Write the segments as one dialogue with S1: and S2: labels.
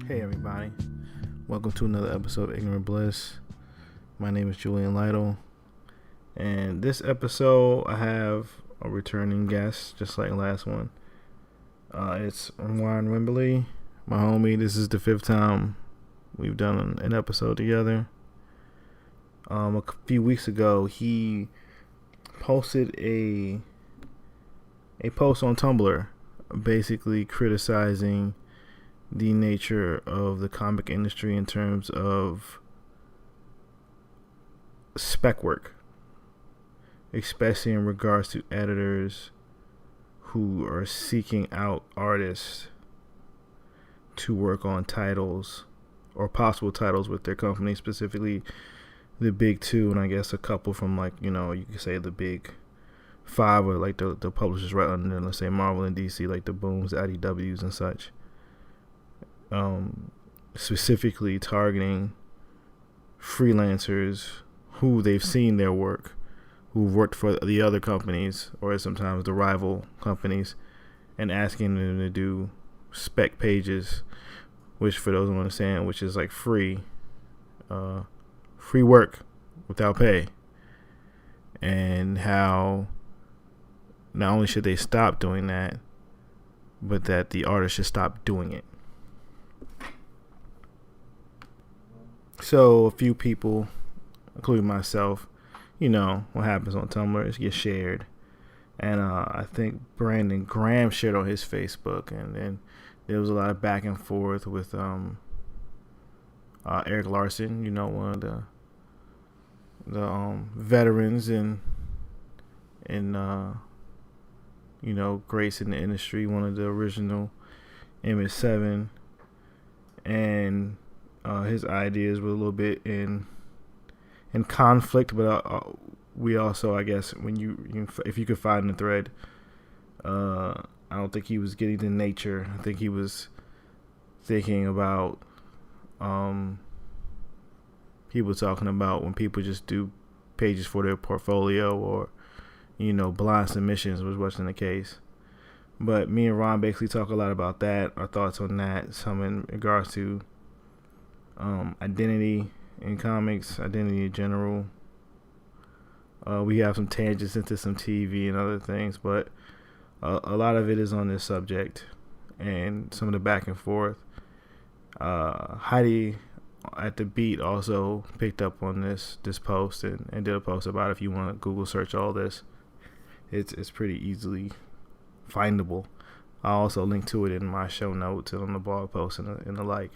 S1: Hey everybody, welcome to another episode of Ignorant Bliss. My name is Julian Lytle, and this episode I have a returning guest, just like the last one. It's Ronald Wimberly, my homie. This is the fifth time we've done an episode together. A few weeks ago, he posted a post on Tumblr, basically criticizing the nature of the comic industry in terms of spec work, especially in regards to editors who are seeking out artists to work on titles or possible titles with their company, specifically the big two, and I guess a couple from, like, you could say the big five, or like the publishers right under, let's say Marvel and DC, like the Booms, IDWs and such. Specifically targeting freelancers who they've seen their work, who've worked for the other companies or sometimes the rival companies, and asking them to do spec pages, which, for those who don't understand, which is like free work without pay, and how not only should they stop doing that, but that the artist should stop doing it. So a few people, including myself, what happens on Tumblr is get shared. And I think Brandon Graham shared on his Facebook, and then there was a lot of back and forth with Eric Larson, one of the veterans and greats in the industry, one of the original MS7, and his ideas were a little bit in conflict, but we also, I guess, if you could find the thread, I don't think he was getting to nature. I think he was thinking about people talking about when people just do pages for their portfolio, or blind submissions, which wasn't the case. But me and Ron basically talk a lot about that, our thoughts on that, some in regards to identity in comics, identity in general. We have some tangents into some TV and other things, but a lot of it is on this subject and some of the back and forth. Heidi at the Beat also picked up on this post and did a post about it. If you want to Google search all this, it's pretty easily findable. I'll also link to it in my show notes and on the blog post and the like.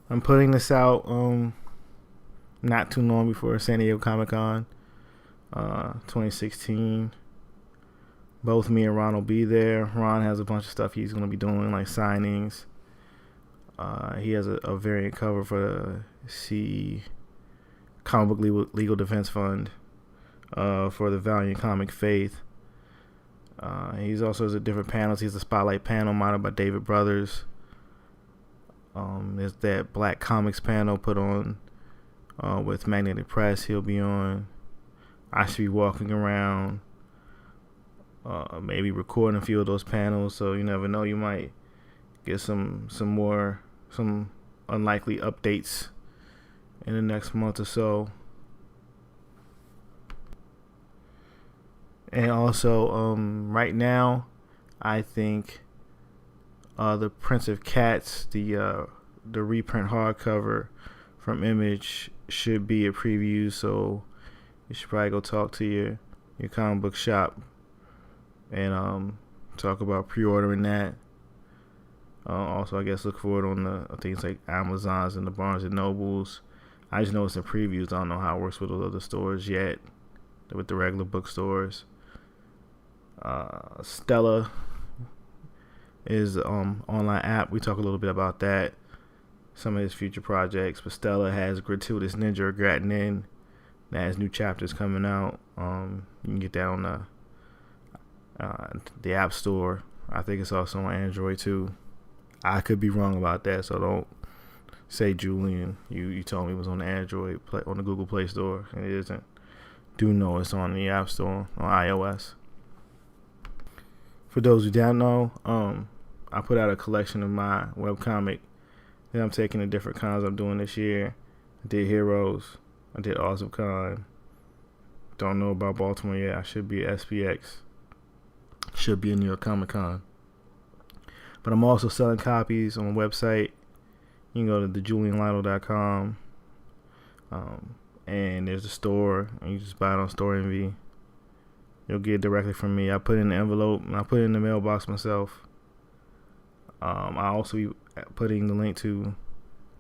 S1: I'm putting this out not too long before San Diego Comic-Con 2016. Both me and Ron will be there. Ron has a bunch of stuff he's going to be doing, like signings. He has a variant cover for the CE Comic Book Legal Defense Fund for the Valiant Comic Faith. He's also has a different panels. He has a spotlight panel modeled by David Brothers. There's that Black Comics panel put on with Magnetic Press. He'll be on. I should be walking around, maybe recording a few of those panels. So you never know, you might get some unlikely updates in the next month or so. And also, right now, I think the Prince of Cats, the reprint hardcover from Image, should be a preview. So you should probably go talk to your comic book shop and talk about pre-ordering that. Also, I guess look for it on the things like Amazon's and the Barnes and Nobles. I just know it's in previews. I don't know how it works with those other stores yet, with the regular bookstores. Stella is online app. We talk a little bit about that, some of his future projects. But Stella has Gratuitous Ninja or Gratinin. That has new chapters coming out. You can get that on the App Store. I think it's also on Android too. I could be wrong about that, so don't say, Julian, you told me it was on the Android on the Google Play Store, and it isn't. Do know it's on the App Store on iOS. For those who don't know, I put out a collection of my webcomic that I'm taking to different cons I'm doing this year. I did Heroes. I did Awesome Con. Don't know about Baltimore yet. I should be at SPX. Should be in New York Comic Con. But I'm also selling copies on my website. You can go to thejulianlytle.com. And there's a store. And you just buy it on Store Envy. You'll get it directly from me. I put it in the envelope. And I put it in the mailbox myself. I also be putting the link to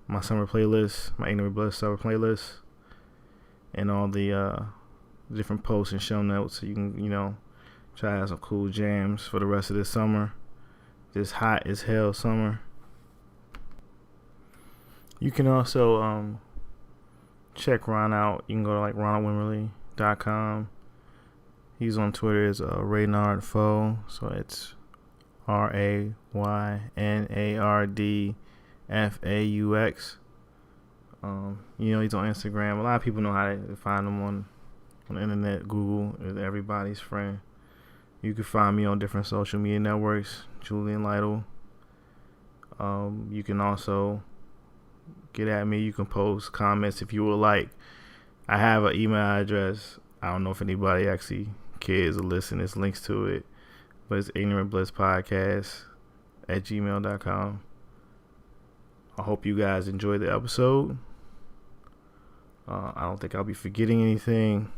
S1: my summer playlist, my Ignorant Bliss summer playlist, and all the different posts and show notes, so you can, try to have some cool jams for the rest of this summer. This hot as hell summer. You can also check Ron out. You can go to ronaldwimberly.com. He's on Twitter as Raynard Foe, so it's RAYNARDFAUX. He's on Instagram. A lot of people know how to find him on the internet. Google is everybody's friend. You can find me on different social media networks, Julian Lytle. You can also get at me. You can post comments if you would like. I have an email address. I don't know if anybody actually cares or listen. There's links to it. But it's ignorantblisspodcast@gmail.com. I hope you guys enjoyed the episode. I don't think I'll be forgetting anything.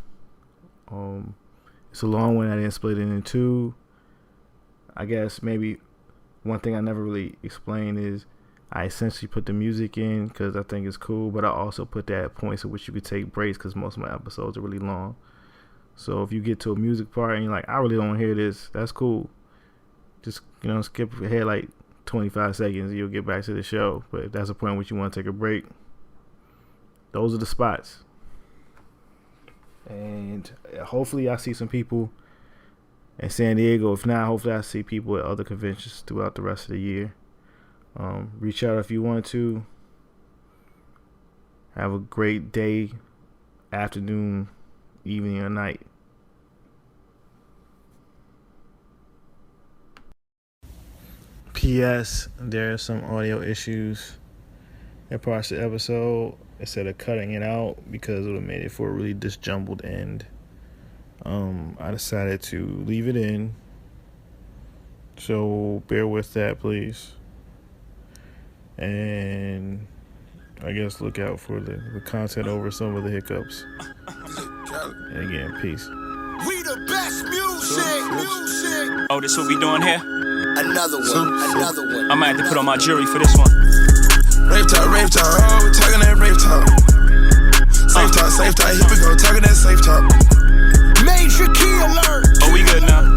S1: It's a long one. I didn't split it into two. I guess maybe one thing I never really explained is I essentially put the music in because I think it's cool, but I also put that at points at which you could take breaks because most of my episodes are really long. So if you get to a music part and you're like, I really don't want to hear this, that's cool. Just, skip ahead 25 seconds and you'll get back to the show. But if that's a point at which you want to take a break, those are the spots. And hopefully I see some people in San Diego. If not, hopefully I see people at other conventions throughout the rest of the year. Reach out if you want to. Have a great day, afternoon, evening, or night. P.S. There are some audio issues that parts of the episode. Instead of cutting it out because it would have made it for a really disjumbled end, I decided to leave it in. So bear with that, please. And I guess look out for the content over some of the hiccups. And again, peace.
S2: We the best music.
S3: Oh, this what we doing here?
S2: Another one.
S3: I might have to put on my jury for this one.
S4: Rave talk, oh, we talking that rave talk. Safe talk, here we go, talking that safe talk.
S2: Major key alert.
S3: Oh, we good now.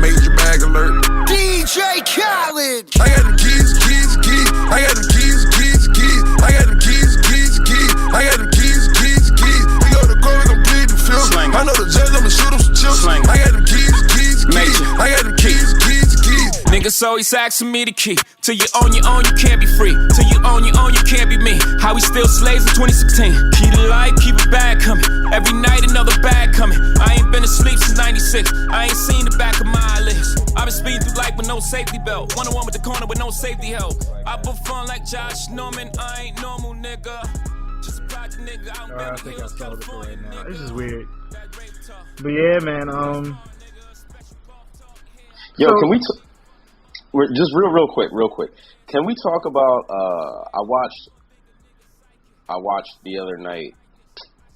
S4: Major bag alert.
S2: DJ Khaled.
S4: I got the keys. I got the keys. I got the keys. I got the keys. We go to court, we gon' plead the field. I know the judge, I'ma shoot him some chips. I got the keys.
S3: Major.
S4: I got the keys.
S3: Niggas always asking me the key. Till you own your own, you can't be free. Till you own your own, you can't be me. How we still slaves in 2016. Keep the light, keep it bag coming. Every night another bag coming. I ain't been asleep since 96. I ain't seen the back of my eyelids. I've been speeding through life with no safety belt. 101 with the corner with no safety help. I put fun like Josh Norman. I ain't normal, nigga. Just a project nigga.
S1: I think I solved it for right now. This is weird. But yeah, man.
S5: Yo, can we... We're just real quick. Can we talk about? I watched the other night,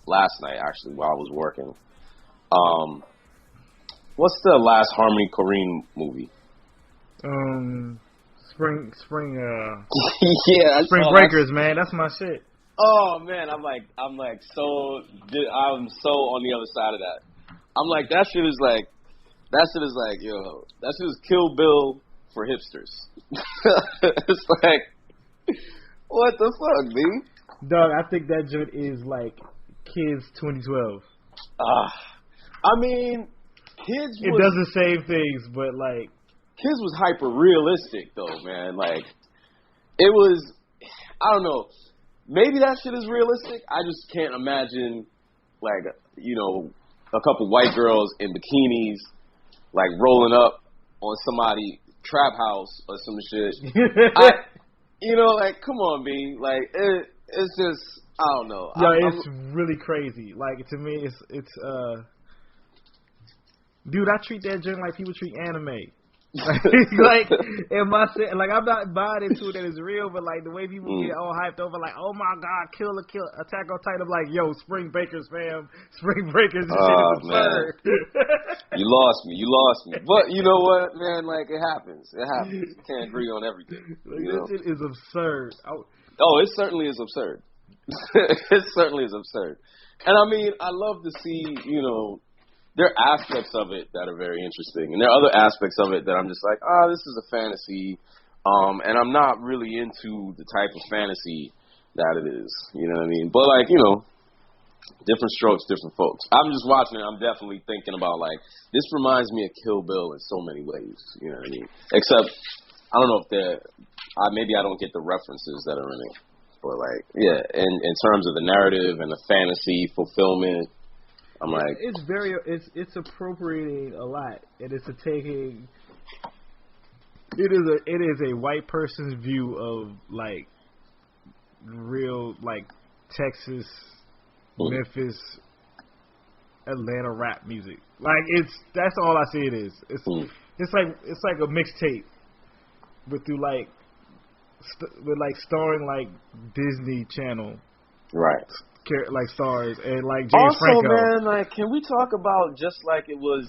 S5: last night actually, while I was working. What's the last Harmony Korine movie?
S1: Spring.
S5: Yeah,
S1: Spring Breakers, man. That's my shit.
S5: Oh man, I'm so on the other side of that. I'm like, that shit is like, yo, that shit is Kill Bill for hipsters. It's like, what the fuck, dude?
S1: Dog, I think that joint is like Kids 2012.
S5: I mean, Kids
S1: it does the same things, but like
S5: Kids was hyper realistic though, man. Like, it was, I don't know. Maybe that shit is realistic. I just can't imagine, like, a couple white girls in bikinis, like, rolling up on somebody trap house or some shit. Like, come on, B. Like, it's just, I don't know.
S1: Yo, it's really crazy. Like, to me, it's dude, I treat that joint like people treat anime. Like, in my set, like, I'm not buying into it that it's real, but like the way people get all hyped over, like, oh my god, kill Attack on Titan, I'm like, yo, Spring Breakers, fam, Spring Breakers, this shit is absurd.
S5: You lost me. But you know what, man? Like, it happens. You can't agree on everything.
S1: Like, this shit is absurd.
S5: Oh, it certainly is absurd. It certainly is absurd. And I mean, I love to see, there are aspects of it that are very interesting, and there are other aspects of it that I'm just like, this is a fantasy, and I'm not really into the type of fantasy that it is, you know what I mean? But, like, different strokes, different folks. I'm just watching it, I'm definitely thinking about, like, this reminds me of Kill Bill in so many ways, you know what I mean? Except, I don't know if maybe I don't get the references that are in it, but, like, yeah, in terms of the narrative and the fantasy fulfillment, I'm like, it's appropriating a lot, and it's it is a white person's view of, like, real, like, Texas, Memphis, Atlanta rap music. Like, that's all I see it is. It's like a mixtape with starring like Disney Channel, right? Like stars and like James Franco. Man, like, can we talk about just like it was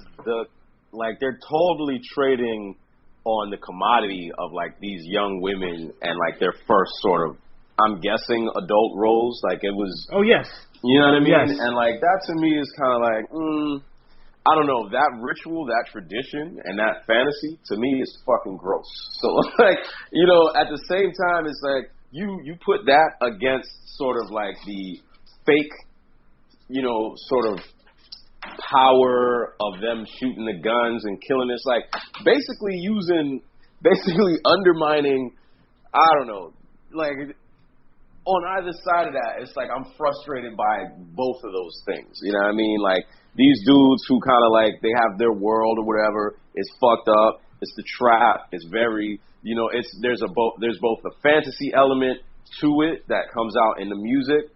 S5: they're totally trading on the commodity of like these young women and like their first sort of, I'm guessing, adult roles. Like, it was.
S1: Oh yes.
S5: You know what I mean?
S1: Yes.
S5: And like that to me is kind of like, I don't know, that ritual, that tradition, and that fantasy to me is fucking gross. So like, at the same time, it's like you put that against sort of like the fake, sort of power of them shooting the guns and killing. It's like basically undermining, I don't know, like on either side of that, it's like I'm frustrated by both of those things. You know what I mean? Like these dudes who kind of like, they have their world or whatever, it's fucked up. It's the trap. It's very, there's both a fantasy element to it that comes out in the music.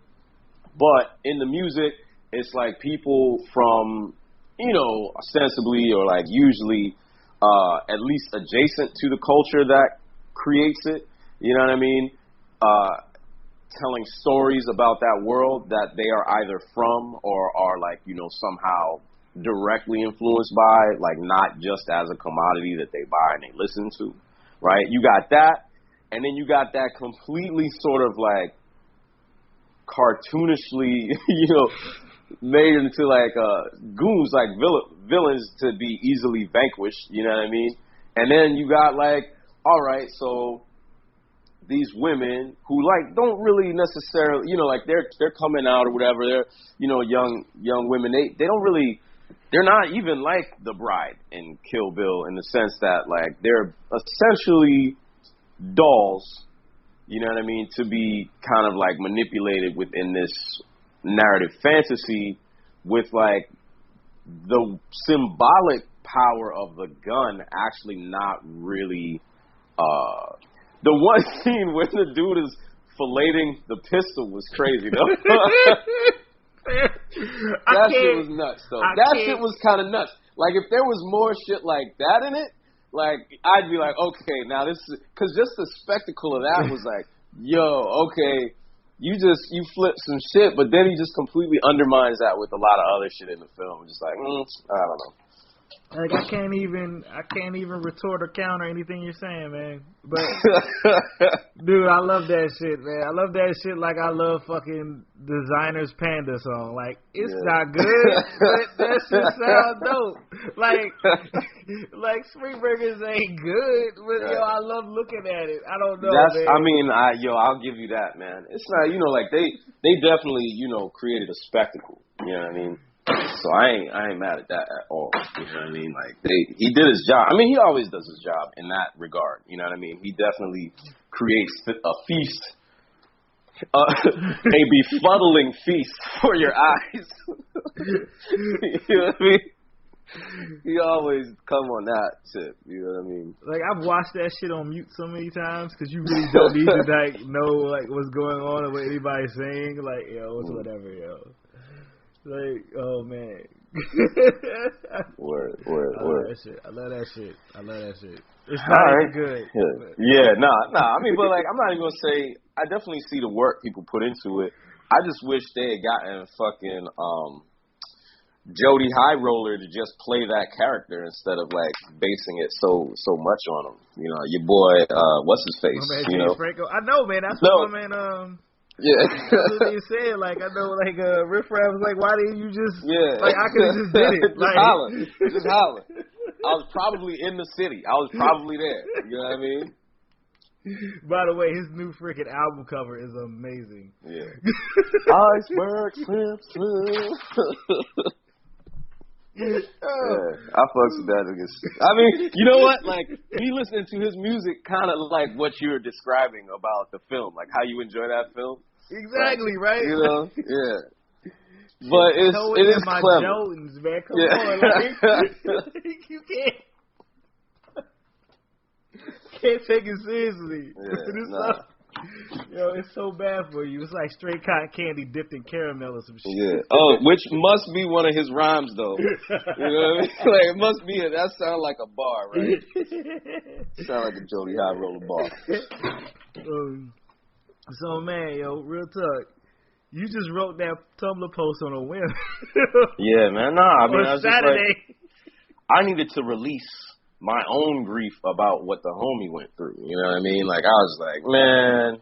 S5: But in the music, it's like people from, ostensibly or like usually at least adjacent to the culture that creates it, you know what I mean? Telling stories about that world that they are either from or are like, somehow directly influenced by, like not just as a commodity that they buy and they listen to, right? You got that, and then you got that completely sort of like cartoonishly, made into like goons, like villains to be easily vanquished, you know what I mean? And then you got like, all right, so these women who like don't really necessarily, like they're coming out or whatever, they're young women, they don't really, they're not even like the bride in Kill Bill in the sense that like they're essentially dolls, you know what I mean, to be kind of like manipulated within this narrative fantasy with like the symbolic power of the gun actually not really the one scene where the dude is filleting the pistol was crazy though. That shit was nuts though. Shit was kind of nuts. Like if there was more shit like that in it, like I'd be like, okay, now this is, because just the spectacle of that was like, yo, okay, you flip some shit, but then he just completely undermines that with a lot of other shit in the film. Just like, I don't know.
S1: Like I can't even retort or counter anything you're saying, man. But dude, I love that shit, man. I love that shit like I love fucking Designer's Panda song. Like it's not good, but that shit sound dope. Like Spring Breakers ain't good, but I love looking at it. I don't know. Man.
S5: I mean, I'll give you that, man. It's not, like they definitely, created a spectacle. You know what I mean? So I ain't mad at that at all. You know what I mean? Like he did his job. I mean, he always does his job in that regard. You know what I mean? He definitely creates a feast, a befuddling feast for your eyes. You know what I mean? He always come on that tip. You know what I mean?
S1: Like, I've watched that shit on mute so many times because you really don't need to like know like what's going on or what anybody's saying. Like, yo, it's whatever, yo. Like, oh man.
S5: Word.
S1: I love that shit. It's not even good.
S5: Yeah, nah. I mean, but like, I'm not even gonna say. I definitely see the work people put into it. I just wish they had gotten fucking Jody High Roller to just play that character instead of like basing it so much on him. You know, your boy, what's his face?
S1: My man,
S5: you know,
S1: Franco. I know, man. That's what my man.
S5: Yeah.
S1: That's what they said. Like, I know, like, Riff Raff was like, why didn't you just, like, I could have just did it.
S5: Just holler. I was probably in the city. I was probably there. You know what I mean?
S1: By the way, his new freaking album cover is amazing.
S5: Yeah. Iceberg slip. I fucks with that nigga. I mean, you know what? Like, me listening to his music kind of like what you're describing about the film, like how you enjoy that film.
S1: Exactly, right?
S5: You know, yeah. But it is
S1: my
S5: clever.
S1: Jones, man. Come on, like, you can't take it seriously.
S5: Nah.
S1: Yo, it's so bad for you. It's like straight cotton candy dipped in caramel or some shit.
S5: Yeah. Oh, which must be one of his rhymes, though. You know what I mean? Like, it must be. That sound like a bar, right? Sound like a Jody High Roller bar.
S1: So, man, yo, real talk. You just wrote that Tumblr post on a whim.
S5: Yeah, man. Nah, I mean,
S1: on Saturday.
S5: Just like, I needed to release my own grief about what the homie went through. You know what I mean? Like, I was like, man,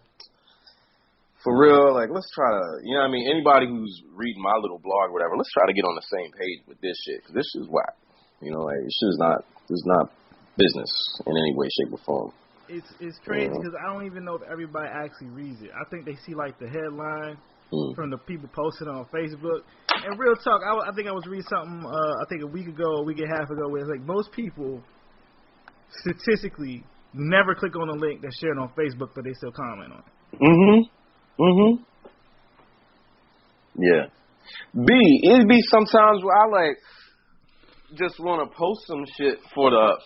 S5: for real, like, let's try to, you know what I mean? Anybody who's reading my little blog or whatever, let's try to get on the same page with this shit, because this shit is whack. You know, like, this shit is not business in any way, shape, or form.
S1: It's crazy because I don't even know if everybody actually reads it. I think they see, like, the headline from the people posting on Facebook. And real talk, I think I was reading something, I think a week and a half ago, where it's like most people statistically never click on a link that's shared on Facebook, but they still comment on it.
S5: Yeah. It'd be sometimes where I like just want to post some shit for the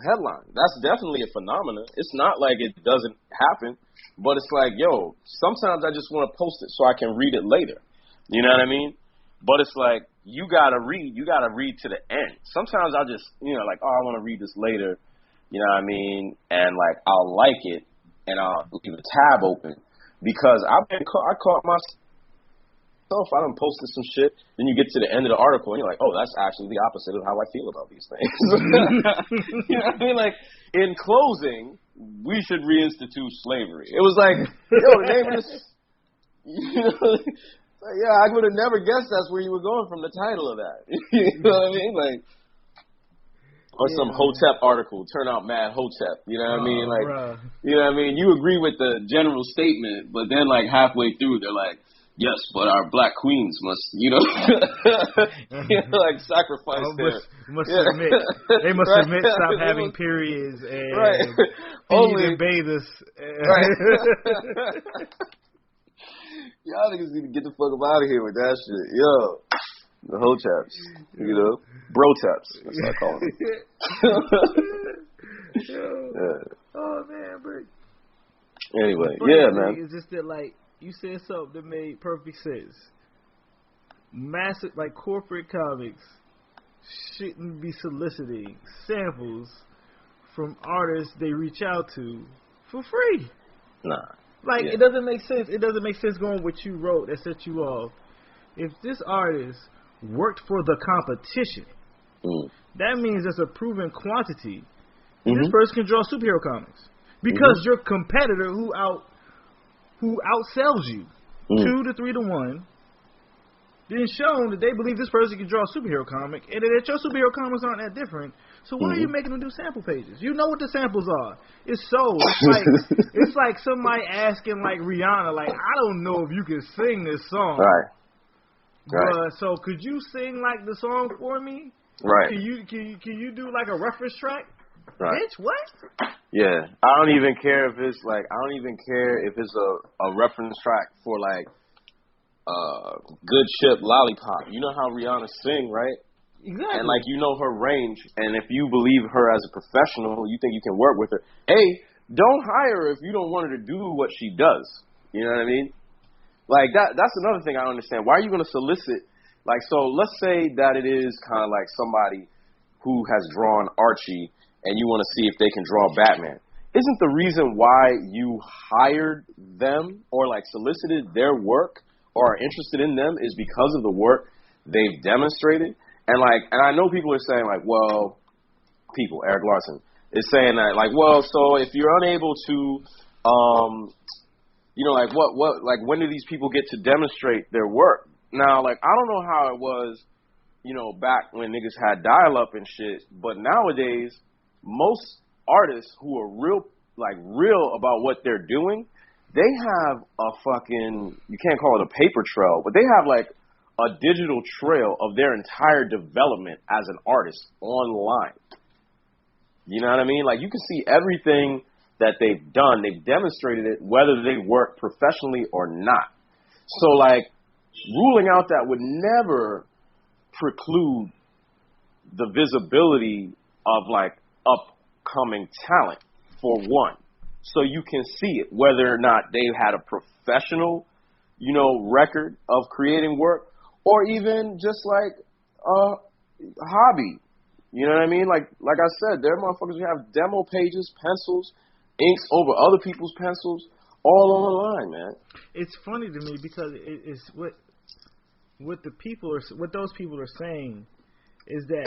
S5: headline. That's definitely a phenomenon. It's not like it doesn't happen, but it's like, yo, sometimes I just want to post it so I can read it later. You know what I mean? But it's like, you gotta read to the end. Sometimes I'll just, you know, like, oh, I want to read this later, you know what I mean? And like, I'll like it and I'll leave a tab open because I caught myself. I done posted some shit. Then you get to the end of the article and you're like, oh, that's actually the opposite of how I feel about these things. You know what I mean? Like, in closing, we should reinstitute slavery. It was like, yo, the name of this, you know. Yeah, I would have never guessed that's where you were going from the title of that. You know what I mean? Like, or some Hotep article, turn out mad Hotep. You know what I mean? Like, you know what I mean? You agree with the general statement, but then like halfway through, they're like, yes, but our black queens must, you know, like sacrifice
S1: submit. They must submit, stop having periods, and only bathe us.
S5: Y'all niggas need to get the fuck up out of here with that shit. Yo, the whole chaps, you know, bro taps. That's what I call them.
S1: Oh man, but
S5: anyway, man.
S1: It's just that, like, you said something that made perfect sense. Massive, like, corporate comics shouldn't be soliciting samples from artists they reach out to for free.
S5: Nah.
S1: Like, it doesn't make sense. It doesn't make sense going what you wrote that set you off. If this artist worked for the competition, that means there's a proven quantity. This person can draw superhero comics. Because your competitor who outsells you 2 to 3 to 1, then shown that they believe this person can draw a superhero comic, and that your superhero comics aren't that different. So why are you making them do sample pages? You know what the samples are. It's sold. It's like somebody asking like Rihanna, like, I don't know if you can sing this song.
S5: Right.
S1: So could you sing like the song for me?
S5: Right.
S1: Can you do like a reference track?
S5: Right.
S1: Bitch, what?
S5: Yeah. I don't even care if it's a reference track for like Good Ship Lollipop. You know how Rihanna sing, right? And like you know her range, and if you believe her as a professional, you think you can work with her. Don't hire her if you don't want her to do what she does. You know what I mean? Like that's another thing I don't understand. Why are you going to solicit? Like, so let's say that it is kind of like somebody who has drawn Archie, and you want to see if they can draw Batman. Isn't the reason why you hired them or like solicited their work or are interested in them is because of the work they've demonstrated? And I know people are saying like, well, Eric Larson is saying that like, well, so if you're unable to, like when do these people get to demonstrate their work? Now, like, I don't know how it was, back when niggas had dial-up and shit, but nowadays, most artists who are real about what they're doing, they have a fucking, you can't call it a paper trail, but they have like a digital trail of their entire development as an artist online. You know what I mean? Like, you can see everything that they've done. They've demonstrated it, whether they work professionally or not. So, like, ruling out that would never preclude the visibility of, like, upcoming talent, for one. So you can see it, whether or not they've had a professional, record of creating work, or even just, like, a hobby. You know what I mean? Like I said, there are motherfuckers who have demo pages, pencils, inks over other people's pencils, all online, man.
S1: It's funny to me because it's what those people are saying is that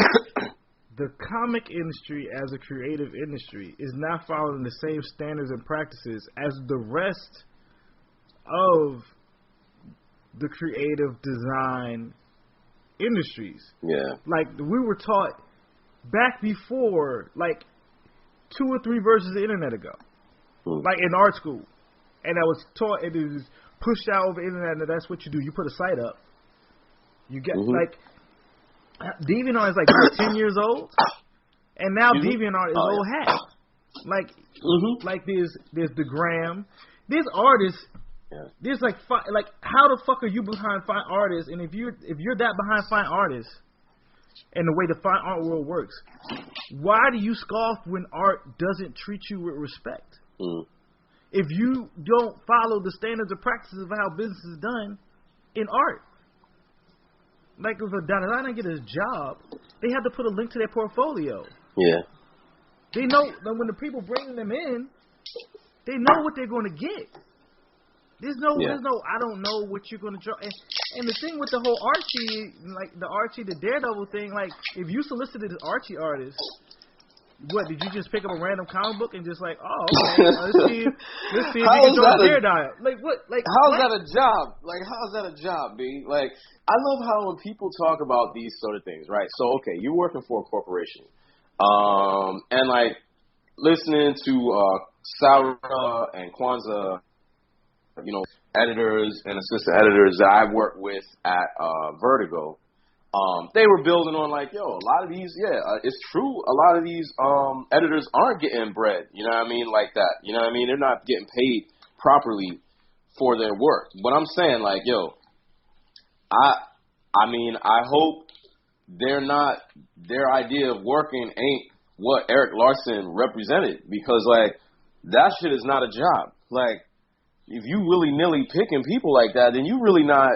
S1: the comic industry as a creative industry is not following the same standards and practices as the rest of the creative design industries.
S5: Yeah.
S1: Like, we were taught back before, like, 2 or 3 versions of the internet ago, like in art school. And I was taught, it is pushed out over the internet, and that's what you do. You put a site up. You get, like, DeviantArt is like 10 years old, and now DeviantArt is old hat. Like, like there's the Gram. There's artists. Yeah. There's like how the fuck are you behind fine artists? And if you're that behind fine artists, and the way the fine art world works, why do you scoff when art doesn't treat you with respect? If you don't follow the standards or practices of how business is done in art. Like, if a designer get a job, they have to put a link to their portfolio.
S5: Yeah.
S1: They know that when the people bring them in, they know what they're going to get. There's no, I don't know what you're going to draw. And the thing with the whole Archie, like the Daredevil thing, like, if you solicited an Archie artist, what, did you just pick up a random comic book and just like, oh, okay, let's see if you can draw Daredevil? Like, what? Like,
S5: how's that a job? Like, how's that a job, B? Like, I love how when people talk about these sort of things, right? So, okay, you're working for a corporation. And, like, listening to Sarah and Kwanzaa, editors and assistant editors that I work with at Vertigo, they were building on like, a lot of these, it's true. A lot of these editors aren't getting bread, you know what I mean, like that. You know what I mean? They're not getting paid properly for their work. But I'm saying, like, I hope their idea of working ain't what Eric Larson represented, because, like, that shit is not a job. Like, if you willy-nilly picking people like that, then you really not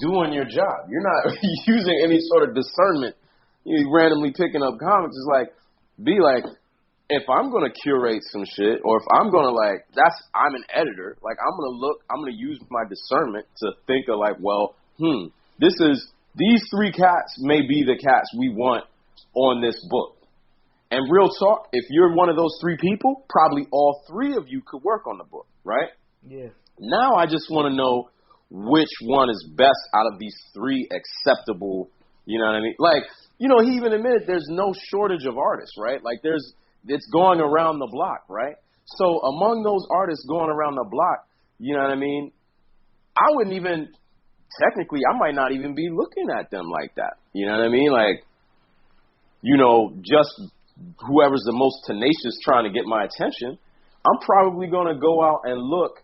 S5: doing your job. You're not using any sort of discernment. You randomly picking up comics. It's like, be like, if I'm going to curate some shit, or if I'm going to, like, I'm an editor, like, I'm going to use my discernment to think of, like, well, these 3 cats may be the cats we want on this book. And real talk, if you're one of those 3 people, probably all 3 of you could work on the book, right?
S1: Yeah.
S5: Now I just want to know which one is best out of these 3 acceptable, you know what I mean? Like, he even admitted there's no shortage of artists, right? Like, it's going around the block, right? So among those artists going around the block, you know what I mean? I wouldn't even, technically, I might not even be looking at them like that. You know what I mean? Like, just whoever's the most tenacious trying to get my attention, I'm probably going to go out and look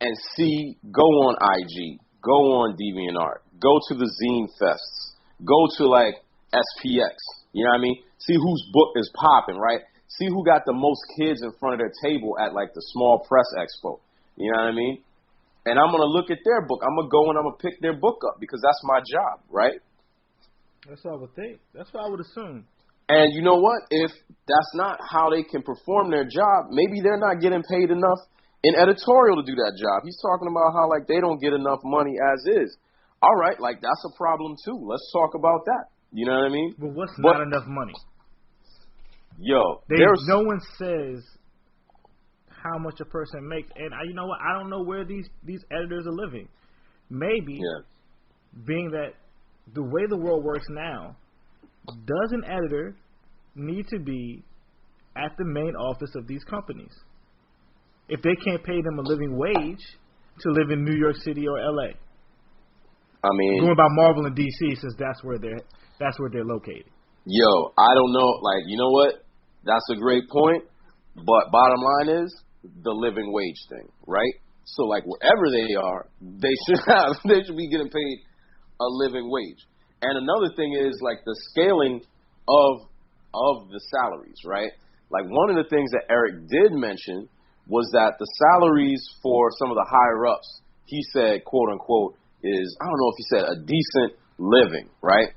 S5: and see, go on IG, go on DeviantArt, go to the zine fests, go to like SPX. You know what I mean? See whose book is popping, right? See who got the most kids in front of their table at like the small press expo. You know what I mean? And I'm going to look at their book. I'm going to go and I'm going to pick their book up because that's my job, right?
S1: That's what I would think. That's what I would assume.
S5: And you know what? If that's not how they can perform their job, maybe they're not getting paid enough in editorial to do that job. He's talking about how like they don't get enough money as is. All right, like that's a problem too. Let's talk about that. You know what I mean?
S1: But what's not enough money?
S5: Yo,
S1: no one says how much a person makes, and you know what? I don't know where these editors are living. Maybe, being that the way the world works now, does an editor need to be at the main office of these companies? If they can't pay them a living wage to live in New York City or LA.
S5: I mean,
S1: going by Marvel and DC, since that's where they're located.
S5: Yo, I don't know. Like, you know what? That's a great point. But bottom line is the living wage thing, right? So, like, wherever they are, they should be getting paid a living wage. And another thing is like the scaling of the salaries, right? Like one of the things that Eric did mention was that the salaries for some of the higher ups, he said, quote unquote, is, I don't know if he said a decent living, right?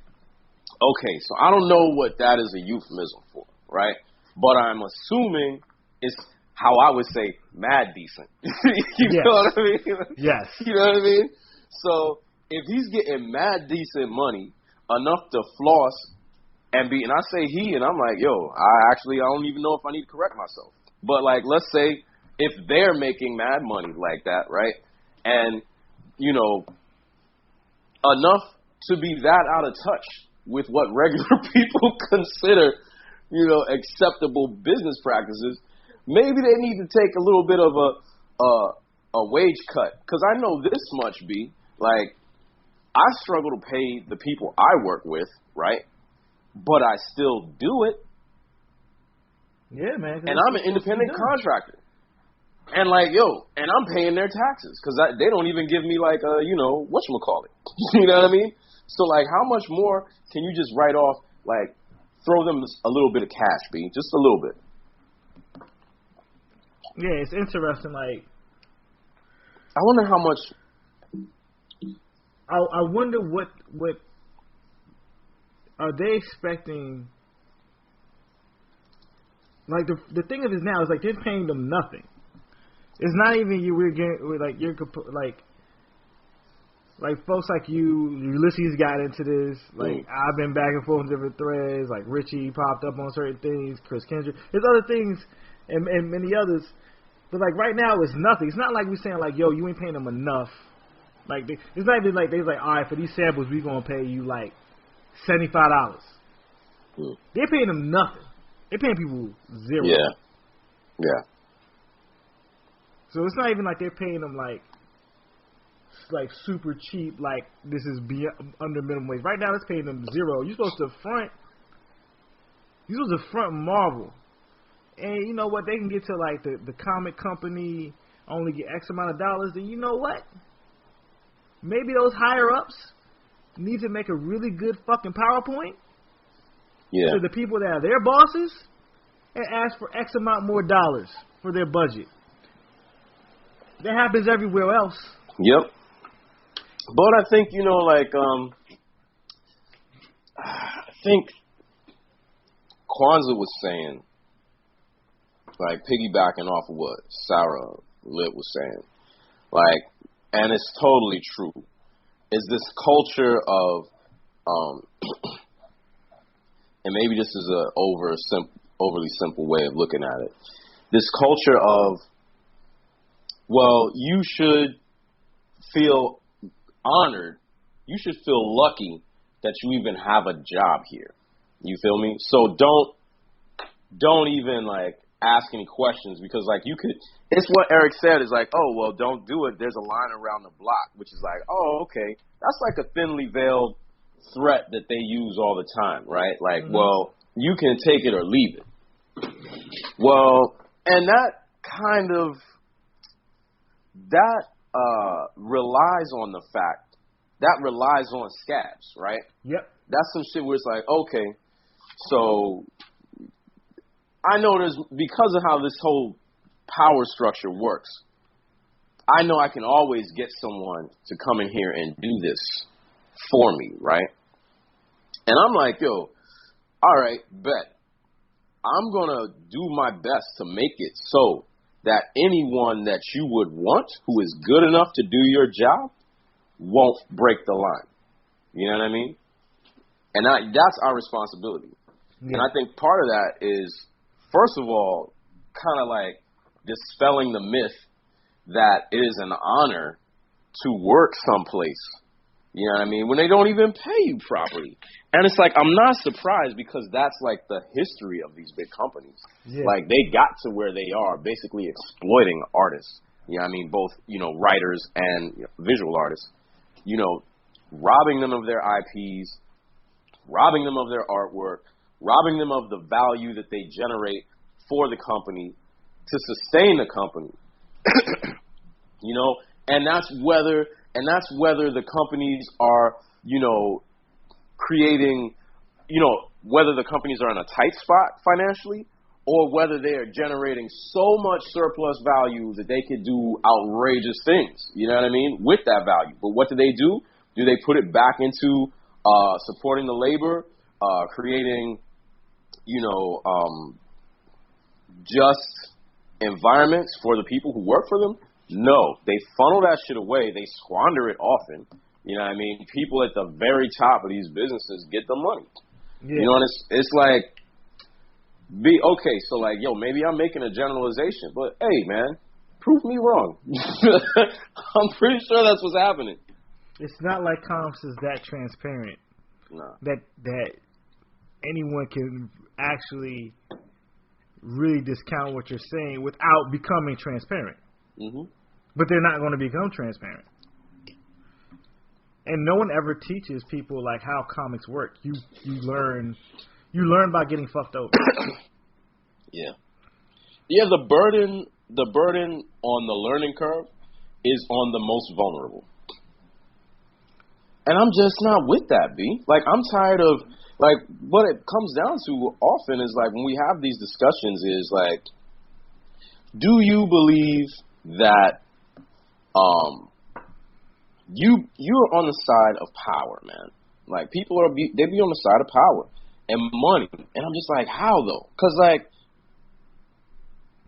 S5: Okay, so I don't know what that is a euphemism for, right? But I'm assuming it's how I would say mad decent. You know what I mean?
S1: Yes.
S5: You know what I mean? So if he's getting mad decent money, enough to floss and I say he, and I'm like, yo, I don't even know if I need to correct myself. But like, let's say if they're making mad money like that, right? And, you know, enough to be that out of touch with what regular people consider, you know, acceptable business practices, maybe they need to take a little bit of a wage cut. Because I know this much, B, like, I struggle to pay the people I work with, right? But I still do it.
S1: Yeah, man.
S5: And I'm an independent contractor. And like, yo, and I'm paying their taxes because they don't even give me like a, you know, whatchamacallit. You know what I mean? So like, how much more can you just write off, like, throw them a little bit of cash, B? Just a little bit.
S1: Yeah, it's interesting. Like,
S5: I wonder how much.
S1: I wonder what are they expecting? Like the thing of it now is like they're paying them nothing. It's not even like folks like you, Ulysses got into this. Like I've been back and forth on different threads. Like Richie popped up on certain things. Chris Kendrick. There's other things and many others. But like right now it's nothing. It's not like we're saying like, yo, you ain't paying them enough. Like it's not even like they're like, all right, for these samples we gonna pay you like $75. They're paying them nothing. They're paying people zero.
S5: Yeah.
S1: So it's not even like they're paying them like super cheap. Like this is under minimum wage. Right now it's paying them zero. You're supposed to front Marvel, and you know what? They can get to like the comic company only get X amount of dollars. Then you know what? Maybe those higher ups need to make a really good fucking PowerPoint to the people that are their bosses and ask for X amount more dollars for their budget. That happens everywhere else.
S5: Yep. But I think, you know, like, I think Kwanzaa was saying, like, piggybacking off of what Sarah Lit was saying, like, and it's totally true, is this culture of, and maybe this is a overly simple way of looking at it, this culture of, well, you should feel honored, you should feel lucky that you even have a job here. You feel me? So don't even like ask any questions, because like you could, it's what Eric said is like, oh, well, don't do it. There's a line around the block, which is like, oh, okay. That's like a thinly veiled threat that they use all the time, right? Like, well, you can take it or leave it. Well, and that kind of, that relies on the fact that relies on scabs, right?
S1: Yep.
S5: That's some shit where it's like, okay, so I know because of how this whole power structure works, I know I can always get someone to come in here and do this for me, right? And I'm like, yo, all right, bet. I'm going to do my best to make it so that anyone that you would want who is good enough to do your job won't break the line. You know what I mean? And that's our responsibility. Yeah. And I think part of that is, first of all, kind of like dispelling the myth that it is an honor to work someplace. You know what I mean? When they don't even pay you properly. And it's like, I'm not surprised because that's like the history of these big companies. Yeah. Like they got to where they are basically exploiting artists. You know what I mean? Both, writers and visual artists, robbing them of their IPs, robbing them of their artwork, robbing them of the value that they generate for the company to sustain the company. And that's whether the companies are, creating, whether the companies are in a tight spot financially or whether they are generating so much surplus value that they could do outrageous things, you know what I mean, with that value. But what do? Do they put it back into supporting the labor, creating, just environments for the people who work for them? No, they funnel that shit away. They squander it often. You know what I mean? People at the very top of these businesses get the money. Yeah. And it's like, so like, yo, maybe I'm making a generalization, but hey, man, prove me wrong. I'm pretty sure that's what's happening.
S1: It's not like comps is that transparent.
S5: No.
S1: That anyone can actually really discount what you're saying without becoming transparent.
S5: Mm-hmm.
S1: But they're not going to become transparent. And no one ever teaches people like how comics work. You learn by getting fucked over.
S5: Yeah. Yeah, the burden on the learning curve is on the most vulnerable. And I'm just not with that, B. Like, I'm tired of, like, what it comes down to often is, like, when we have these discussions is, like, do you believe that you're on the side of power, man? Like, people they be on the side of power and money. And I'm just like, how, though? Because, like,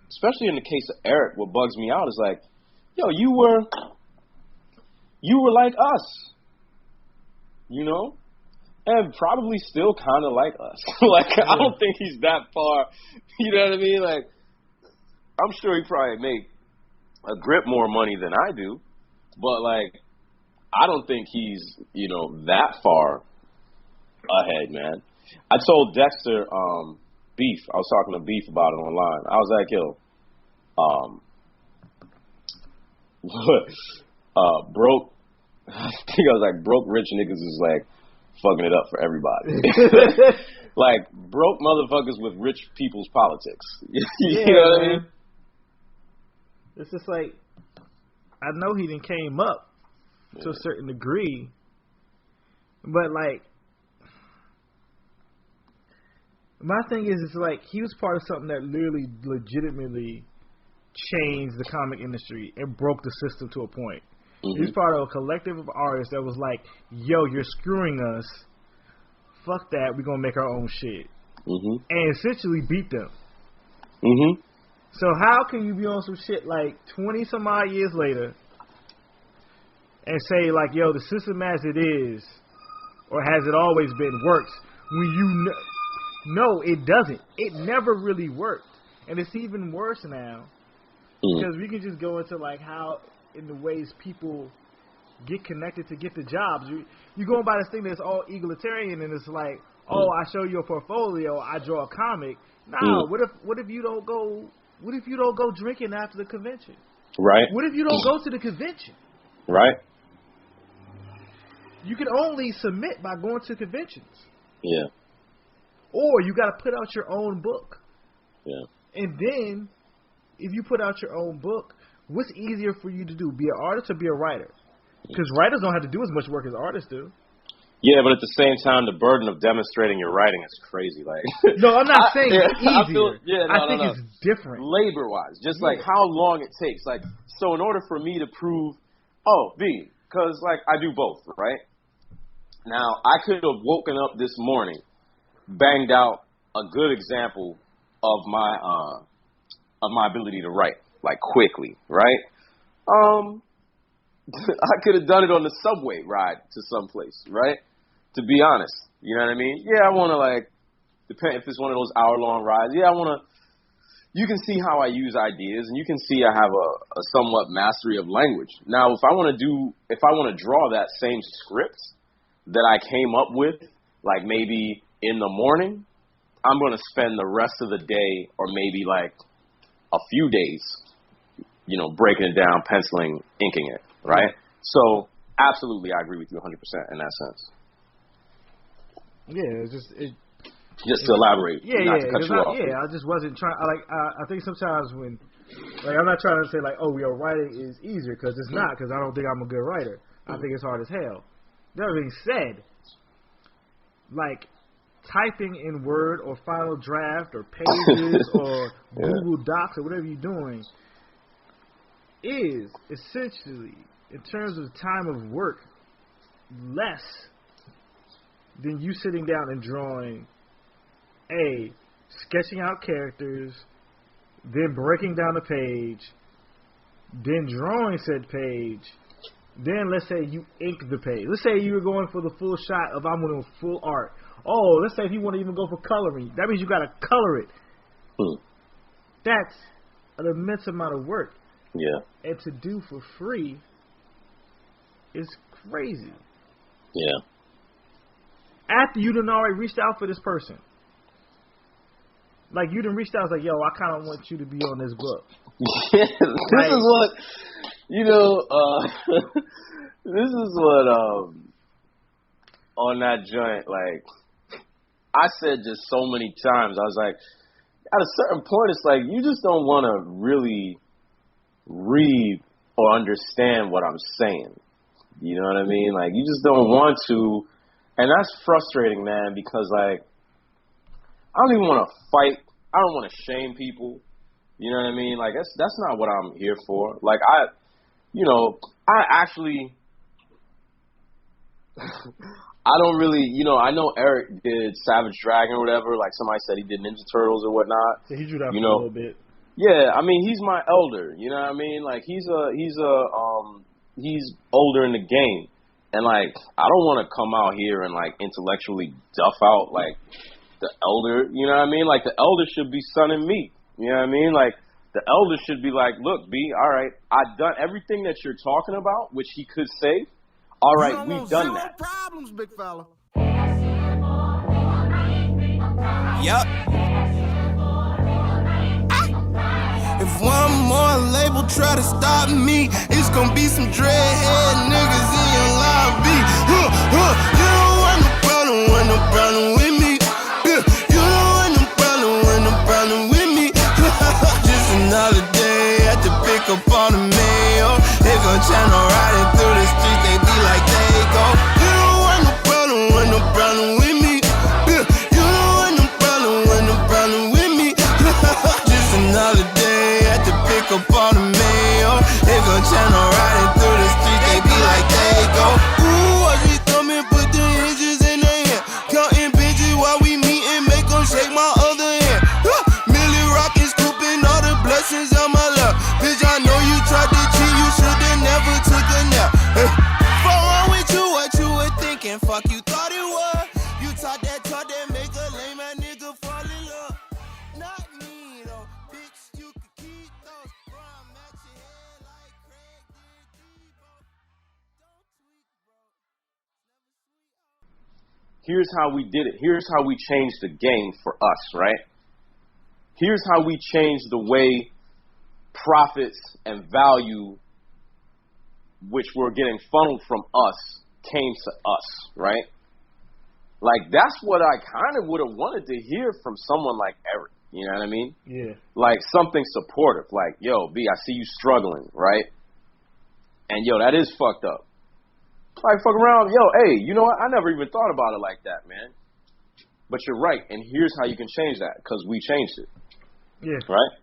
S5: especially in the case of Eric, what bugs me out is, like, yo, you were like us. And probably still kind of like us. Like, yeah. I don't think he's that far. You know what I mean? Like, I'm sure he probably make a grip more money than I do. But, like, I don't think he's, that far ahead, man. I told Dexter, Beef, I was talking to Beef about it online. I was like, yo, broke, I think I was like, broke rich niggas is like fucking it up for everybody. Like, broke motherfuckers with rich people's politics. You know what I mean?
S1: It's just like, I know he done came up to a certain degree, but like, my thing is, it's like, he was part of something that literally legitimately changed the comic industry and broke the system to a point. Mm-hmm. He's part of a collective of artists that was like, yo, you're screwing us. Fuck that. We're going to make our own shit.
S5: Mm-hmm.
S1: And essentially beat them.
S5: Mm-hmm.
S1: So how can you be on some shit like 20 some odd years later and say like, yo, the system as it is, or has it always been, works, when no, it doesn't. It never really worked. And it's even worse now. Mm-hmm. Because we can just go into like how, in the ways people get connected to get the jobs. You're going by this thing that's all egalitarian, and it's like, oh, I show you a portfolio, I draw a comic. No, what if you don't go? What if you don't go drinking after the convention?
S5: Right.
S1: What if you don't go to the convention?
S5: Right.
S1: You can only submit by going to conventions.
S5: Yeah.
S1: Or you got to put out your own book.
S5: Yeah.
S1: And then, if you put out your own book, what's easier for you to do? Be an artist or be a writer? Because writers don't have to do as much work as artists do.
S6: Yeah, but at the same time, the burden of demonstrating your writing is crazy. Like,
S1: no, I'm not saying it's easier. I think it's different.
S6: Labor-wise, just like how long it takes. Like, so in order for me to prove, because like I do both, right? Now, I could have woken up this morning, banged out a good example of my ability to write, like quickly, right? I could have done it on the subway ride to someplace, right? To be honest, you know what I mean? Yeah, I want to depend if it's one of those hour-long rides. Yeah, you can see how I use ideas, and you can see I have a somewhat mastery of language. Now, if I want to draw that same script that I came up with, like maybe in the morning, I'm going to spend the rest of the day or maybe like a few days, breaking it down, penciling, inking it, right? So, absolutely, I agree with you 100% in that sense.
S1: Yeah,
S6: just to elaborate, not to cut you off.
S1: Yeah, I just wasn't trying. I think sometimes when, I'm not trying to say writing is easier, because it's not. Because I don't think I'm a good writer. I think it's hard as hell. That being said, typing in Word or Final Draft or Pages or Google Docs or whatever you're doing is essentially, in terms of time of work, less than you sitting down and drawing, sketching out characters, then breaking down the page, then drawing said page, then let's say you ink the page. Let's say you were going for the full shot of I'm going to full art. Oh, let's say if you want to even go for coloring, that means you got to color it. That's an immense amount of work.
S6: Yeah.
S1: And to do for free is crazy.
S6: Yeah.
S1: After you done already reached out for this person. You done reached out, yo, I kind of want you to be on this book.
S6: This is what, this is what, on that joint, I said just so many times, I was like, at a certain point, it's you just don't want to really read or understand what I'm saying. You know what I mean? You just don't want to. And that's frustrating, man, because, I don't even want to fight. I don't want to shame people. You know what I mean? That's not what I'm here for. I actually, I don't really, I know Eric did Savage Dragon or whatever. Somebody said he did Ninja Turtles or whatnot.
S1: Yeah, he drew that for a little bit.
S6: Yeah, I mean, he's my elder. You know what I mean? He's older in the game. And, I don't want to come out here and, intellectually duff out, the elder, you know what I mean? The elder should be sonning me, you know what I mean? The elder should be look, B, all right, I've done everything that you're talking about, which he could say. All right, we've done that.
S2: Problems, big fella.
S4: Yup. If one more label try to stop me, it's gonna be some dreadhead niggas in your lobby. You don't want no problem with me. You don't want no problem with me. Just another day at the pick up on the mail. They gon' channel riding through the streets, they be like they go. You don't want no problem with me. You don't want no problem with me. Just another day at the pick up on the mail. They gon' channel riding through the streets, they be like they go. Ooh, watch me thumbing, put the hinges in their hand. Counting bitches while we meet and make them shake my other hand. Millie rockin', scooping all the blessings on my lap. Bitch, I know you tried to cheat, you should've never took a nap. Fuck wrong with you, what you were thinking? Fuck you thought it was. You taught that make a lame ass nigga fall in love. Not me though, bitch, you could keep those. Bro, I'm at your head like Craig did Debo. Don't tweak, bro.
S6: Here's how we did it. Here's how we changed the game for us, right? Here's how we changed the way profits and value, which were getting funneled from us, came to us, right? That's what I kind of would have wanted to hear from someone like Eric. You know what I mean?
S1: Yeah.
S6: Something supportive. Yo, B, I see you struggling, right? And, yo, that is fucked up. Like, fuck around. Yo, hey, you know what? I never even thought about it like that, man. But you're right, and here's how you can change that, because we changed it.
S1: Yeah.
S6: Right?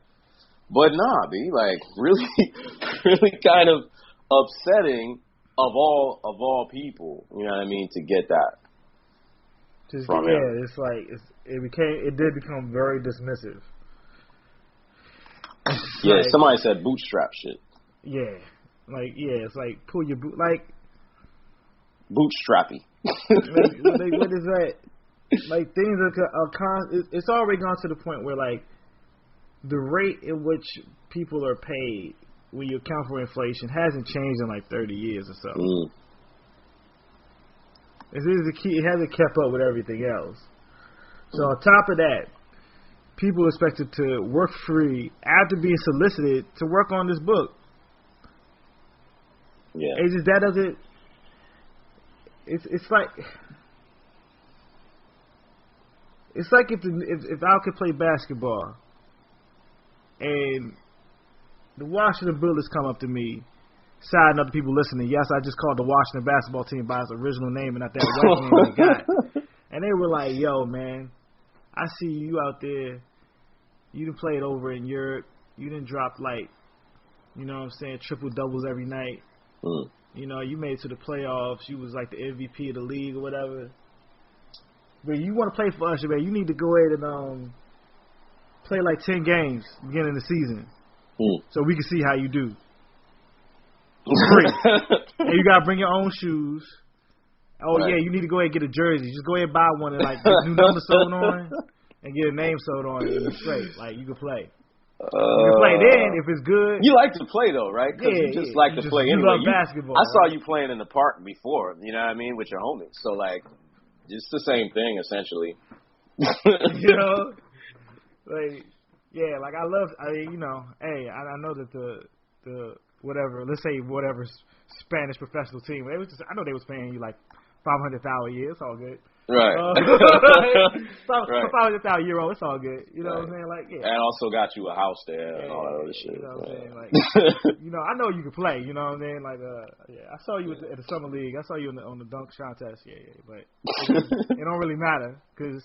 S6: But nah, B, like, really, really kind of upsetting of all people, you know what I mean, to get that.
S1: Just,
S6: from him.
S1: It's like, it did become very dismissive.
S6: Yeah,
S1: like,
S6: somebody said bootstrap shit.
S1: Yeah. Like, yeah, it's like, pull your boot, like.
S6: Bootstrappy.
S1: like, what is that? Like, things are it's already gone to the point where, like, the rate in which people are paid when you account for inflation hasn't changed in like 30 years or so.
S6: Mm.
S1: It hasn't kept up with everything else. So on top of that, people are expected to work free after being solicited to work on this book.
S6: Yeah.
S1: It's just that doesn't. It's like. It's like if I could play basketball, and the Washington Bullets come up to me, sign other people listening. Yes, I just called the Washington basketball team by its original name and not that white name they got. And they were like, "Yo, man, I see you out there. You done played over in Europe. You done dropped like, you know what I'm saying, triple doubles every night.
S6: Mm.
S1: You know, you made it to the playoffs. You was like the MVP of the league or whatever. But you want to play for us, man, you need to go ahead and play like 10 games beginning of the season so we can see how you do. Free. And you got to bring your own shoes. Oh, right. Yeah, you need to go ahead and get a jersey. Just go ahead and buy one and, like, get new number sewed on and get a name sewed on it and it's straight. Like, you can play. You can play then if it's good.
S6: You like to play, though, right? Because you just like to play anyway.
S1: You love basketball.
S6: I saw you playing in the park before, you know what I mean, with your homies. So, like, it's the same thing, essentially.
S1: You know? Like, yeah, like, I mean, you know, hey, I know that the whatever, let's say whatever Spanish professional team, I know they was paying you, like, $500,000 a year. It's all good.
S6: Right.
S1: $500,000 euro. It's all good. You know what I'm saying? Like, yeah.
S6: And also got you a house there and all that other shit.
S1: You know what I'm saying? Like, you know, I know you can play. You know what I'm saying? Like, yeah, I saw you at the summer league. I saw you on the dunk contest. Yeah, but it don't really matter because.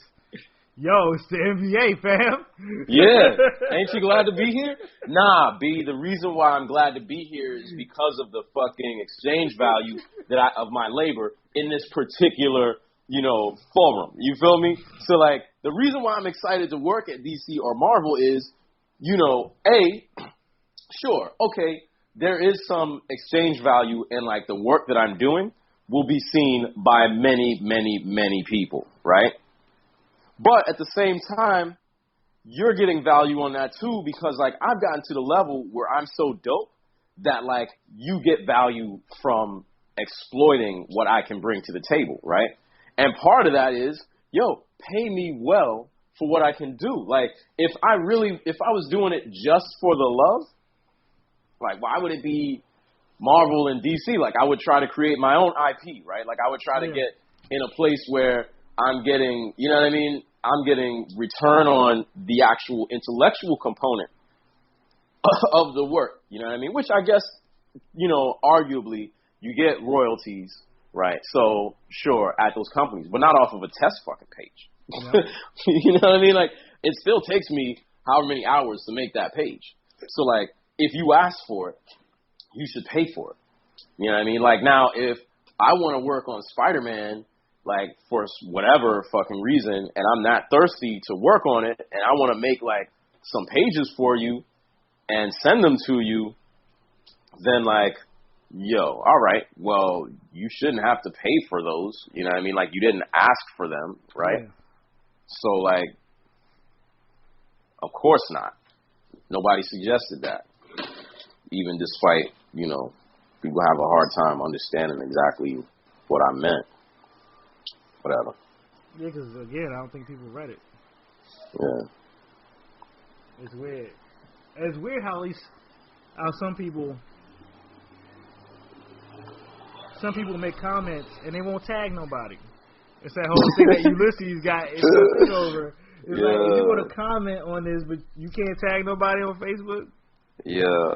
S1: Yo, it's the NBA, fam.
S6: Yeah. Ain't you glad to be here? Nah, B, the reason why I'm glad to be here is because of the fucking exchange value of my labor in this particular, you know, forum. You feel me? So, like, the reason why I'm excited to work at DC or Marvel is, you know, sure, okay, there is some exchange value in, like, the work that I'm doing will be seen by many, many, many people, right? But at the same time, you're getting value on that too because, like, I've gotten to the level where I'm so dope that, like, you get value from exploiting what I can bring to the table, right? And part of that is, yo, pay me well for what I can do. Like, if I was doing it just for the love, like, why would it be Marvel and DC? Like, I would try to create my own IP, right? Like, I would try to get in a place where I'm getting, you know what I mean? I'm getting return on the actual intellectual component of the work, you know what I mean? Which I guess, you know, arguably you get royalties, right? So, sure, at those companies, but not off of a test fucking page. No. You know what I mean? Like, it still takes me however many hours to make that page. So, like, if you ask for it, you should pay for it. You know what I mean? Like, now, if I want to work on Spider-Man, like, for whatever fucking reason, and I'm not thirsty to work on it, and I want to make, like, some pages for you and send them to you, then, like, yo, all right, well, you shouldn't have to pay for those, you know what I mean? Like, you didn't ask for them, right? Yeah. So, like, of course not. Nobody suggested that, even despite, you know, people have a hard time understanding exactly what I meant. Whatever.
S1: Yeah, because, again, I don't think people read it.
S6: Yeah.
S1: It's weird. It's weird how at least some people make comments and they won't tag nobody. It's that whole thing that Ulysses got over. It's like, if you want to comment on this, but you can't tag nobody on Facebook,
S6: Yo,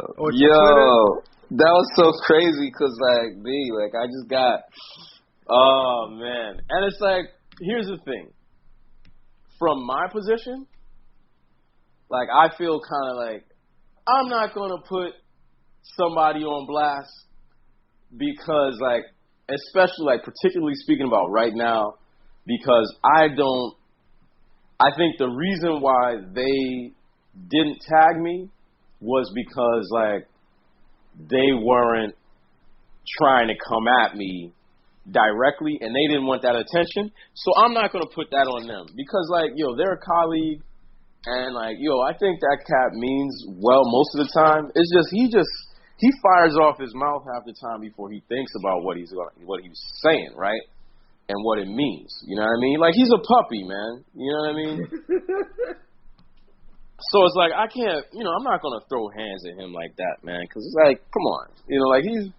S6: that was so crazy because, like, I just got, oh, man. And it's like, here's the thing. From my position, like, I feel kind of like, I'm not going to put somebody on blast because, like, especially, like, particularly speaking about right now, because I think the reason why they didn't tag me was because, like, they weren't trying to come at me directly, and they didn't want that attention. So I'm not going to put that on them because, like, yo, they're a colleague, and, like, yo, I think that cat means well most of the time. It's just he fires off his mouth half the time before he thinks about what he's saying, right? And what it means. You know what I mean? Like, he's a puppy, man. You know what I mean? So it's like, I can't, you know, I'm not going to throw hands at him like that, man, because it's like, come on. You know, like, he's,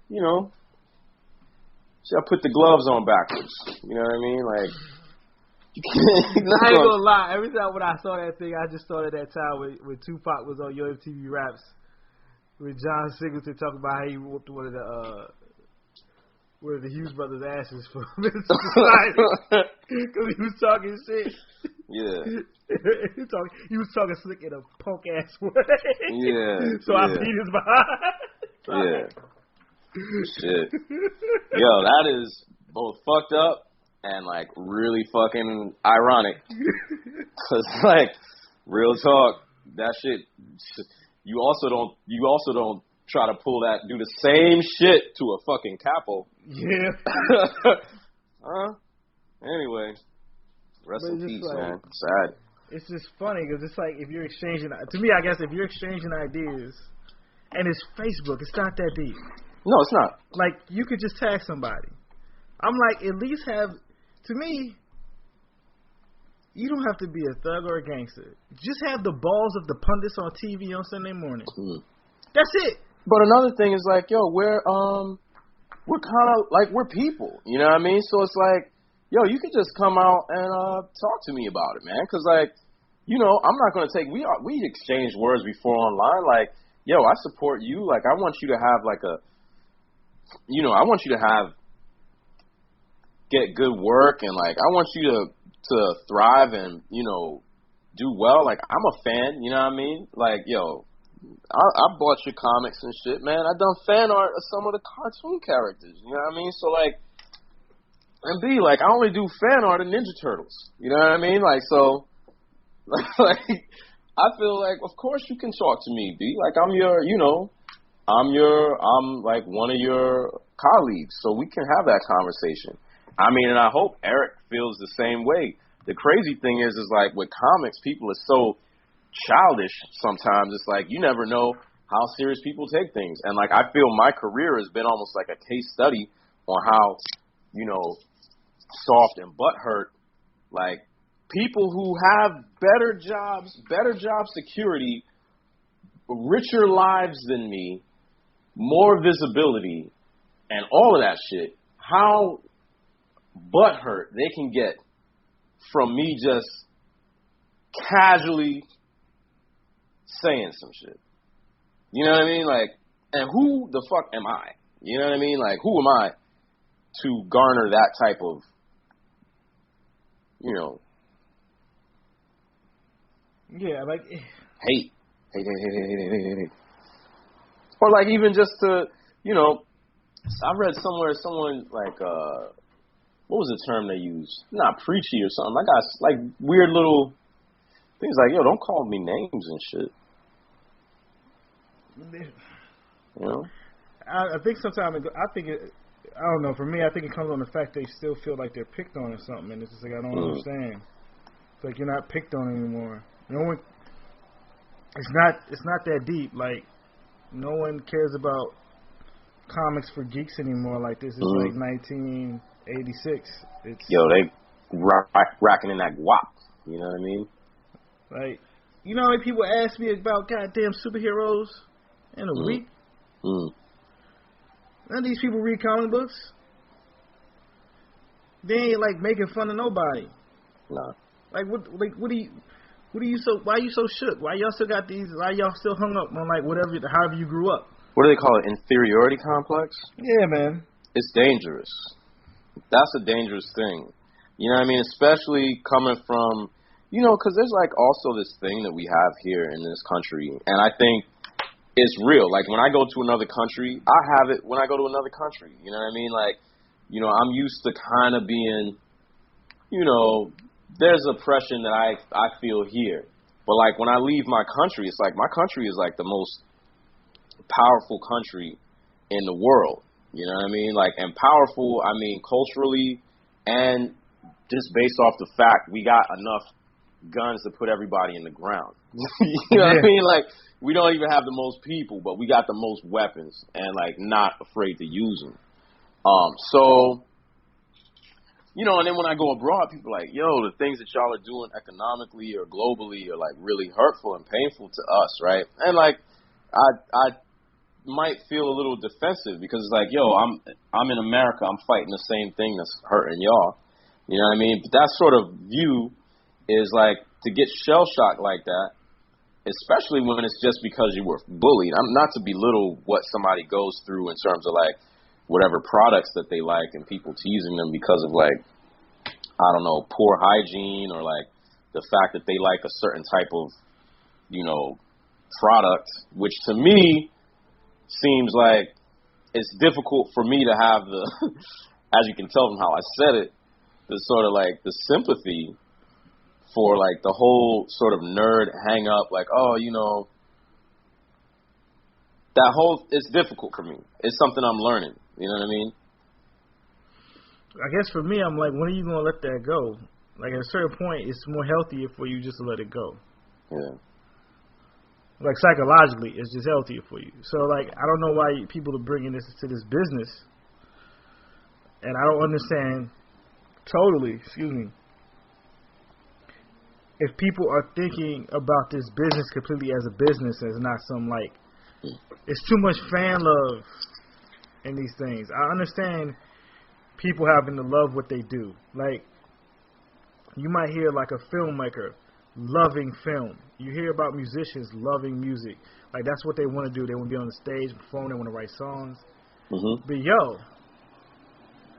S6: you know, should I put the gloves on backwards? You know what I mean? Like, you can't,
S1: I ain't gonna lie. Every time when I saw that thing, I just thought of that time when Tupac was on Yo MTV Raps with John Singleton talking about how he whooped one of the Hughes brothers' asses for because he was talking shit.
S6: Yeah.
S1: he was talking slick in a punk ass way.
S6: Yeah.
S1: So I beat his behind.
S6: Yeah. Shit. Yo, that is both fucked up and, like, really fucking ironic. Cause, like, real talk, that shit. You also don't try to do the same shit to a fucking capo.
S1: Yeah.
S6: Anyway, rest in peace,
S1: like,
S6: man. Sad.
S1: It's just funny because it's like if you're exchanging, to me, I guess if you're exchanging ideas, and it's Facebook, it's not that deep.
S6: No, it's not.
S1: Like, you could just tag somebody. I'm like, at least have, to me, you don't have to be a thug or a gangster. Just have the balls of the pundits on TV on Sunday morning. That's it.
S6: But another thing is, like, yo, we're kind of, like, we're people. You know what I mean? So it's like, yo, you could just come out and talk to me about it, man. Because, like, you know, I'm not going to take, we exchanged words before online. Like, yo, I support you. Like, I want you to have, like, I want you to get good work. And, like, I want you to thrive and, you know, do well. Like, I'm a fan. You know what I mean? Like, yo, I bought your comics and shit, man. I done fan art of some of the cartoon characters. You know what I mean? So, like, and B, like, I only do fan art of Ninja Turtles. You know what I mean? Like, so, like, I feel like, of course you can talk to me, B. Like, I'm like one of your colleagues, so we can have that conversation. I mean, and I hope Eric feels the same way. The crazy thing is like, with comics, people are so childish sometimes. It's like, you never know how serious people take things. And, like, I feel my career has been almost like a case study on how, you know, soft and butthurt, like, people who have better job security, richer lives than me, more visibility, and all of that shit, how butthurt they can get from me just casually saying some shit. You know what I mean? Like, and who the fuck am I? You know what I mean? Like, who am I to garner that type of, you know,
S1: yeah, like,
S6: hate. Or, like, even just to, you know, I read somewhere someone, like, what was the term they used? Not preachy or something. I got, like, weird little things like, yo, don't call me names and shit. You know?
S1: I think sometimes, I don't know, for me, I think it comes on the fact they still feel like they're picked on or something, and it's just like, I don't understand. It's like, you're not picked on anymore. No one, it's not that deep. Like, no one cares about comics for geeks anymore like this. It's like 1986.
S6: Yo, they racking in that guap. You know what I mean?
S1: Like, you know how many people ask me about goddamn superheroes in a week? None of these people read comic books. They ain't, like, making fun of nobody.
S6: Nah.
S1: Like, what do you... Why you so shook? Why y'all still got these? Why y'all still hung up on like whatever, however you grew up?
S6: What do they call it? Inferiority complex?
S1: Yeah, man.
S6: It's dangerous. That's a dangerous thing. You know what I mean? Especially coming from, because there's like also this thing that we have here in this country, and I think it's real. Like when I go to another country, I have it when I go to another country. You know what I mean? Like, I'm used to kind of being, there's oppression that I feel here. But like when I leave my country, it's like my country is like the most powerful country in the world. You know what I mean? Like, and powerful, I mean culturally and just based off the fact we got enough guns to put everybody in the ground. You know what I mean? Like, we don't even have the most people, but we got the most weapons and like not afraid to use them. And then when I go abroad, people are like, yo, the things that y'all are doing economically or globally are like really hurtful and painful to us, right? And like, I might feel a little defensive because it's like, yo, I'm in America, I'm fighting the same thing that's hurting y'all. You know what I mean? But that sort of view is like to get shell shocked like that, especially when it's just because you were bullied. I'm not to belittle what somebody goes through in terms of like whatever products that they like and people teasing them because of like, I don't know, poor hygiene or like the fact that they like a certain type of, product, which to me seems like it's difficult for me to have the, as you can tell from how I said it, the sort of like the sympathy for like the whole sort of nerd hang up, like, that whole, it's difficult for me. It's something I'm learning. You know what I mean?
S1: I guess for me, I'm like, when are you going to let that go? Like, at a certain point, it's more healthier for you just to let it go.
S6: Yeah.
S1: Like, psychologically, it's just healthier for you. So, like, I don't know why people are bringing this to this business. And I don't understand totally, if people are thinking about this business completely as a business, as not some, like, it's too much fan love in these things. I understand people having to love what they do. Like, you might hear like a filmmaker loving film. You hear about musicians loving music. Like, that's what they want to do. They want to be on the stage, perform. They want to write songs.
S6: Mm-hmm.
S1: But yo,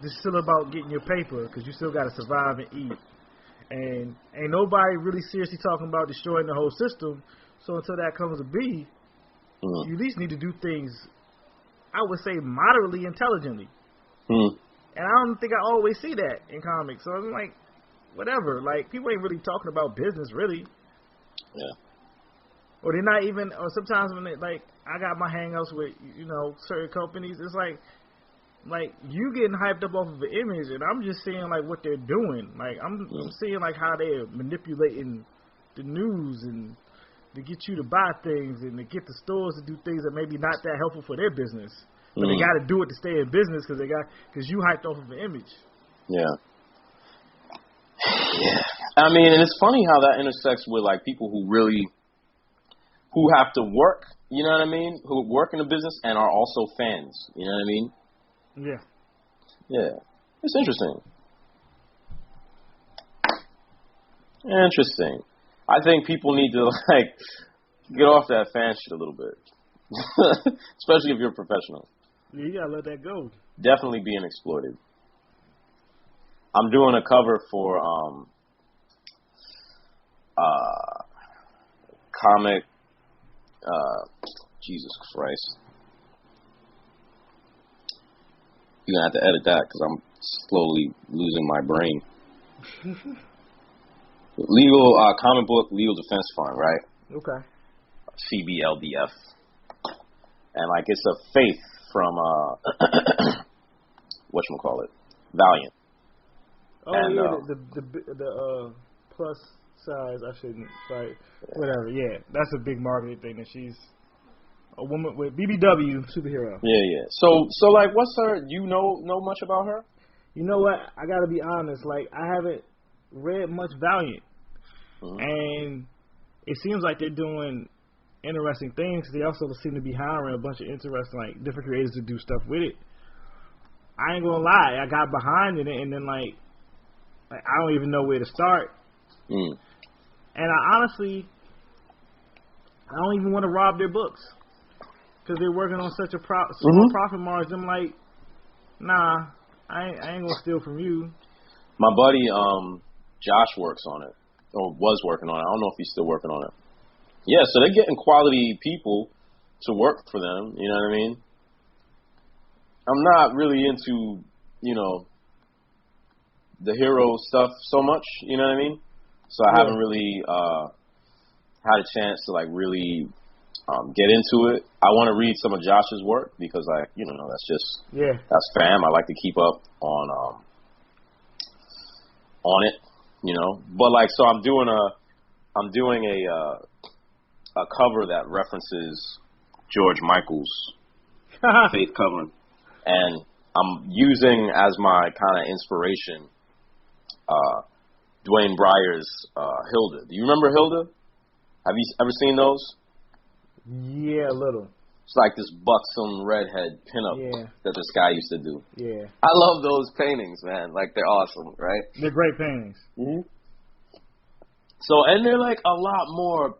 S1: this is still about getting your paper because you still got to survive and eat. And ain't nobody really seriously talking about destroying the whole system. So until that comes to be, you at least need to do things, I would say, moderately intelligently. And I don't think I always see that in comics. So I'm like, whatever. Like, people ain't really talking about business, really.
S6: Yeah.
S1: Or they're not even, or sometimes when they, like, I got my hang-ups with, certain companies, it's like you getting hyped up off of an image, and I'm just seeing, like, what they're doing. Like, I'm seeing, like, how they're manipulating the news and to get you to buy things and to get the stores to do things that maybe not that helpful for their business. But they got to do it to stay in business because you hyped off of an image.
S6: Yeah. Yeah. I mean, and it's funny how that intersects with, like, people who have to work, you know what I mean? Who work in the business and are also fans, you know what I mean?
S1: Yeah.
S6: Yeah. It's interesting. Interesting. I think people need to, like, get off that fan shit a little bit. Especially if you're a professional.
S1: Yeah, you gotta let that go.
S6: Definitely being exploited. I'm doing a cover for comic. Jesus Christ. You're gonna have to edit that because I'm slowly losing my brain. Legal comic book legal defense fund, right?
S1: Okay.
S6: CBLDF, and like it's a faith from whatchamacallit, Valiant.
S1: Oh, and, yeah, the plus size. I shouldn't, like, whatever. Yeah, that's a big marketing thing. That she's a woman with BBW superhero.
S6: Yeah. So like, what's her? You know much about her?
S1: You know what? I gotta be honest. Like, I haven't read much Valiant, and it seems like they're doing interesting things. They also seem to be hiring a bunch of interesting, like, different creators to do stuff with it. I ain't gonna lie, I got behind it, and then like I don't even know where to start. And I honestly, I don't even want to rob their books because they're working on such a small profit margin. I'm like, nah, I ain't gonna steal from you.
S6: My buddy Josh works on it, or was working on it. I don't know if he's still working on it. Yeah, so they're getting quality people to work for them. You know what I mean? I'm not really into, the hero stuff so much. You know what I mean? So I haven't really had a chance to like really get into it. I want to read some of Josh's work because that's just that's fam. I like to keep up on it, But like, so I'm doing a cover that references George Michael's Faith cover, and I'm using as my kind of inspiration Dwayne Breyer's Hilda. Do you remember Hilda? Have you ever seen those?
S1: Yeah, a little.
S6: It's like this buxom redhead pinup that this guy used to do.
S1: Yeah.
S6: I love those paintings, man. Like, they're awesome, right?
S1: They're great paintings.
S6: Mm-hmm. So, and they're like a lot more,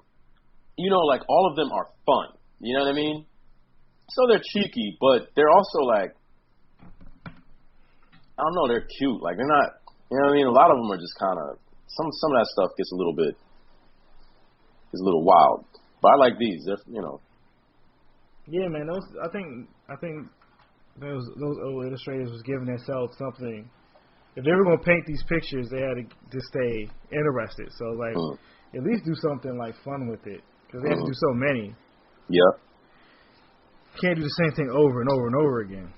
S6: like all of them are fun. You know what I mean? So they're cheeky, but they're also like, I don't know, they're cute. Like, they're not, you know what I mean? A lot of them are just kind of, some of that stuff gets a little wild. But I like these. They're,
S1: Yeah, man. I think those old illustrators was giving themselves something. If they were gonna paint these pictures, they had to stay interested. So like, at least do something like fun with it, because they have to do so many.
S6: Yeah.
S1: Can't do the same thing over and over and over again.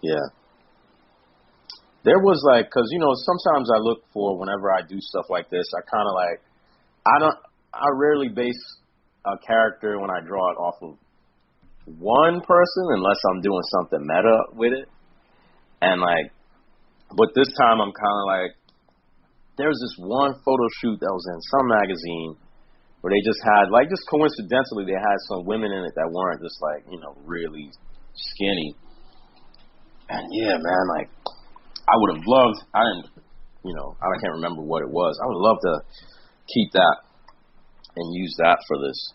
S6: Yeah. There was like, because sometimes I look for, whenever I do stuff like this, I kind of like, I rarely base a character when I draw it off of one person unless I'm doing something meta with it. And like, but this time I'm kind of like, there was this one photo shoot that was in some magazine where they just had, like, just coincidentally, they had some women in it that weren't just like, really skinny. And yeah, man, like, I would have loved, I can't remember what it was. I would love to keep that and use that for this.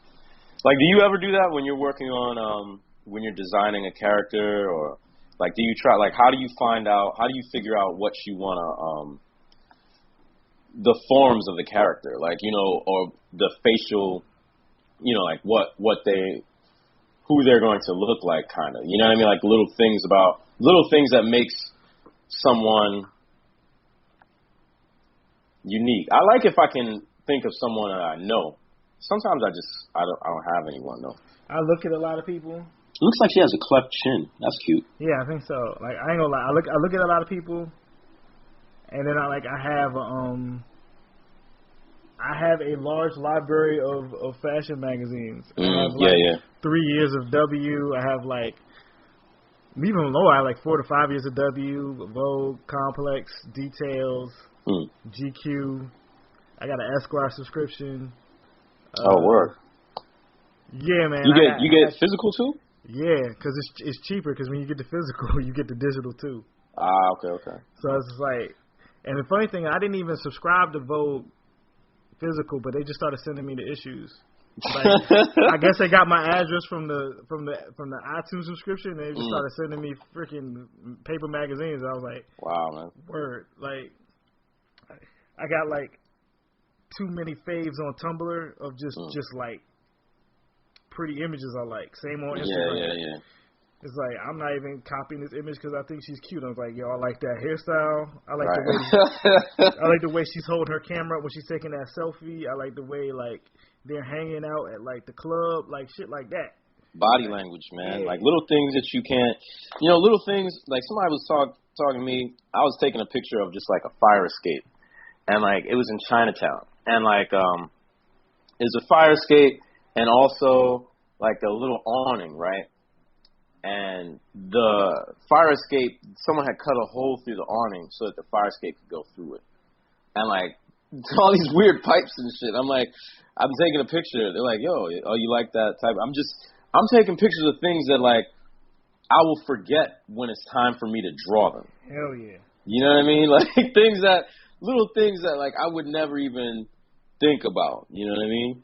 S6: Like, do you ever do that when you're working on, when you're designing a character, or like, do you try, like, how do you figure out what you want to, the forms of the character, like, or the facial, like who they're going to look like, kind of, you know what I mean? Like little things that makes someone unique. I like if I can think of someone that I know. Sometimes I don't have anyone though.
S1: I look at a lot of people.
S6: It looks like she has a cleft chin. That's cute.
S1: Yeah, I think so. Like, I ain't gonna lie. I look at a lot of people, and then I have a large library of fashion magazines. I have 3 years of W. I have like, even lower, I have like 4 to 5 years of W, Vogue, Complex, Details, GQ. I got an Esquire subscription.
S6: Word.
S1: Yeah, man.
S6: You get physical too?
S1: Yeah, because it's cheaper. Because when you get the physical, you get the digital too.
S6: Okay.
S1: So it's just like, and the funny thing, I didn't even subscribe to Vogue physical, but they just started sending me the issues. Like, I guess they got my address from the iTunes subscription. They just started sending me freaking paper magazines. I was like,
S6: wow, man.
S1: Word. Like, I got like too many faves on Tumblr of just like pretty images I like. Same on Instagram.
S6: Yeah.
S1: It's like, I'm not even copying this image because I think she's cute. I was like, yo, I like that hairstyle. I like I like the way she's holding her camera when she's taking that selfie. I like the way like they're hanging out at like the club, like shit like that.
S6: Body language, man. Yeah. Like little things that you can't, little things. Like somebody was talking to me. I was taking a picture of just like a fire escape, and like it was in Chinatown, and like it's a fire escape. And also, like, a little awning, right? And the fire escape, someone had cut a hole through the awning so that the fire escape could go through it. And, like, all these weird pipes and shit. I'm like, I'm taking a picture. They're like, yo, oh, you like that type? I'm taking pictures of things that, like, I will forget when it's time for me to draw them.
S1: Hell yeah.
S6: You know what I mean? Like, little things that, like, I would never even think about. You know what I mean?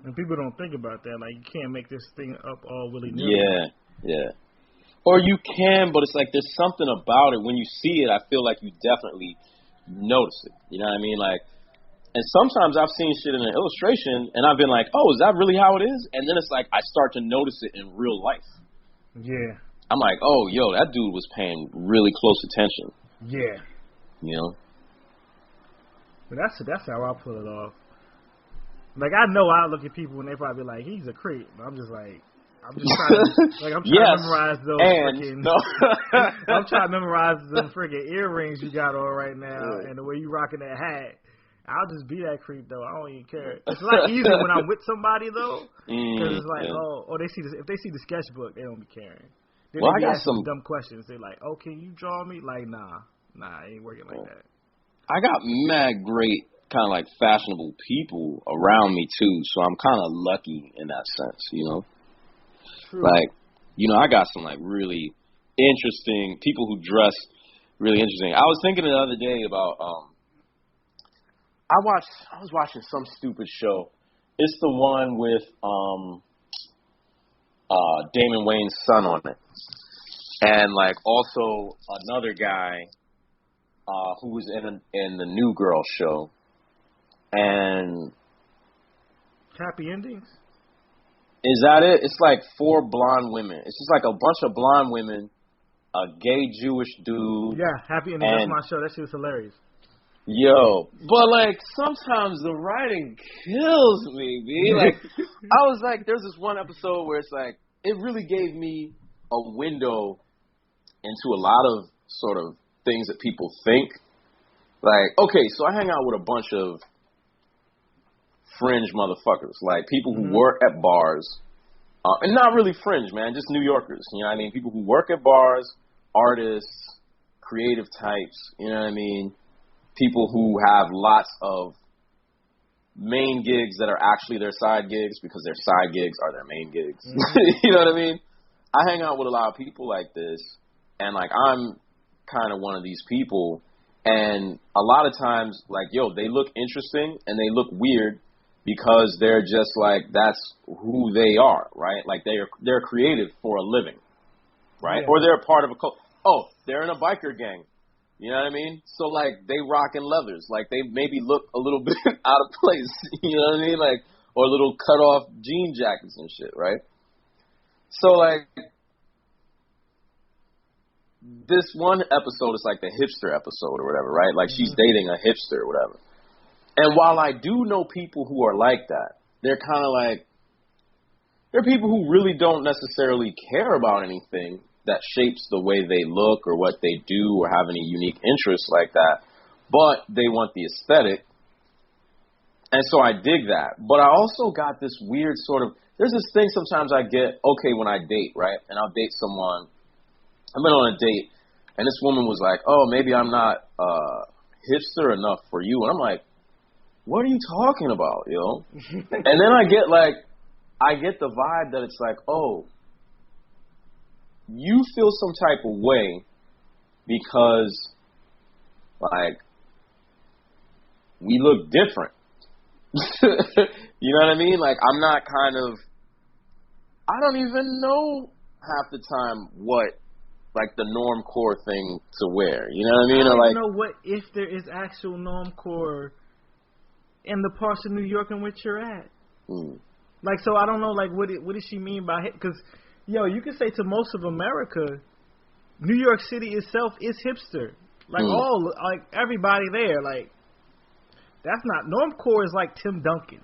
S1: And people don't think about that. Like, you can't make this thing up all willy-nilly.
S6: Yeah. Or you can, but it's like there's something about it. When you see it, I feel like you definitely notice it. You know what I mean? Like, and sometimes I've seen shit in an illustration, and I've been like, oh, is that really how it is? And then it's like I start to notice it in real life.
S1: Yeah.
S6: I'm like, oh, yo, that dude was paying really close attention.
S1: Yeah.
S6: You know?
S1: But that's how I pull it off. Like, I know I look at people and they probably be like, he's a creep. I'm just trying to memorize those freaking. No. I'm trying to memorize them freaking earrings you got on right now, and the way you rocking that hat. I'll just be that creep though. I don't even care. It's a lot easier when I'm with somebody though, because it's like, they see this. If they see the sketchbook, they don't be caring. Then
S6: well,
S1: they
S6: I got
S1: some
S6: some
S1: dumb questions. They're like, oh, can you draw me? Like, nah, it ain't working like that.
S6: I got mad great kind of like fashionable people around me too, so I'm kind of lucky in that sense, you know.
S1: True.
S6: Like, you know, I got some like really interesting people who dress really interesting. I was thinking the other day about I was watching some stupid show. It's the one with Damon Wayans' son on it, and like also another guy who was in the New Girl show. And
S1: Happy Endings?
S6: Is that it? It's like 4 blonde women. It's just like a bunch of blonde women, a gay Jewish dude.
S1: Yeah, Happy Endings. That's my show. That shit was hilarious.
S6: Yo, but like sometimes the writing kills me, B. Like I was like, there's this one episode where it's like it really gave me a window into a lot of sort of things that people think. Like, okay, so I hang out with a bunch of fringe motherfuckers, like people who work at bars, and not really fringe, man, just New Yorkers, you know what I mean? People who work at bars, artists, creative types, you know what I mean? People who have lots of main gigs that are actually their side gigs because their side gigs are their main gigs. You know what I mean? I hang out with a lot of people like this, and like I'm kind of one of these people, and a lot of times, like, yo, they look interesting and they look weird because they're just like, that's who they are, right? Like they're creative for a living, right? Yeah. Or they're a part of a cult. Oh, they're in a biker gang. You know what I mean? So like they rocking leathers, like they maybe look a little bit out of place. You know what I mean? Like, or little cut off jean jackets and shit, right? So like this one episode is like the hipster episode or whatever, right? Like she's dating a hipster or whatever. And while I do know people who are like that, they're kind of like, they're people who really don't necessarily care about anything that shapes the way they look or what they do or have any unique interests like that, but they want the aesthetic. And so I dig that. But I also got this weird sort of, there's this thing sometimes I get, okay, when I date, right? And I'll date someone. I've been on a date, and this woman was like, oh, maybe I'm not hipster enough for you. And I'm like, what are you talking about, yo? And then I get the vibe that it's like, oh, you feel some type of way because, like, we look different. You know what I mean? Like, I'm not I don't even know half the time what, like, the normcore thing to wear. You know what I mean?
S1: I don't
S6: like,
S1: know what if there is actual normcore in the parts of New York in which you're at. Like, so I don't know, like, what does she mean by it? Because, yo, you can say to most of America, New York City itself is hipster. Like, like, everybody there, like, that's not, normcore is like Tim Duncan.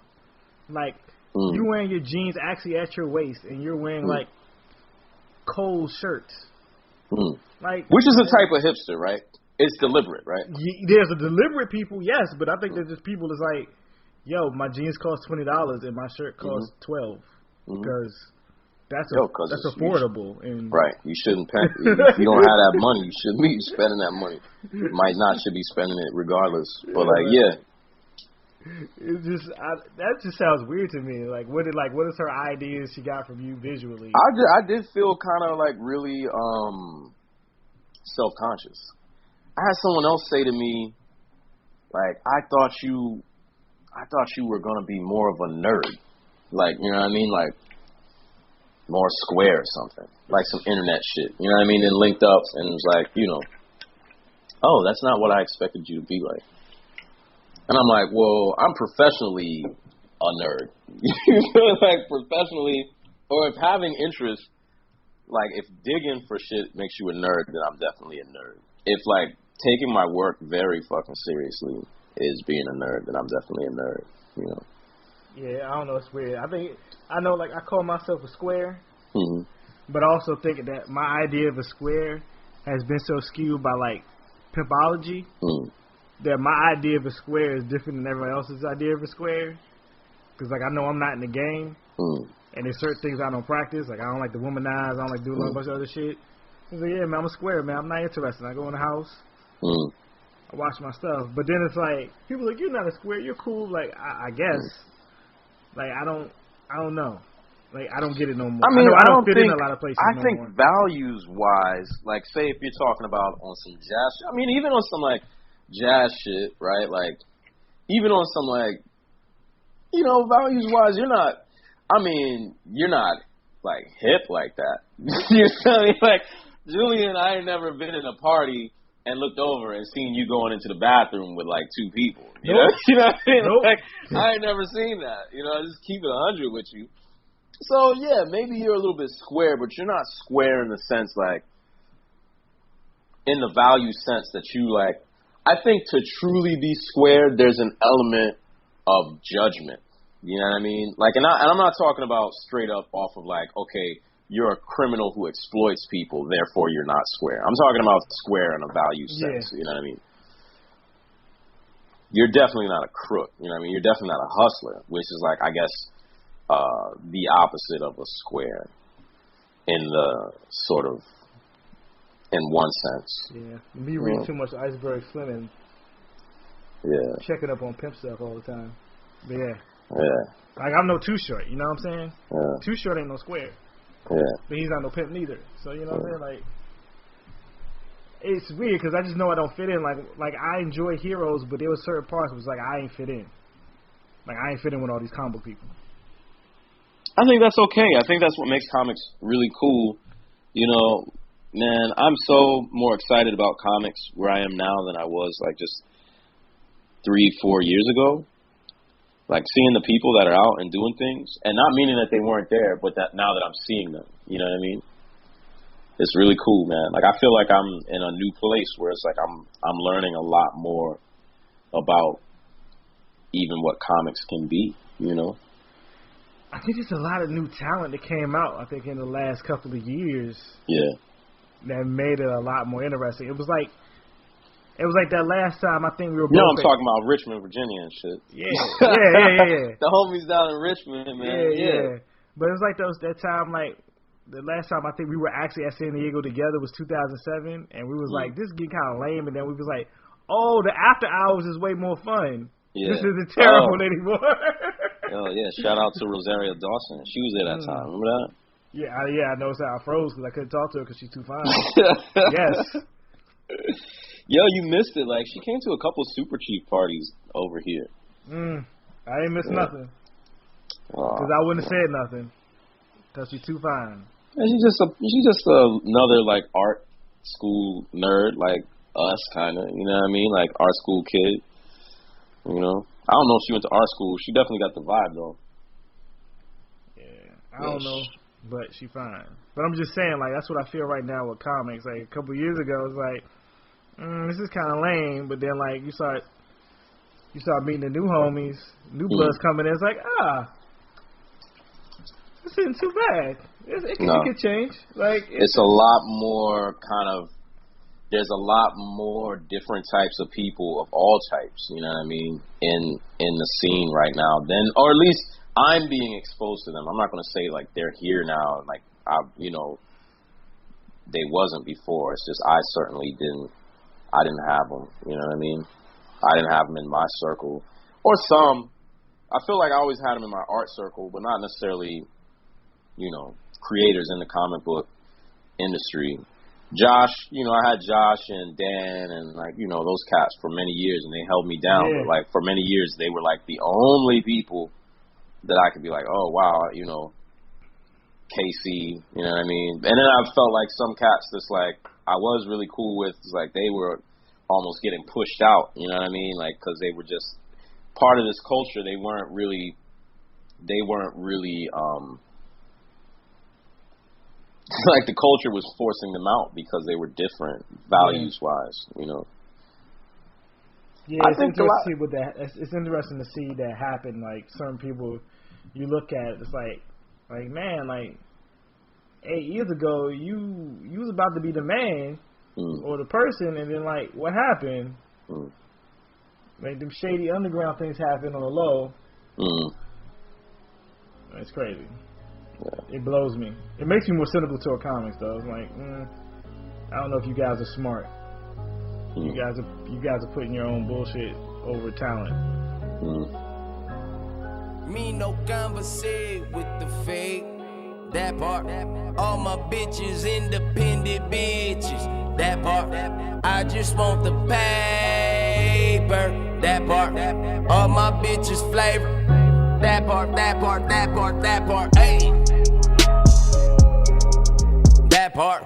S1: Like, you wearing your jeans actually at your waist, and you're wearing, like, cold shirts. Like,
S6: which is a type of hipster, right? It's deliberate, right?
S1: There's a deliberate people, yes, but I think there's just people that's like, yo, my jeans cost $20 and my shirt costs $12 because that's affordable. And
S6: right, you shouldn't pay. If you don't have that money, you shouldn't be spending that money. You should be spending it regardless. But like, yeah,
S1: it's just that just sounds weird to me. Like, what is her ideas she got from you visually?
S6: I did feel kind of like really self-conscious. I had someone else say to me, like, I thought you I thought you were gonna be more of a nerd, like, you know what I mean, like more square or something, like some internet shit, you know what I mean? And linked up and was like, you know, oh, that's not what I expected you to be like. And I'm like, well, I'm professionally a nerd. You feel like professionally, or if having interest, like if digging for shit makes you a nerd, then I'm definitely a nerd. If like taking my work very fucking seriously is being a nerd, then I'm definitely a nerd, you know.
S1: Yeah, I don't know, it's weird. I know like I call myself a square,
S6: Mm-hmm.
S1: but also thinking that my idea of a square has been so skewed by like pimpology that my idea of a square is different than everyone else's idea of a square. Because like I know I'm not in the game, and there's certain things I don't practice. Like I don't like to womanize, I don't like to do a bunch of other shit. He's like, yeah, man, I'm a square, man. I'm not interested. I go in the house, I watch my stuff. But then it's like people are like, you're not a square. You're cool. Like I guess. Like I don't know. Like I don't get it no more.
S6: I mean,
S1: I don't fit
S6: think,
S1: in a lot of places.
S6: I think values wise, like say if you're talking about on some jazz shit, I mean even on some like jazz shit, right? Like even on some like, you know, values wise, you're not like hip like that. You feel me? Like Julian, I ain't never been in a party and looked over and seen you going into the bathroom with like two people. You know what I mean?
S1: Nope.
S6: Like I ain't never seen that. You know, I just keep it 100 with you. So yeah, maybe you're a little bit square, but you're not square in the sense like in the value sense that you like. I think to truly be square, there's an element of judgment. You know what I mean? Like, and I'm not talking about straight up off of like, okay, you're a criminal who exploits people, therefore you're not square. I'm talking about square in a value sense. You know what I mean? You're definitely not a crook. You know what I mean? You're definitely not a hustler, which is like, I guess, the opposite of a square in the sort of, in one sense.
S1: Yeah. Me reading too much Iceberg Slim and checking up on pimp stuff all the time. But yeah. Like I'm no Too Short, you know what I'm saying? Yeah. Too Short ain't no square. Yeah. But he's not no pimp neither. So you know what I'm saying? Like, it's weird because I just know I don't fit in. Like I enjoy Heroes, but there was certain parts where it's like I ain't fit in. Like I ain't fit in with all these comic book people.
S6: I think that's okay. I think that's what makes comics really cool. You know, man, I'm so more excited about comics where I am now than I was like just 3-4 years ago. Like seeing the people that are out and doing things, and not meaning that they weren't there, but that now that I'm seeing them, you know what I mean? It's really cool, man. Like I feel like I'm in a new place where it's like I'm learning a lot more about even what comics can be, you know?
S1: I think there's a lot of new talent that came out, I think, in the last couple of years. Yeah. That made it a lot more interesting. It was like that last time I think we were both...
S6: You know I'm talking about Richmond, Virginia and shit.
S1: Yeah.
S6: The homies down in Richmond, man.
S1: Yeah. But it was like that time, like, the last time I think we were actually at San Diego together was 2007, and we was like, this is getting kind of lame, and then we was like, oh, the after hours is way more fun. Yeah. This isn't terrible anymore.
S6: Oh, yeah. Shout out to Rosario Dawson. She was there that time. Remember that?
S1: Yeah, I noticed that I froze because I couldn't talk to her because she's too fine. Yes.
S6: Yo, you missed it. Like, she came to a couple Super Chief parties over here.
S1: I ain't missed nothing. Because I wouldn't have said nothing. Because she's too fine.
S6: Yeah, she's just another, like, art school nerd, like us, kind of. You know what I mean? Like, art school kid. You know? I don't know if she went to art school. She definitely got the vibe, though.
S1: Yeah. I don't know. But she fine. But I'm just saying, like, that's what I feel right now with comics. Like, a couple years ago, it's like, this is kind of lame. But then, like, you start meeting the new homies, new bloods coming in. It's like, this isn't too bad. It can change. Like,
S6: it's a lot more kind of, there's a lot more different types of people of all types, you know what I mean, in the scene right now. Or at least I'm being exposed to them. I'm not going to say, like, they're here now, like, they wasn't before. It's just I certainly didn't have them, you know what I mean? I didn't have them in my circle. Or some. I feel like I always had them in my art circle, but not necessarily, you know, creators in the comic book industry. Josh, you know, I had Josh and Dan and, like, you know, those cats for many years, and they held me down.
S1: Yeah.
S6: But, like, for many years, they were, like, the only people that I could be like, oh, wow, you know, Casey, you know what I mean? And then I felt like some cats that's, like, I was really cool with, like, they were almost getting pushed out, you know what I mean? Like, because they were just part of this culture. They weren't really like the culture was forcing them out because they were different values-wise, you know.
S1: Yeah, it's interesting to see what that. It's interesting to see that happen. Like certain people, you look at, it's like man, like 8 years ago, you was about to be the man or the person, and then like what happened? Like them shady underground things happen on the low. It's crazy. Yeah. It blows me. It makes me more cynical toward comics, though. It's like, I don't know if you guys are smart. You guys are putting your own bullshit over talent.
S7: Me no conversate with the fake. That part. All my bitches independent bitches. That part. I just want the paper. That part. All my bitches flavor. That part, that part, that part, that part, ayy. That part.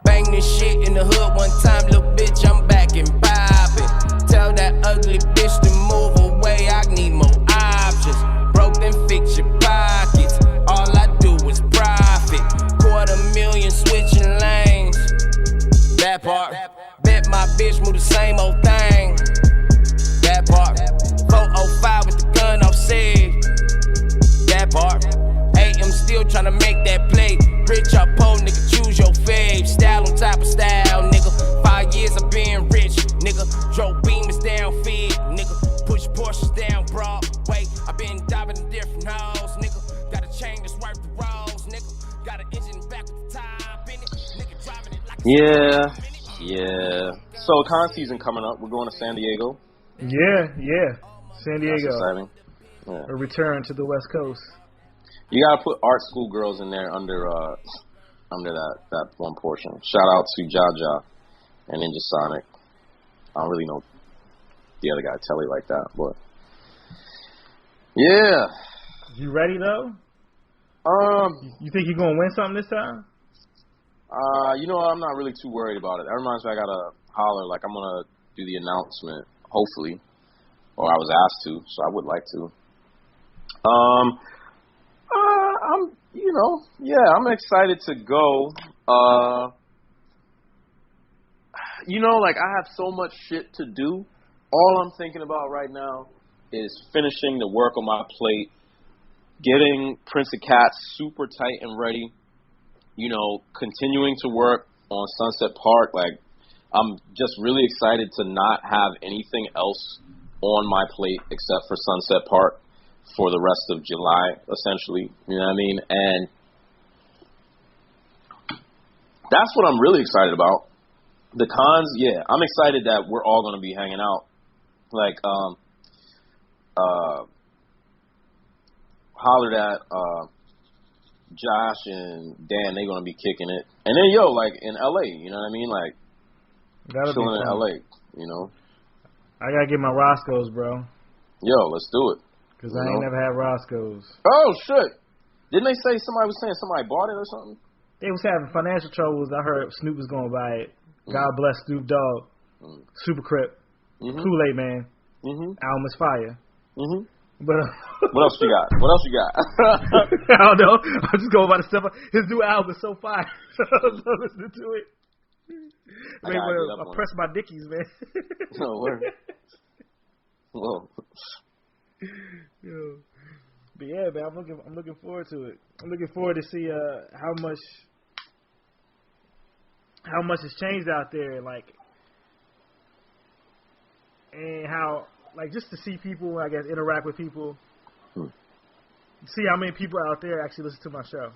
S7: Bang this shit in the hood one time, little bitch, I'm back and poppin'. Tell that ugly bitch to move away, I need more options. Broke then fix your pockets, all I do is profit. $250,000 switching lanes. That part. Bet my bitch move the same old thing. That part. 405 with the gun off safe. That part. AM still tryna make that play. Rich or poor, nigga, choose your fave. Style on top of style, nigga. 5 years of being rich, nigga. Drove beamers down feed, nigga. Push Porsches down Broadway. I been diving in different holes, nigga. Got a chain that's worth the rolls, nigga. Got an engine back with the top in it, nigga. Driving it like
S6: Yeah. So con season coming up. We're going to San Diego.
S1: Yeah. San Diego.
S6: That's exciting. Yeah.
S1: A return to the West Coast.
S6: You gotta put art school girls in there under that one portion. Shout out to Jaja and Ninja Sonic. I don't really know the other guy Telly like that, but yeah.
S1: You ready though? You think you're gonna win something this time?
S6: You know, I'm not really too worried about it. That reminds me, I gotta holler. Like I'm gonna do the announcement, hopefully, or I was asked to, so I would like to. I'm excited to go. Like I have so much shit to do. All I'm thinking about right now is finishing the work on my plate, getting Prince of Cats super tight and ready, continuing to work on Sunset Park. Like, I'm just really excited to not have anything else on my plate except for Sunset Park for the rest of July, essentially. You know what I mean? And that's what I'm really excited about. The cons, yeah, I'm excited that we're all going to be hanging out. Like, hollered at Josh and Dan, they're going to be kicking it. And then, like, in LA, you know what I mean? Like, chilling in LA,
S1: I got to get my Roscoe's, bro.
S6: Let's do it.
S1: Because I ain't never had Roscoe's.
S6: Oh, shit. Didn't they say somebody was saying somebody bought it or something?
S1: They was having financial troubles. I heard Snoop was going to buy it. God bless Snoop Dogg. Super Crip. Kool-Aid Man. Album is fire. But
S6: what else you got?
S1: I don't know. I'm just going by the stuff. His new album is so fire. So listening to it. I press my dickies, man.
S6: No, word. Whoa.
S1: But yeah, man, I'm looking forward to it. I'm looking forward to see how much has changed out there, like, and how, like, just to see people, I guess, interact with people, see how many people out there actually listen to my show.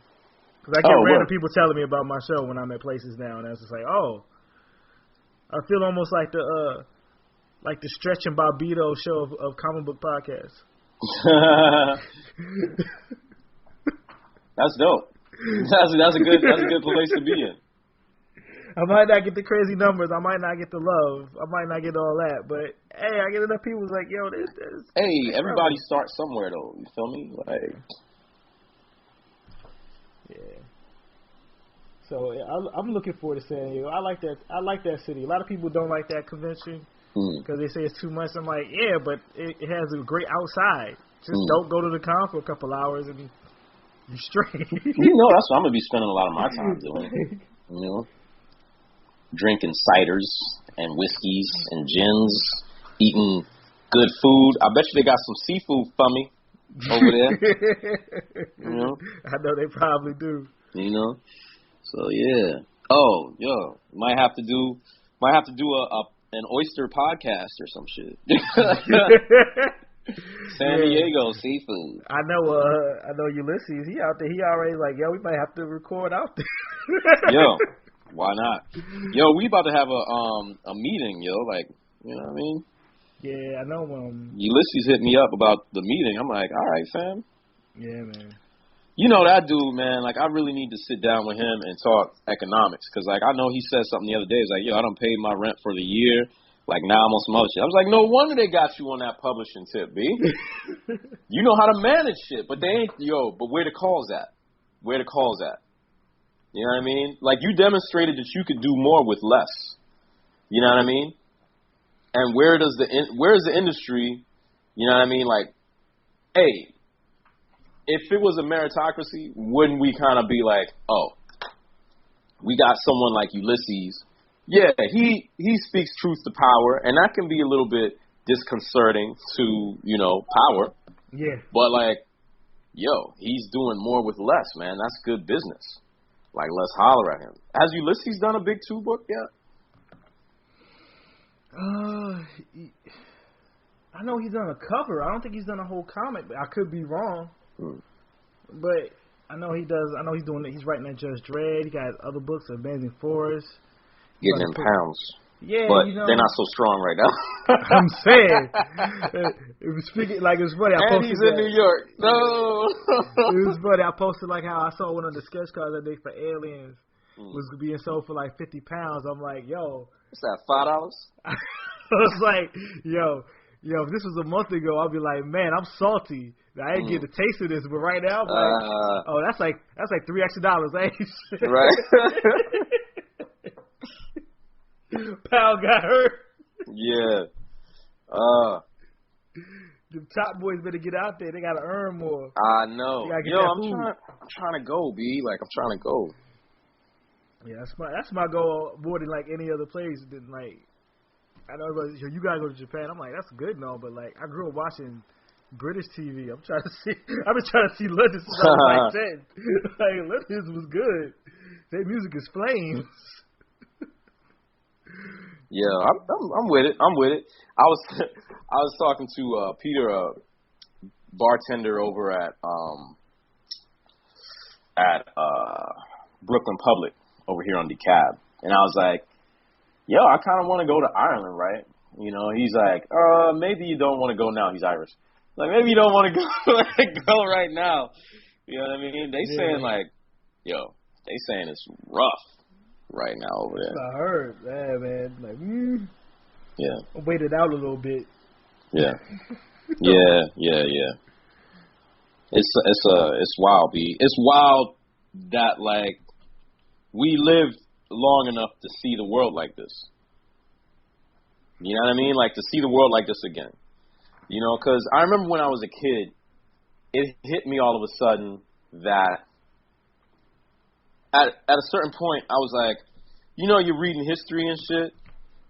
S1: Because I get random people telling me about my show when I'm at places now, and I was just like, I feel almost like the Stretch and Bobbito show of comic book podcasts.
S6: That's dope. That's a good place to be in.
S1: I might not get the crazy numbers. I might not get the love. I might not get all that. But hey, I get enough people who's like, yo, this.
S6: Hey, everybody starts somewhere though. You feel me? Like,
S1: yeah. So I'm looking forward to San Diego. I like that city. A lot of people don't like that convention because they say it's too much. I'm like, yeah, but it has a great outside. Just don't go to the con for a couple hours and you're straight.
S6: You know, that's what I'm gonna be spending a lot of my time doing. You know, drinking ciders and whiskeys and gins, eating good food. I bet you they got some seafood for me over there. You know,
S1: I know they probably do.
S6: You know, so yeah. Oh, yo, might have to do an oyster podcast or some shit. San Diego seafood.
S1: I know Ulysses. He out there. He already like, yo, we might have to record out there.
S6: Yo, why not? Yo, we about to have a meeting, yo. Like, you know what I mean?
S1: Yeah, I know.
S6: Ulysses hit me up about the meeting. I'm like, all right, fam.
S1: Yeah, man.
S6: You know that dude, man. Like, I really need to sit down with him and talk economics because, like, I know he said something the other day. He's like, yo, I done paid my rent for the year. Like, now I'm on some other shit. I was like, no wonder they got you on that publishing tip, B. You know how to manage shit, but they ain't, but where the call's at? Where the call's at? You know what I mean? Like, you demonstrated that you could do more with less. You know what I mean? And where is the industry, you know what I mean? Like, hey, if it was a meritocracy, wouldn't we kind of be like, oh, we got someone like Ulysses. Yeah, he speaks truth to power, and that can be a little bit disconcerting to, power.
S1: Yeah.
S6: But, like, yo, he's doing more with less, man. That's good business. Like, let's holler at him. Has Ulysses done a big 2 book yet?
S1: I know he's done a cover. I don't think he's done a whole comic. I could be wrong. But I know he does. I know he's doing it. He's writing that Judge Dredd. He got other books, Amazing Force.
S6: Getting in pounds.
S1: Yeah,
S6: but they're not so strong right now.
S1: I'm saying. It was speaking like it was funny.
S6: And he's in New York. No.
S1: It was funny. I posted like how I saw one of the sketch cards I did for Aliens was being sold for like 50 pounds. I'm like, yo.
S6: What's that, $5?
S1: I was like, yo, if this was a month ago, I'd be like, man, I'm salty. I didn't get a taste of this, but right now, I'm like, oh, that's like $3 extra, eh?
S6: Right.
S1: Pound got hurt.
S6: Yeah.
S1: The top boys better get out there. They gotta earn more.
S6: I know.
S1: Yo,
S6: I'm trying to go, B. Like, I'm trying to go.
S1: Yeah, that's my goal more than like any other place. Than like, I know everybody, you gotta go to Japan. I'm like, that's good and all, but like, I grew up watching British TV. I've been trying to see London since I was like 10. Like, London was good. Their music is flames.
S6: Yeah, I'm with it. I was talking to Peter, bartender over at Brooklyn Public over here on DeKalb, and I was like, yo, I kind of want to go to Ireland, right? He's like, maybe you don't want to go now. He's Irish. Like, maybe you don't want to go right now. You know what I mean? They saying like, yo, they saying it's rough right now over there.
S1: I heard, man. Like,
S6: yeah.
S1: I waited out a little bit.
S6: Yeah. Yeah. It's wild, B. It's wild that like we lived long enough to see the world like this. You know what I mean? Like to see the world like this again. Because I remember when I was a kid, it hit me all of a sudden that at a certain point, I was like, you're reading history and shit,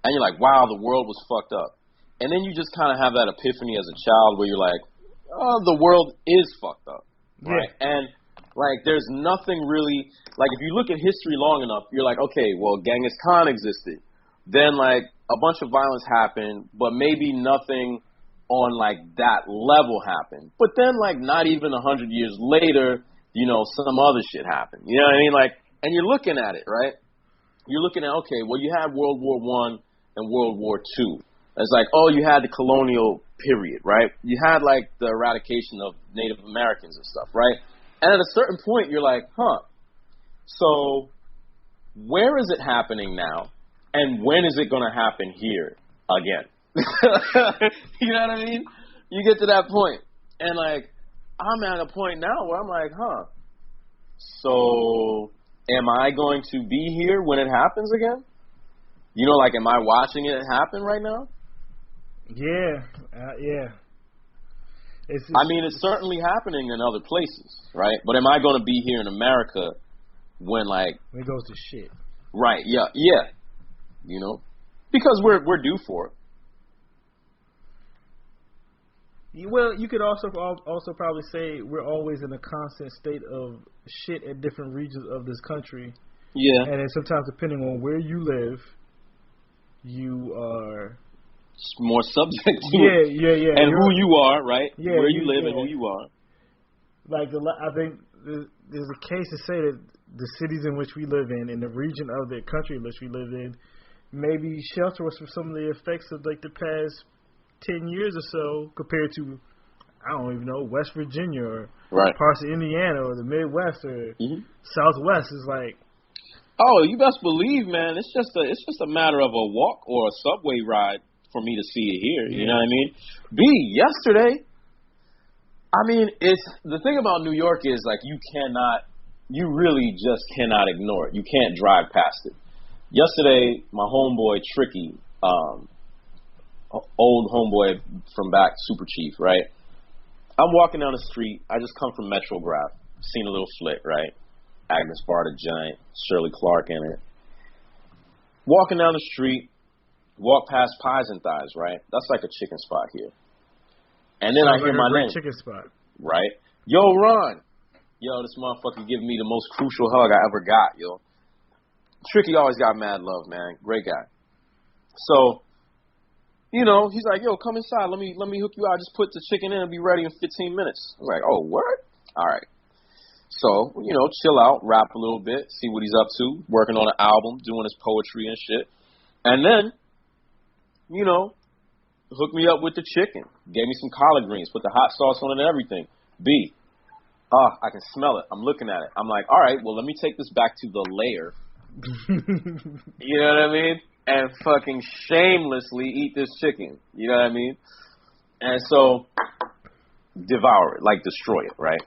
S6: and you're like, wow, the world was fucked up. And then you just kind of have that epiphany as a child where you're like, oh, the world is fucked up. Right? Yeah. And, like, there's nothing really, like, if you look at history long enough, you're like, okay, well, Genghis Khan existed. Then, like, a bunch of violence happened, but maybe nothing on, like, that level happened. But then, like, not even 100 years later, some other shit happened. You know what I mean? Like, and you're looking at it, right? You're looking at, okay, well, you had World War I and World War II. It's like, oh, you had the colonial period, right? You had, like, the eradication of Native Americans and stuff, right? And at a certain point, you're like, huh, so where is it happening now, and when is it going to happen here again? You know what I mean? You get to that point, and like I'm at a point now where I'm like, so am I going to be here when it happens again? You know, like, am I watching it happen right now?
S1: Yeah.
S6: I mean, it's certainly happening in other places, right? But am I going to be here in America when
S1: it goes to shit?
S6: Right? Yeah. You know, because we're due for it.
S1: Well, you could also probably say we're always in a constant state of shit at different regions of this country.
S6: Yeah.
S1: And then sometimes, depending on where you live, you are
S6: more subject to it.
S1: Yeah.
S6: And who you are, right?
S1: Yeah,
S6: where you live and who you are.
S1: Like, I think there's a case to say that the cities in which we live in the region of the country in which we live in, maybe shelter us from some of the effects of, like, the past 10 years or so compared to, I don't even know, West Virginia or parts of Indiana or the Midwest or Southwest. Is like,
S6: oh, you best believe, man. It's just a matter of a walk or a subway ride for me to see it here. You know what I mean? Yesterday, I mean, it's the thing about New York is, like, you really just cannot ignore it. You can't drive past it. Yesterday, my homeboy Tricky, old homeboy from back, Super Chief, right? I'm walking down the street. I just come from Metrograph. Seen a little flick, right? Agnes Barda Giant, Shirley Clark in it. Walking down the street, walk past Pies and Thighs, right? That's like a chicken spot here. And then I hear my name.
S1: Chicken spot.
S6: Right? Yo, Ron. Yo, this motherfucker giving me the most crucial hug I ever got, yo. Tricky always got mad love, man. Great guy. So, you know, he's like, yo, come inside. Let me hook you out. Just put the chicken in and be ready in 15 minutes. I'm like, oh, what? All right. So, you know, chill out, rap a little bit, see what he's up to, working on an album, doing his poetry and shit. And then, you know, hooked me up with the chicken, gave me some collard greens, put the hot sauce on it and everything. I can smell it. I'm looking at it. I'm like, all right, well, let me take this back to the lair. You know what I mean? And fucking shamelessly eat this chicken. You know what I mean? And so, devour it, like destroy it, right?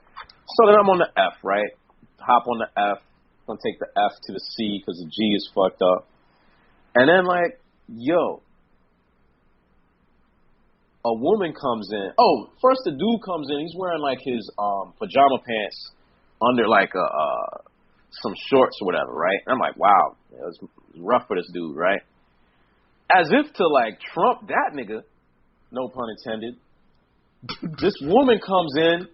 S6: So then I'm on the F, right? Hop on the F. Gonna take the F to the C because the G is fucked up. And then, like, yo, a woman comes in. Oh, first the dude comes in. He's wearing, like, his pajama pants under, like, some shorts or whatever, right? And I'm like, wow, it was rough for this dude, right? As if to, like, trump that nigga, no pun intended, this woman comes in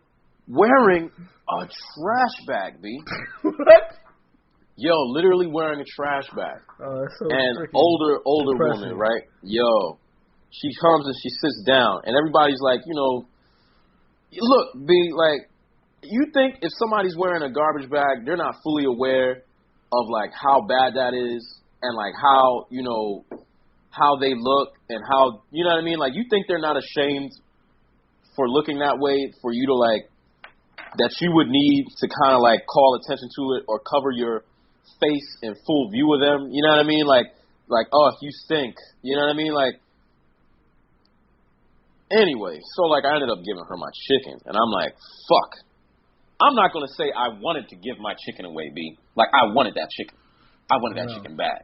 S6: wearing a trash bag, B.
S1: What?
S6: Yo, literally wearing a trash bag.
S1: Oh, that's so
S6: and
S1: freaking
S6: older
S1: depressing.
S6: woman, right? Yo, she comes and she sits down, and everybody's like, you know, look, B, like, you think if somebody's wearing a garbage bag, they're not fully aware of, like, how bad that is and, like, how, you know, how they look and how, you know what I mean? Like, you think they're not ashamed for looking that way, for you to, like, that you would need to kind of, like, call attention to it or cover your face in full view of them, you know what I mean? Like, oh, if you stink, you know what I mean? Like, anyway, so, like, I ended up giving her my chicken, and I'm like, fuck. I'm not going to say I wanted to give my chicken away, B. Like, I wanted that chicken. I wanted that chicken bad.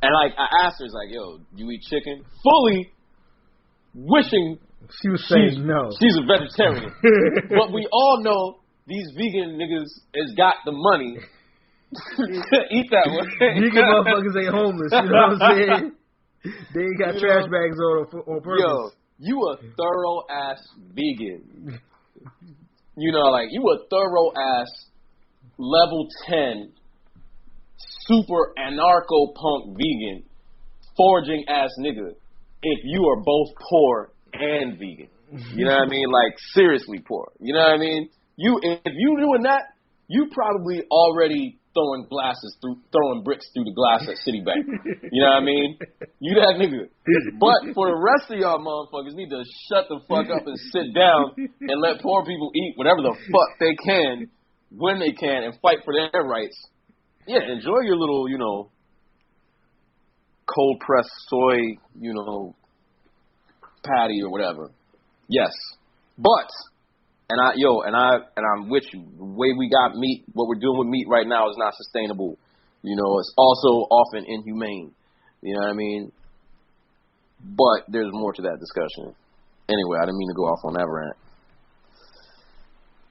S6: And, like, I asked her, it's like, yo, you eat chicken? Fully wishing
S1: she was saying no.
S6: She's a vegetarian. But we all know these vegan niggas has got the money to eat that way.
S1: Vegan motherfuckers ain't homeless, you know what I'm saying? They ain't got trash bags on purpose.
S6: Yo, you a thorough-ass vegan. You know, like, you a thorough-ass level 10 super anarcho-punk vegan foraging-ass nigga if you are both poor and vegan. You know what I mean? Like, seriously poor. You know what I mean? If you doing that, you probably already throwing bricks through the glass at Citibank. You know what I mean? You that nigga. But for the rest of y'all motherfuckers need to shut the fuck up and sit down and let poor people eat whatever the fuck they can when they can and fight for their rights. Yeah, enjoy your little, cold pressed soy, patty or whatever. Yes, but I'm with you. The way we got meat, what we're doing with meat right now is not sustainable. It's also often inhumane. You know what I mean? But there's more to that discussion. Anyway, I didn't mean to go off on that rant.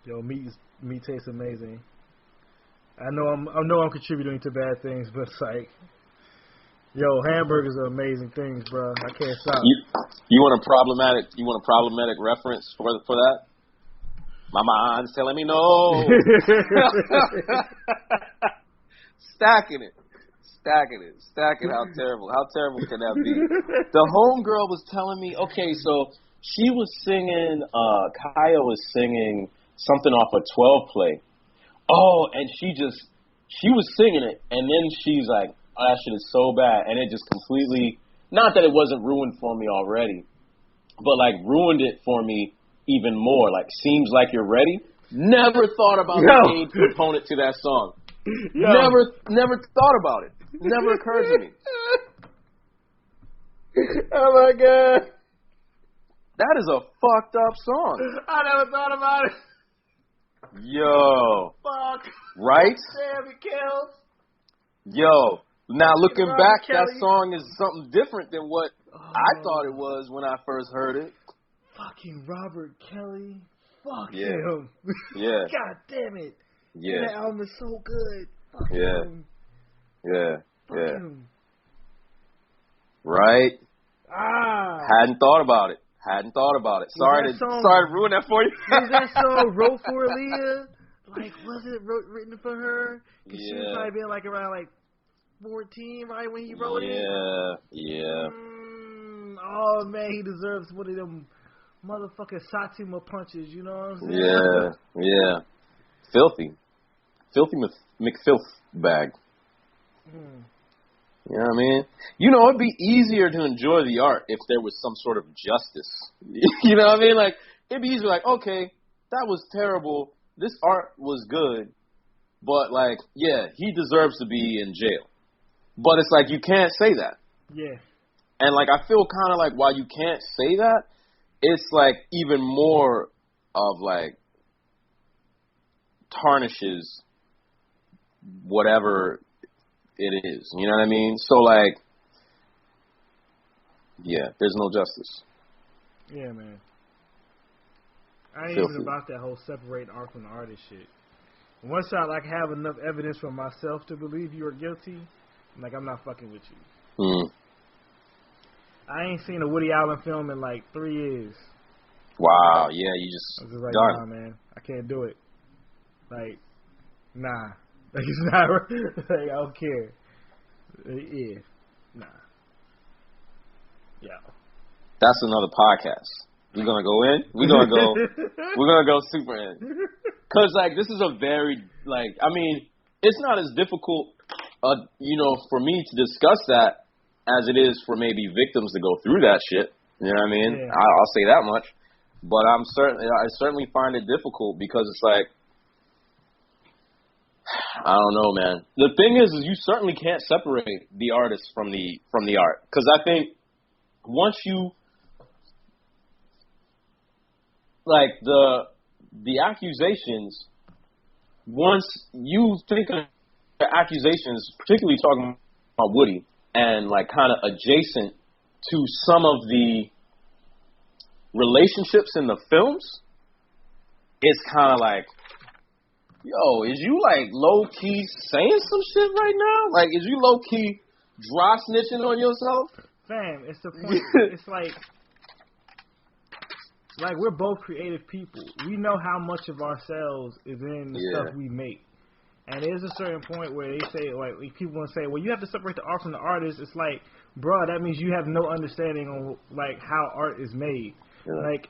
S1: Yo, meat tastes amazing. I know I'm contributing to bad things, but it's like, yo, hamburgers are amazing things, bro. I can't stop.
S6: You want a problematic reference for that? My mind's telling me no. Stacking it. How terrible can that be? The homegirl was telling me, okay, so she was singing, Kaya was singing something off a 12 play. Oh, and she was singing it, and then she's like, oh, that shit is so bad, and it just completely, not that it wasn't ruined for me already, but like ruined it for me even more. Like, Seems Like You're Ready. Never thought about the aid component to that song. Never thought about it. Never occurred to me.
S1: Oh my god.
S6: That is a fucked up song.
S1: I never thought about it.
S6: Yo.
S1: Fuck.
S6: Right?
S1: Damn, it kills.
S6: Yo. Now looking back,
S1: Kelly.
S6: that song is something different than what I thought it was when I first heard it.
S1: Fucking Robert Kelly. Fuck
S6: Yeah.
S1: him.
S6: Yeah.
S1: God damn it.
S6: Yeah.
S1: That album is so good. Fuck
S6: Yeah.
S1: him.
S6: Yeah.
S1: Fuck
S6: Yeah.
S1: him.
S6: Right? Hadn't thought about it. Sorry to ruin that for you.
S1: Was that song wrote for Aaliyah? Like, was it written for her? Because she was probably being like around like 14, right, when he wrote it?
S6: Yeah.
S1: Oh, man, he deserves one of them motherfucking Satsuma punches, you know what I'm saying?
S6: Yeah. Filthy McFilth bag. You know what I mean? It'd be easier to enjoy the art if there was some sort of justice. You know what I mean? Like, it'd be easier, like, okay, that was terrible. This art was good. But, like, yeah, he deserves to be in jail. But it's like, you can't say that.
S1: Yeah.
S6: And, like, I feel kind of like while you can't say that, it's, like, even more of, like, tarnishes whatever it is. You know what I mean? So, like, yeah, there's no justice.
S1: Yeah, man. I ain't even about that whole separating art from the artist shit. Once I, like, have enough evidence for myself to believe you are guilty, like, I'm not fucking with you. I ain't seen a Woody Allen film in, like, 3 years.
S6: Wow, yeah, you just
S1: like,
S6: done.
S1: Nah, man, I can't do it. Like, nah. Like, it's not, like, I don't care. Yeah, nah. Yeah.
S6: That's another podcast. We're gonna go in. We're gonna go super in. Cause like this is a very like I mean it's not as difficult, for me to discuss that as it is for maybe victims to go through that shit. You know what I mean?
S1: Yeah.
S6: I'll say that much. But I certainly find it difficult because it's like I don't know, man. The thing is you certainly can't separate the artist from the art. Because I think once you like the accusations, once you think of the accusations, particularly talking about Woody, and like kind of adjacent to some of the relationships in the films, it's kind of like, yo, is you like low key saying some shit right now? Like, is you low key dry snitching on yourself?
S1: Fam, it's the point. It's like we're both creative people. We know how much of ourselves is in the stuff we make. And there's a certain point where they say, like, people want to say, well, you have to separate the art from the artist. It's like, bro, that means you have no understanding on, like, how art is made. Yeah. Like,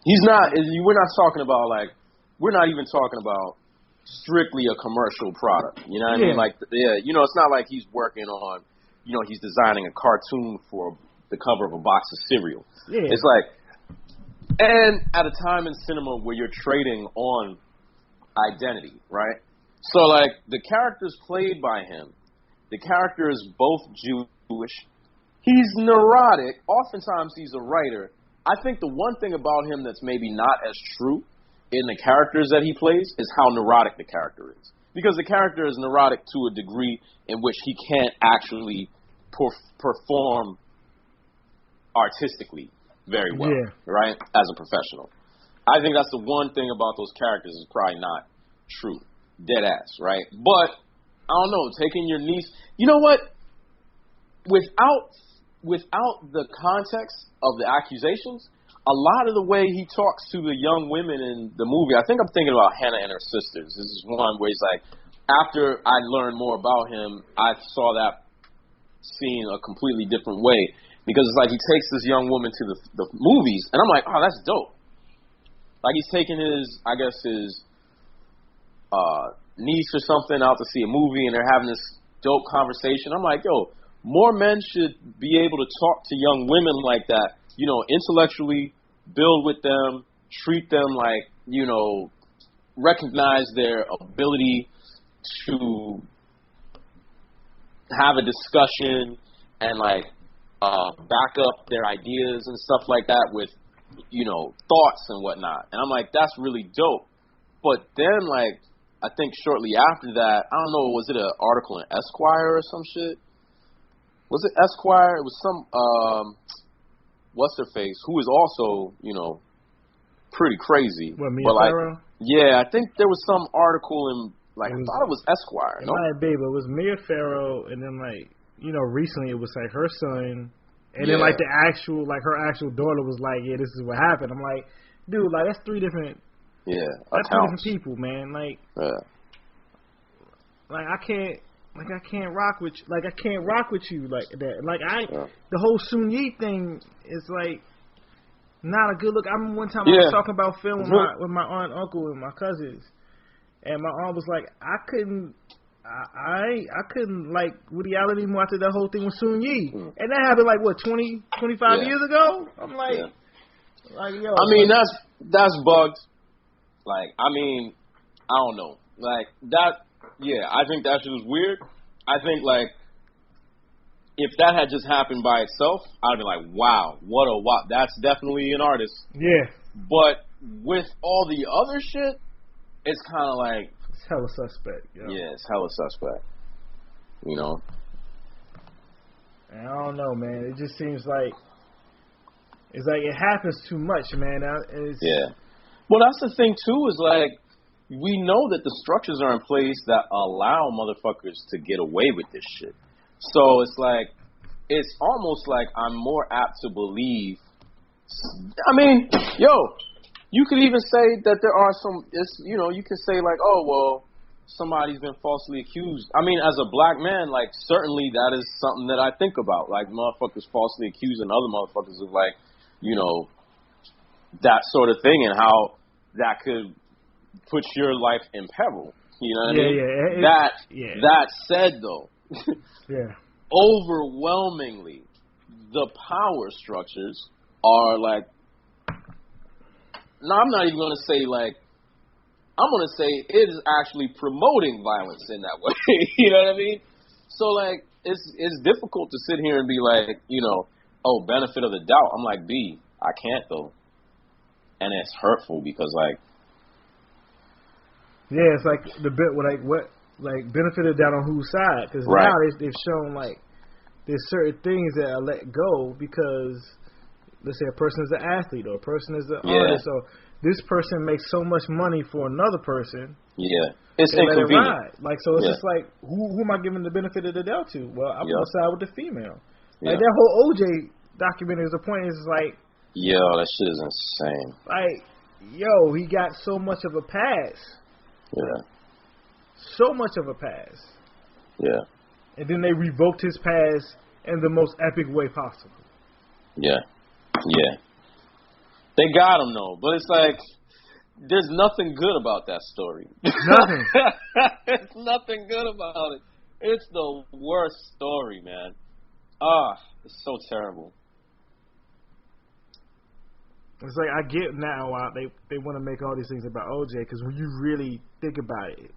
S6: we're not talking about, like, we're not even talking about strictly a commercial product. You know what I mean? Like, it's not like he's working on, he's designing a cartoon for the cover of a box of cereal. Yeah. It's like, and at a time in cinema where you're trading on identity, right? So, like, the characters played by him, the character is both Jewish. He's neurotic. Oftentimes, he's a writer. I think the one thing about him that's maybe not as true in the characters that he plays is how neurotic the character is. Because the character is neurotic to a degree in which he can't actually perform artistically very well, right, as a professional. I think that's the one thing about those characters is probably not true. Dead ass, right? But, I don't know, taking your niece... You know what? Without the context of the accusations, a lot of the way he talks to the young women in the movie, I think I'm thinking about Hannah and her sisters. This is one where he's like, after I learned more about him, I saw that scene a completely different way. Because it's like he takes this young woman to the movies, and I'm like, oh, that's dope. Like he's taking his niece or something out to see a movie, and they're having this dope conversation. I'm like, yo, more men should be able to talk to young women like that, you know, intellectually, build with them, treat them like, you know, recognize their ability to have a discussion and, like, back up their ideas and stuff like that with, you know, thoughts and whatnot. And I'm like, that's really dope. But then, like, I think shortly after that, I don't know, was it an article in Esquire or some shit? Was it Esquire? It was some, what's-her-face, who is also, you know, pretty crazy.
S1: What, Mia
S6: but like,
S1: Farrow?
S6: Yeah, I think there was some article in, like, I thought it was Esquire.
S1: It might be, but it was Mia Farrow, and then, like, you know, recently it was, like, her son, and then, like, her actual daughter was like, yeah, this is what happened. I'm like, dude, like, that's three different people, man. Like, like, I can't rock with you. Like, I can't rock with you like that. Like, the whole Sun Yi thing is, like, not a good look. I remember one time I was talking about film with my aunt, uncle, and my cousins, and my aunt was like, I couldn't like Woody Allen anymore after that whole thing with Sun Yi. And that happened, like, what, 20, 25 years ago? I'm like, like, yo.
S6: I mean, that's bugged. Like, I mean, I don't know. Like, that, I think that shit was weird. I think, like, if that had just happened by itself, I'd be like, wow, that's definitely an artist.
S1: Yeah.
S6: But with all the other shit, it's kind of like...
S1: It's hella suspect.
S6: Yeah, it's hella suspect. You know?
S1: I don't know, man. It just seems like... It's like it happens too much, man.
S6: Well, that's the thing, too, is like, we know that the structures are in place that allow motherfuckers to get away with this shit. So it's like, it's almost like I'm more apt to believe. I mean, yo, you could even say that there are some, you know, you can say like, oh, well, somebody's been falsely accused. I mean, as a black man, like, certainly that is something that I think about. Like, motherfuckers falsely accusing other motherfuckers of, like, you know, that sort of thing and how that could put your life in peril. You know what I mean? That said, though, overwhelmingly, the power structures are like, no, I'm not even going to say like, I'm going to say it is actually promoting violence in that way. You know what I mean? So like, it's difficult to sit here and be like, you know, oh, benefit of the doubt. I'm like, I can't though. And it's hurtful because like,
S1: it's like the bit like benefit of the doubt on whose side? Because now they've shown like there's certain things that are let go because let's say a person is an athlete or a person is an artist, or this person makes so much money for another person. Yeah,
S6: it's inconvenient.
S1: Like so, it's just like who am I giving the benefit of the doubt to? Well, I'm gonna side with the female. Like that whole OJ documentary is the point. Is like,
S6: that shit is insane.
S1: Like, he got so much of a pass.
S6: Yeah.
S1: So much of a pass.
S6: Yeah.
S1: And then they revoked his pass in the most epic way possible.
S6: Yeah. Yeah. They got him though, but it's like there's nothing good about that story.
S1: Nothing.
S6: There's nothing good about it. It's the worst story, man. It's so terrible.
S1: It's like I get now why they want to make all these things about OJ, because when you really think about it,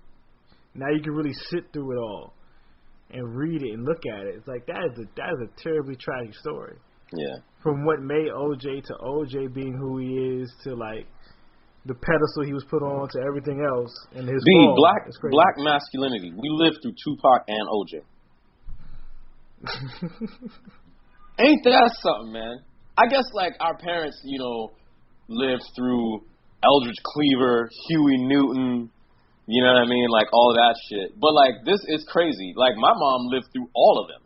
S1: now you can really sit through it all and read it and look at it. It's like that is a terribly tragic story.
S6: Yeah.
S1: From what made OJ to OJ being who he is to like the pedestal he was put on to everything else and his
S6: black masculinity. We lived through Tupac and OJ. Ain't that something, man? I guess like our parents, you know, lived through Eldridge Cleaver, Huey Newton, you know what I mean, like all of that shit. But like this is crazy. Like my mom lived through all of them.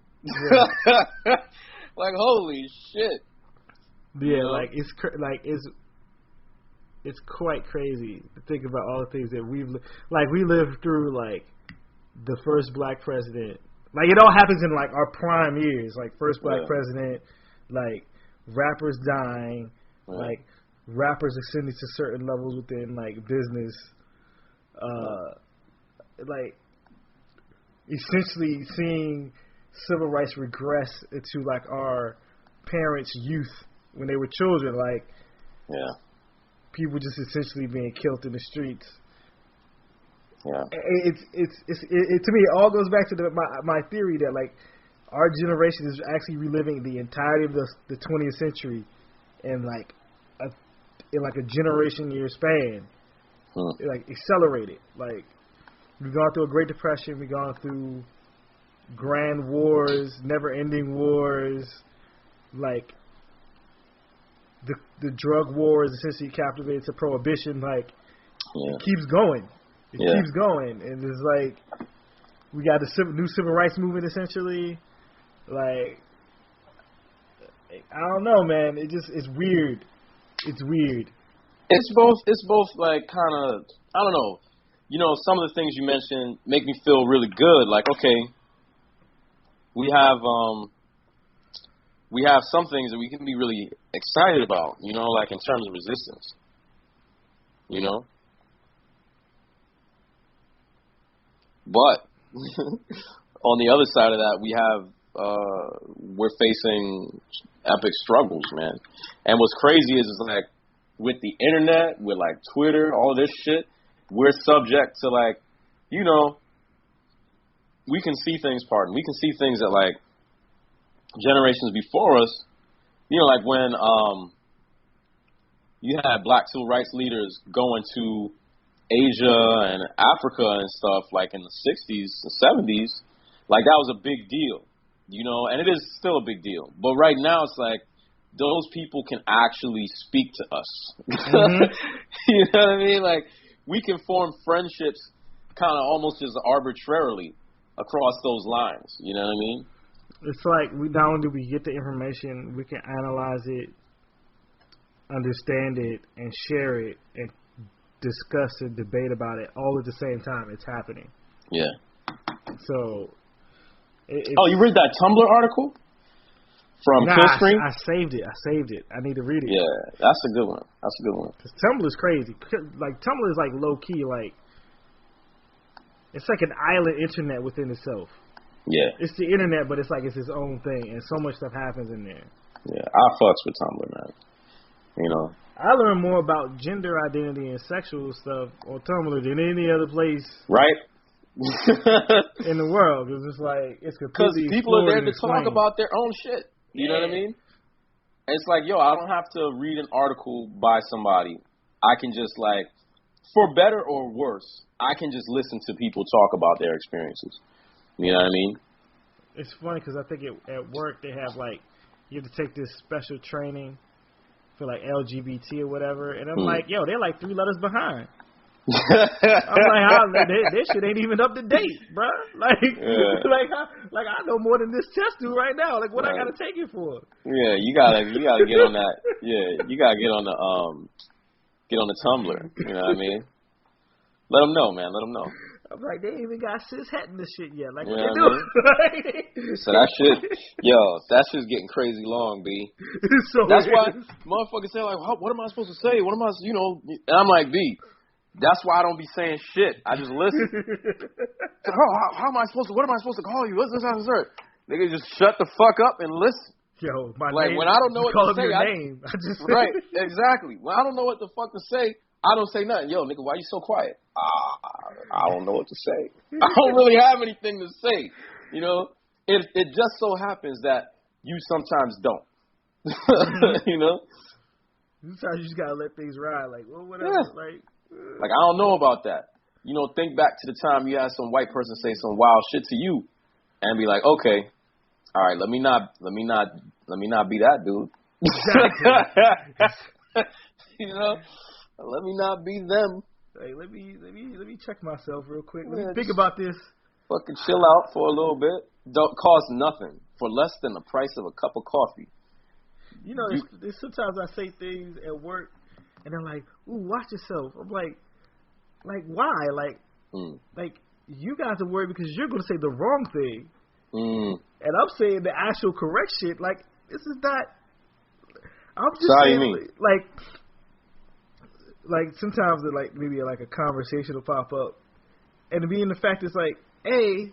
S6: Yeah. Like holy shit.
S1: Yeah, you know? Like it's quite crazy to think about all the things that we lived through, like the first black president. Like it all happens in like our prime years, like first black president, like rappers dying, like rappers ascending to certain levels within like business, like essentially seeing civil rights regress into like our parents' youth when they were children, like people just essentially being killed in the streets. Yeah, it to me it all goes back to my theory that like our generation is actually reliving the entirety of the 20th century in like a generation year span, like accelerated. Like we've gone through a Great Depression, we've gone through grand wars, never ending wars, like the drug war is essentially captivated to prohibition. Like it keeps going. It keeps going, and it's like we got the new civil rights movement essentially. Like I don't know, man. It's weird. It's weird.
S6: It's both like kind of I don't know. You know, some of the things you mentioned make me feel really good. Like okay, we have some things that we can be really excited about. You know, like in terms of resistance. You know. But on the other side of that, we're facing epic struggles, man. And what's crazy is like with the internet, with like Twitter, all this shit, we're subject to like, you know, we can see things that like generations before us, you know, like when you had black civil rights leaders going to Asia and Africa and stuff like in the 60s and 70s, like that was a big deal, you know, and it is still a big deal. But right now it's like those people can actually speak to us. Mm-hmm. You know what I mean? Like we can form friendships kind of almost just arbitrarily across those lines. You know what I mean?
S1: It's like not only do we get the information, we can analyze it, understand it, and share it, and discuss and debate about it all at the same time. It's happening. Yeah. So.
S6: You read that Tumblr article from Killstream?
S1: I saved it. I need to read it.
S6: Yeah, that's a good one.
S1: Cause Tumblr is crazy. Like Tumblr is like low key. Like it's like an island internet within itself. Yeah. It's the internet, but it's like it's its own thing, and so much stuff happens in there.
S6: Yeah, I fucks with Tumblr, man. You know.
S1: I learned more about gender identity and sexual stuff on Tumblr than any other place.
S6: Right.
S1: In the world, because it's like it's completely
S6: because people are there to talk about their own shit. You know what I mean? And it's like, yo, I don't have to read an article by somebody. I can just like, for better or worse, I can just listen to people talk about their experiences. You know what I mean?
S1: It's funny because I think at work they have like you have to take this special training for like LGBT or whatever, and I'm like, yo, they're like 3 letters behind. I'm like, this shit ain't even up to date, bro. Like, like I know more than this test do right now. Like, what I gotta take it for?
S6: Yeah, you gotta get on that. Yeah, you gotta get on the Tumblr. You know what I mean? Let them know, man. Let them know.
S1: I'm like, they ain't even got cis het in this shit yet. Like,
S6: what
S1: they do?
S6: So that shit's getting crazy long, B.
S1: So
S6: that's why motherfuckers say, like, what am I supposed to say? What am I, you know? And I'm like, B, that's why I don't be saying shit. I just listen. How am I supposed to, what am I supposed to call you? What's this, that, that? Nigga, just shut the fuck up and listen.
S1: Yo, my
S6: like,
S1: name,
S6: when I don't know what to say,
S1: name. I just
S6: right, exactly. When I don't know what the fuck to say, I don't say nothing. Yo, nigga, why you so quiet? I don't know what to say. I don't really have anything to say. You know, it just so happens that you sometimes don't. You know?
S1: Sometimes you just gotta let things ride. Like, well, whatever.
S6: Yeah. Like, I don't know about that. You know, think back to the time you had some white person say some wild shit to you, and be like, okay, all right, let me not be that dude. You know, let me not be them.
S1: Hey, let me check myself real quick. Let me think about this.
S6: Fucking chill out for a little bit. Don't cost nothing for less than the price of a cup of coffee.
S1: You know, there's sometimes I say things at work, and they're like, "Ooh, watch yourself." I'm like why? Like you guys are worried because you're gonna say the wrong thing, and I'm saying the actual correct shit. Like, this is not. I'm just saying, like sometimes like maybe like a conversation will pop up, and to be in the fact it's like, hey,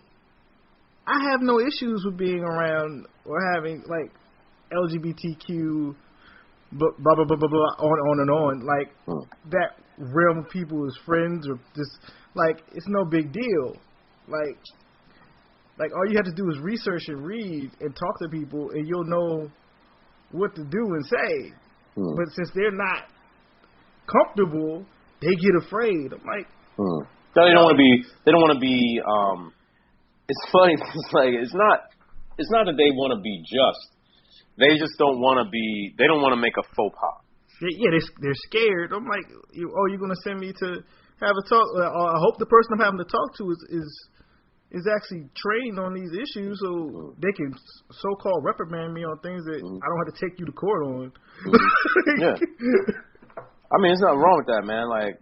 S1: I have no issues with being around or having like LGBTQ, blah blah blah blah blah, on and on. Like that realm of people as friends or just like it's no big deal. Like all you have to do is research and read and talk to people, and you'll know what to do and say. But since they're not comfortable, they get afraid. I'm like,
S6: they don't want to be. They don't want to be. It's funny. It's like it's not that they want to be just. They just don't want to be. They don't want to make a faux pas.
S1: They're scared. I'm like, you're gonna send me to have a talk? I hope the person I'm having to talk to is actually trained on these issues, so they can so-called reprimand me on things that I don't have to take you to court on.
S6: Yeah. I mean, there's nothing wrong with that, man. Like,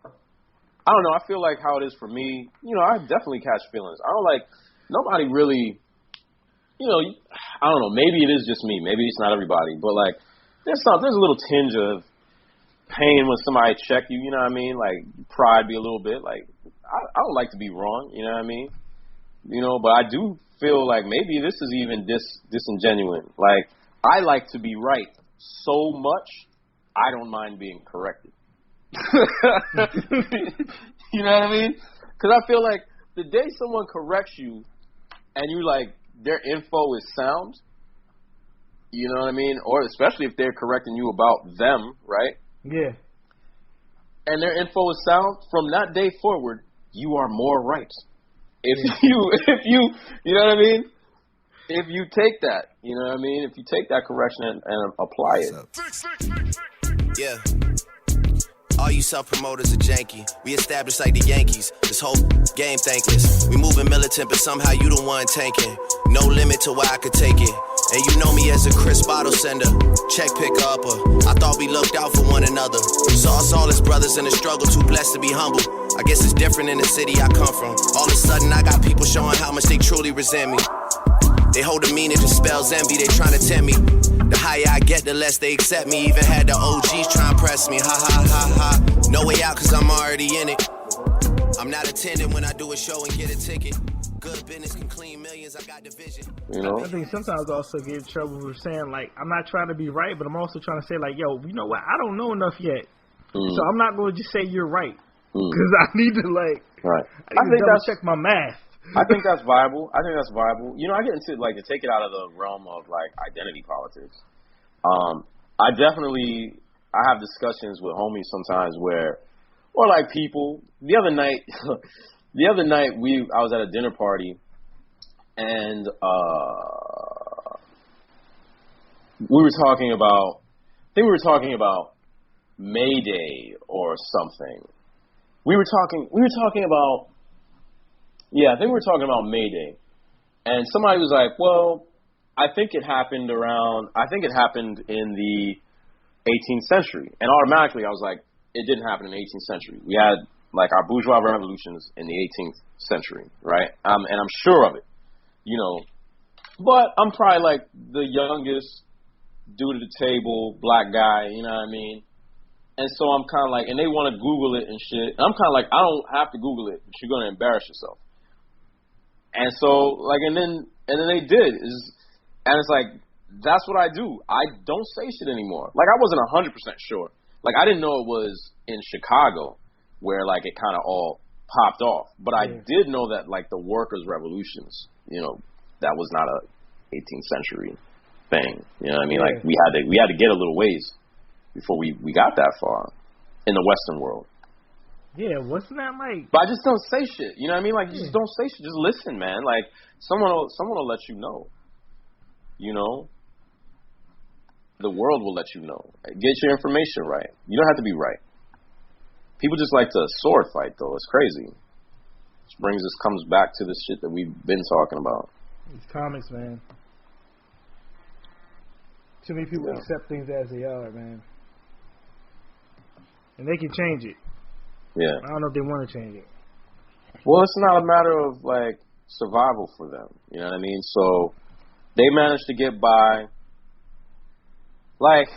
S6: I don't know. I feel like how it is for me, you know, I definitely catch feelings. I don't like, nobody really, you know, I don't know. Maybe it is just me. Maybe it's not everybody. But, like, there's a little tinge of pain when somebody check you, you know what I mean? Like, pride be a little bit. Like, I don't like to be wrong, you know what I mean? You know, but I do feel like maybe this is even disingenuous. Like, I like to be right so much, I don't mind being corrected. You know what I mean? Because I feel like the day someone corrects you and you like their info is sound, you know what I mean? Or especially if they're correcting you about them, right?
S1: Yeah.
S6: And their info is sound, from that day forward, you are more right. If you know what I mean? If you take that, you know what I mean? If you take that correction and apply it.
S8: Yeah. All you self-promoters are janky. We established like the Yankees. This whole game thankless. We moving militant, but somehow you the one tanking. No limit to where I could take it. And you know me as a crisp bottle sender, check picker upper. I thought we looked out for one another. Saw us all as brothers in the struggle, too blessed to be humble. I guess it's different in the city I come from. All of a sudden I got people showing how much they truly resent me. They hold a meaning to spells envy, they trying to tempt me. The higher I get, the less they accept me. Even had the OGs try and press me. Ha ha ha ha. No way out cause I'm already in it. I'm not attending when I do a show and get a ticket. Good business can clean millions, I got the vision.
S6: You know?
S1: I think sometimes I also get in trouble for saying, like, I'm not trying to be right, but I'm also trying to say, like, yo, you know what? I don't know enough yet. So I'm not going to just say you're right. Because I need to, like,
S6: right.
S1: I need to double check my math.
S6: I think that's viable. You know, I get into, like, to take it out of the realm of, like, identity politics. I have discussions with homies sometimes where, or, like, people. The other night, I was at a dinner party, and we were talking about May Day or something. I think we were talking about May Day, and somebody was like, "Well, I think it happened in the 18th century," and automatically I was like, "It didn't happen in the 18th century. We had like our bourgeois revolutions in the 18th century, right? And I'm sure of it, you know. But I'm probably like the youngest dude at the table, black guy, you know what I mean? And so I'm kind of like, and they want to Google it and shit. And I'm kind of like, I don't have to Google it, but you're going to embarrass yourself. And so, like, and then they did. And it's like, that's what I do. I don't say shit anymore. Like, I wasn't 100% sure. Like, I didn't know it was in Chicago. where like it kind of all popped off. But I did know that like the workers' revolutions, that was not a 18th century thing. You know what I mean? Like we had to get a little ways before we got that far in the Western world.
S1: Yeah, wasn't that like?
S6: But I just don't say shit. You know what I mean? Like, just don't say shit. Just listen, man. Like, someone will let you know. The world will let you know. Get your information right. You don't have to be right. People just like to sword fight, though. It's crazy. Which comes back to the shit that we've been talking about.
S1: These comics, man. Too many people accept things as they are, man. And they can change it.
S6: Yeah.
S1: I don't know if they want to change it.
S6: Well, it's not a matter of, like, survival for them. You know what I mean? So, they managed to get by. Like,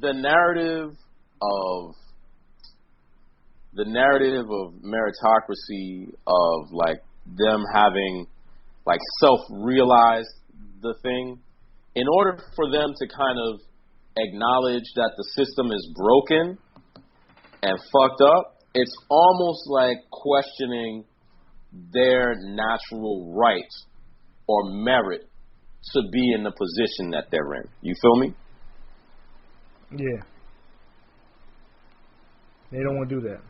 S6: the narrative of meritocracy, of, like, them having, like, self-realized the thing, in order for them to kind of acknowledge that the system is broken and fucked up, it's almost like questioning their natural right or merit to be in the position that they're in. You feel me?
S1: Yeah. They don't want to do that.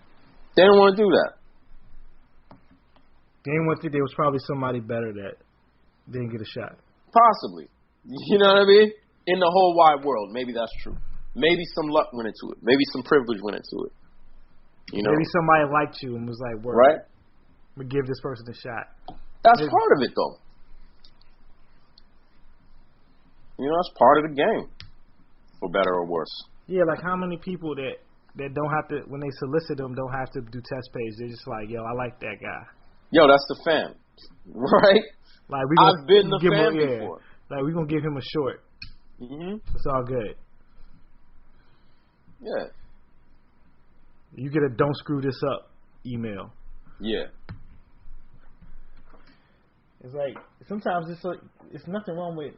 S6: They don't want to do that.
S1: They didn't want to. There was probably somebody better that didn't get a shot.
S6: Possibly. You know what I mean? In the whole wide world, maybe that's true. Maybe some luck went into it. Maybe some privilege went into it.
S1: Maybe somebody liked you and was like, "Work,
S6: right?
S1: We give this person a shot."
S6: That's part of it, though. That's part of the game, for better or worse.
S1: Yeah, like how many people that don't have to, when they solicit them, don't have to do test page. They're just like, "Yo, I like that guy."
S6: Yo, that's the fan, right?
S1: Like
S6: I've been the fan before.
S1: Like we're gonna give him a short. It's all good.
S6: Yeah.
S1: You get a "don't screw this up" email.
S6: Yeah.
S1: It's like sometimes it's nothing wrong with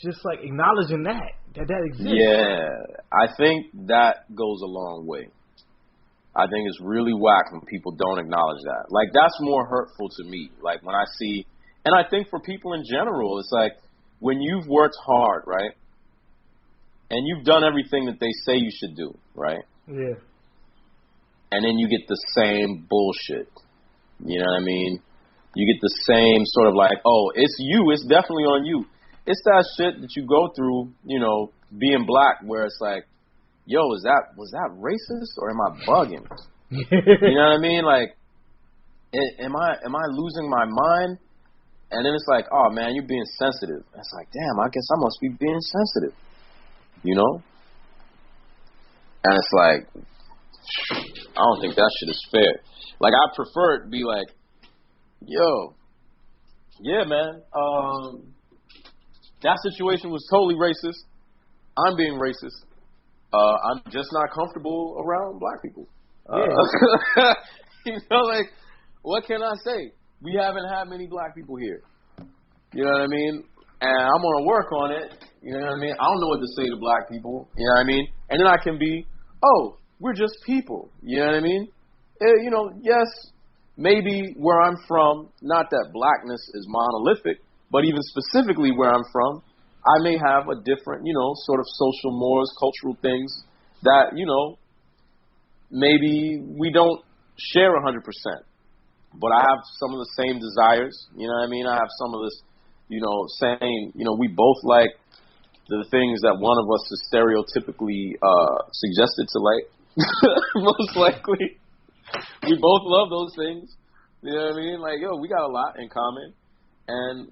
S1: just like acknowledging that exists.
S6: Yeah, I think that goes a long way. I think it's really whack when people don't acknowledge that. Like that's more hurtful to me. Like when I see, and I think for people in general, it's like when you've worked hard, right, and you've done everything that they say you should do, right?
S1: Yeah.
S6: And then you get the same bullshit. You know what I mean? You get the same sort of like, oh, it's you. It's definitely on you. It's that shit that you go through, being black, where it's like, yo, was that racist or am I bugging? You know what I mean? Like, am I losing my mind? And then it's like, oh man, you're being sensitive. And it's like, damn, I guess I must be being sensitive. And it's like, I don't think that shit is fair. Like, I prefer it to be like, yo, yeah, man, that situation was totally racist. I'm being racist. I'm just not comfortable around black people. Like, what can I say? We haven't had many black people here. You know what I mean? And I'm going to work on it. You know what I mean? I don't know what to say to black people. You know what I mean? And then I can be, oh, we're just people. You know what I mean? Yes, maybe where I'm from, not that blackness is monolithic, but even specifically where I'm from, I may have a different, sort of social mores, cultural things that, maybe we don't share 100%. But I have some of the same desires. You know what I mean? I have some of this, saying, we both like the things that one of us is stereotypically suggested to like. Most likely. We both love those things. You know what I mean? Like, yo, we got a lot in common. And,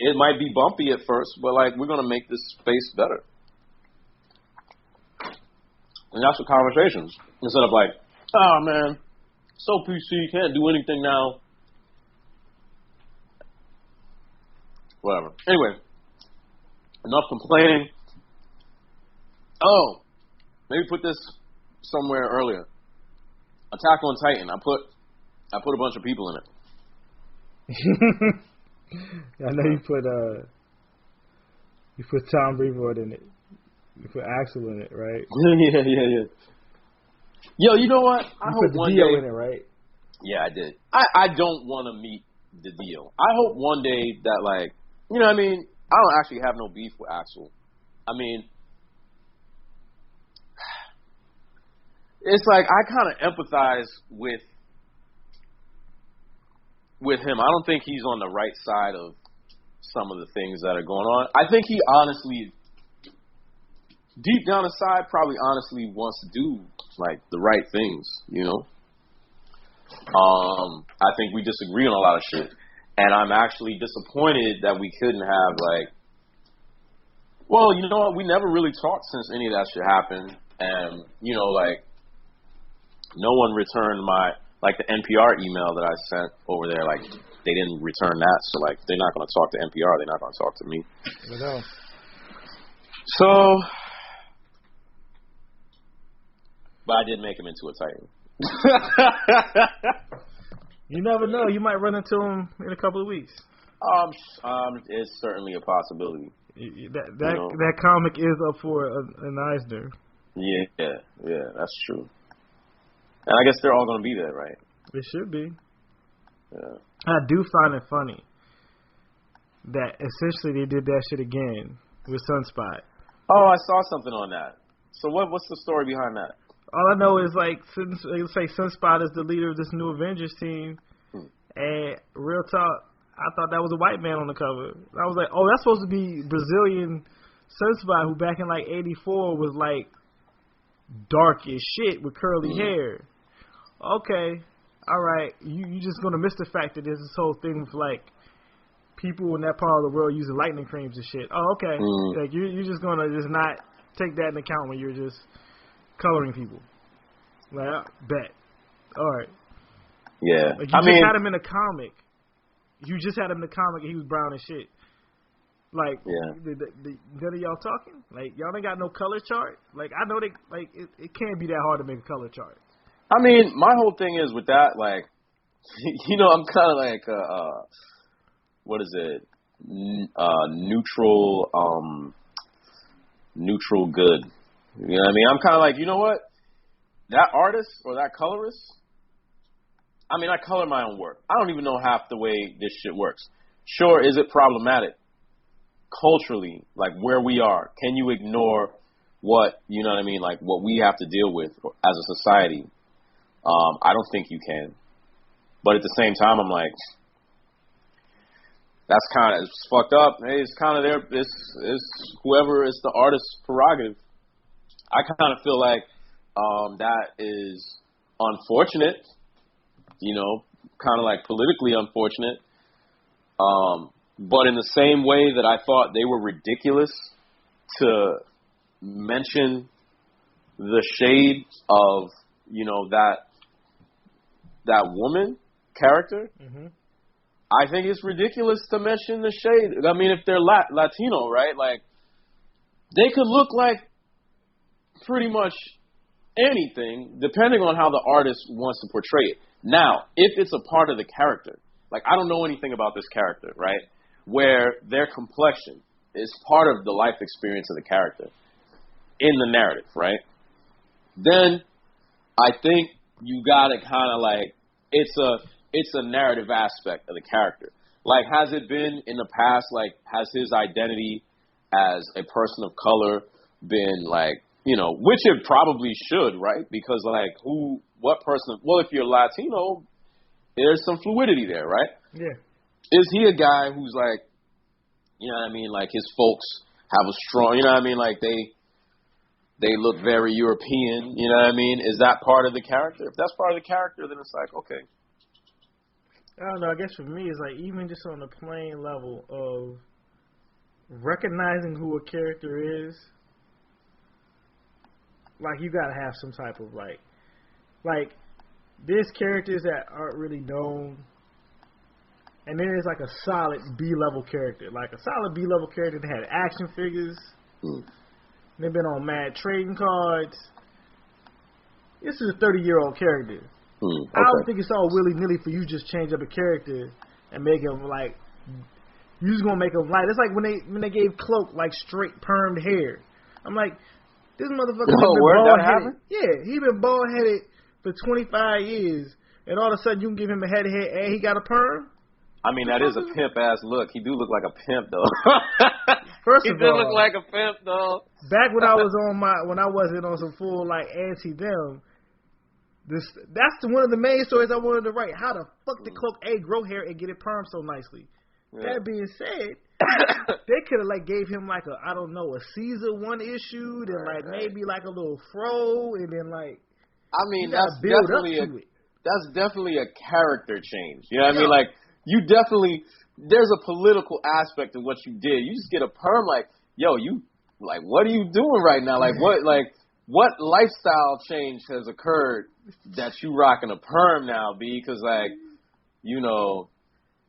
S6: it might be bumpy at first, but, like, we're going to make this space better. And that's the conversations. Instead of like, oh, man, so PC, can't do anything now. Whatever. Anyway, enough complaining. Oh, maybe put this somewhere earlier. Attack on Titan. I put a bunch of people in it.
S1: I know you put Tom Brevoort in it. You put Axel in it, right?
S6: Yeah. Yo, you know what? I
S1: You
S6: hope
S1: put the
S6: one
S1: deal
S6: day.
S1: in it, right?
S6: Yeah, I did. I don't want to meet the deal. I hope one day that, like, you know what I mean? I don't actually have no beef with Axel. I mean, it's like I kind of empathize with him. I don't think he's on the right side of some of the things that are going on. I think he honestly, deep down inside, probably honestly wants to do, like, the right things, you know? I think we disagree on a lot of shit. And I'm actually disappointed that we couldn't have, like, well, you know what? We never really talked since any of that shit happened. And, you know, like, no one returned my, like, the NPR email that I sent over there. Like, they didn't return that. So, like, they're not going to talk to NPR. They're not going to talk to me.
S1: I know.
S6: So, but I did make him into a Titan.
S1: You never know. You might run into him in a couple of weeks.
S6: It's certainly a possibility.
S1: That comic is up for an Eisner.
S6: Yeah, that's true. And I guess they're all going to be there, right?
S1: They should be.
S6: Yeah.
S1: I do find it funny that essentially they did that shit again with Sunspot.
S6: Oh, I saw something on that. So what's the story behind that?
S1: All I know is, like, Sunspot is the leader of this new Avengers team, and real talk, I thought that was a white man on the cover. I was like, oh, that's supposed to be Brazilian Sunspot, who back in, like, 84 was, like, dark as shit with curly hair. Okay, all right, you just going to miss the fact that there's this whole thing with, like, people in that part of the world using lightning creams and shit. Oh, okay. Like, you're just going to just not take that into account when you're just coloring people. Like, bet. All right.
S6: Yeah.
S1: Like, you just had him in a comic. You just had him in the comic and he was brown as shit. Like, none of y'all talking? Like, y'all ain't got no color chart? Like, I know it can't be that hard to make a color chart.
S6: I mean, my whole thing is with that, like, you know, I'm kind of like, what is it? Neutral good. You know what I mean? I'm kind of like, you know what? That artist or that colorist, I mean, I color my own work. I don't even know half the way this shit works. Sure, is it problematic? Culturally, like where we are, can you ignore what, you know what I mean, like what we have to deal with as a society? I don't think you can. But at the same time, I'm like, that's kind of fucked up. Hey, it's kind of it's whoever is the artist's prerogative. I kind of feel like that is unfortunate, you know, kind of like politically unfortunate. But in the same way that I thought they were ridiculous to mention the shade of, you know, that woman character, I think it's ridiculous to mention the shade. I mean, if they're Latino, right, like, they could look like pretty much anything, depending on how the artist wants to portray it. Now, if it's a part of the character, like, I don't know anything about this character, right, where their complexion is part of the life experience of the character in the narrative, right, then I think you gotta kind of, like, it's a narrative aspect of the character. Like, has it been in the past, like, has his identity as a person of color been, like, you know, which it probably should, right? Because, like, if you're Latino, there's some fluidity there, right?
S1: Yeah.
S6: Is he a guy who's, like, you know what I mean, like, his folks have a strong, you know what I mean, like, they look very European, you know what I mean? Is that part of the character? If that's part of the character, then it's like, okay.
S1: I don't know, I guess for me, it's like, even just on the plain level of recognizing who a character is, like, you gotta have some type of, like, there's characters that aren't really known, and then there's, like, a solid B-level character. Like, a solid B-level character that had action figures. They've been on mad trading cards. This is a 30-year-old character. Okay. I don't think it's all willy-nilly for you to just change up a character and make him, like, you just gonna make him light. It's like when they gave Cloak, like, straight permed hair. I'm like, This motherfucker been bald-headed. Yeah, he been bald-headed for 25 years, and all of a sudden you can give him a head of hair and he got a perm?
S6: I mean, that is a pimp-ass look. He do look like a pimp, though.
S1: First of all,
S6: he do look like a pimp, though.
S1: Back when I was when I wasn't on some full, like, anti-them, that's one of the main stories I wanted to write. How the fuck did Cloak A grow hair and get it permed so nicely? Yeah. That being said, they could have like gave him like a Caesar one issue, then like maybe like a little fro, and then like
S6: that's definitely a character change. You know what I mean? Like you definitely there's a political aspect of what you did. You just get a perm like, yo, you like what are you doing right now? Like what lifestyle change has occurred that you rocking a perm now, B? Because like, you know,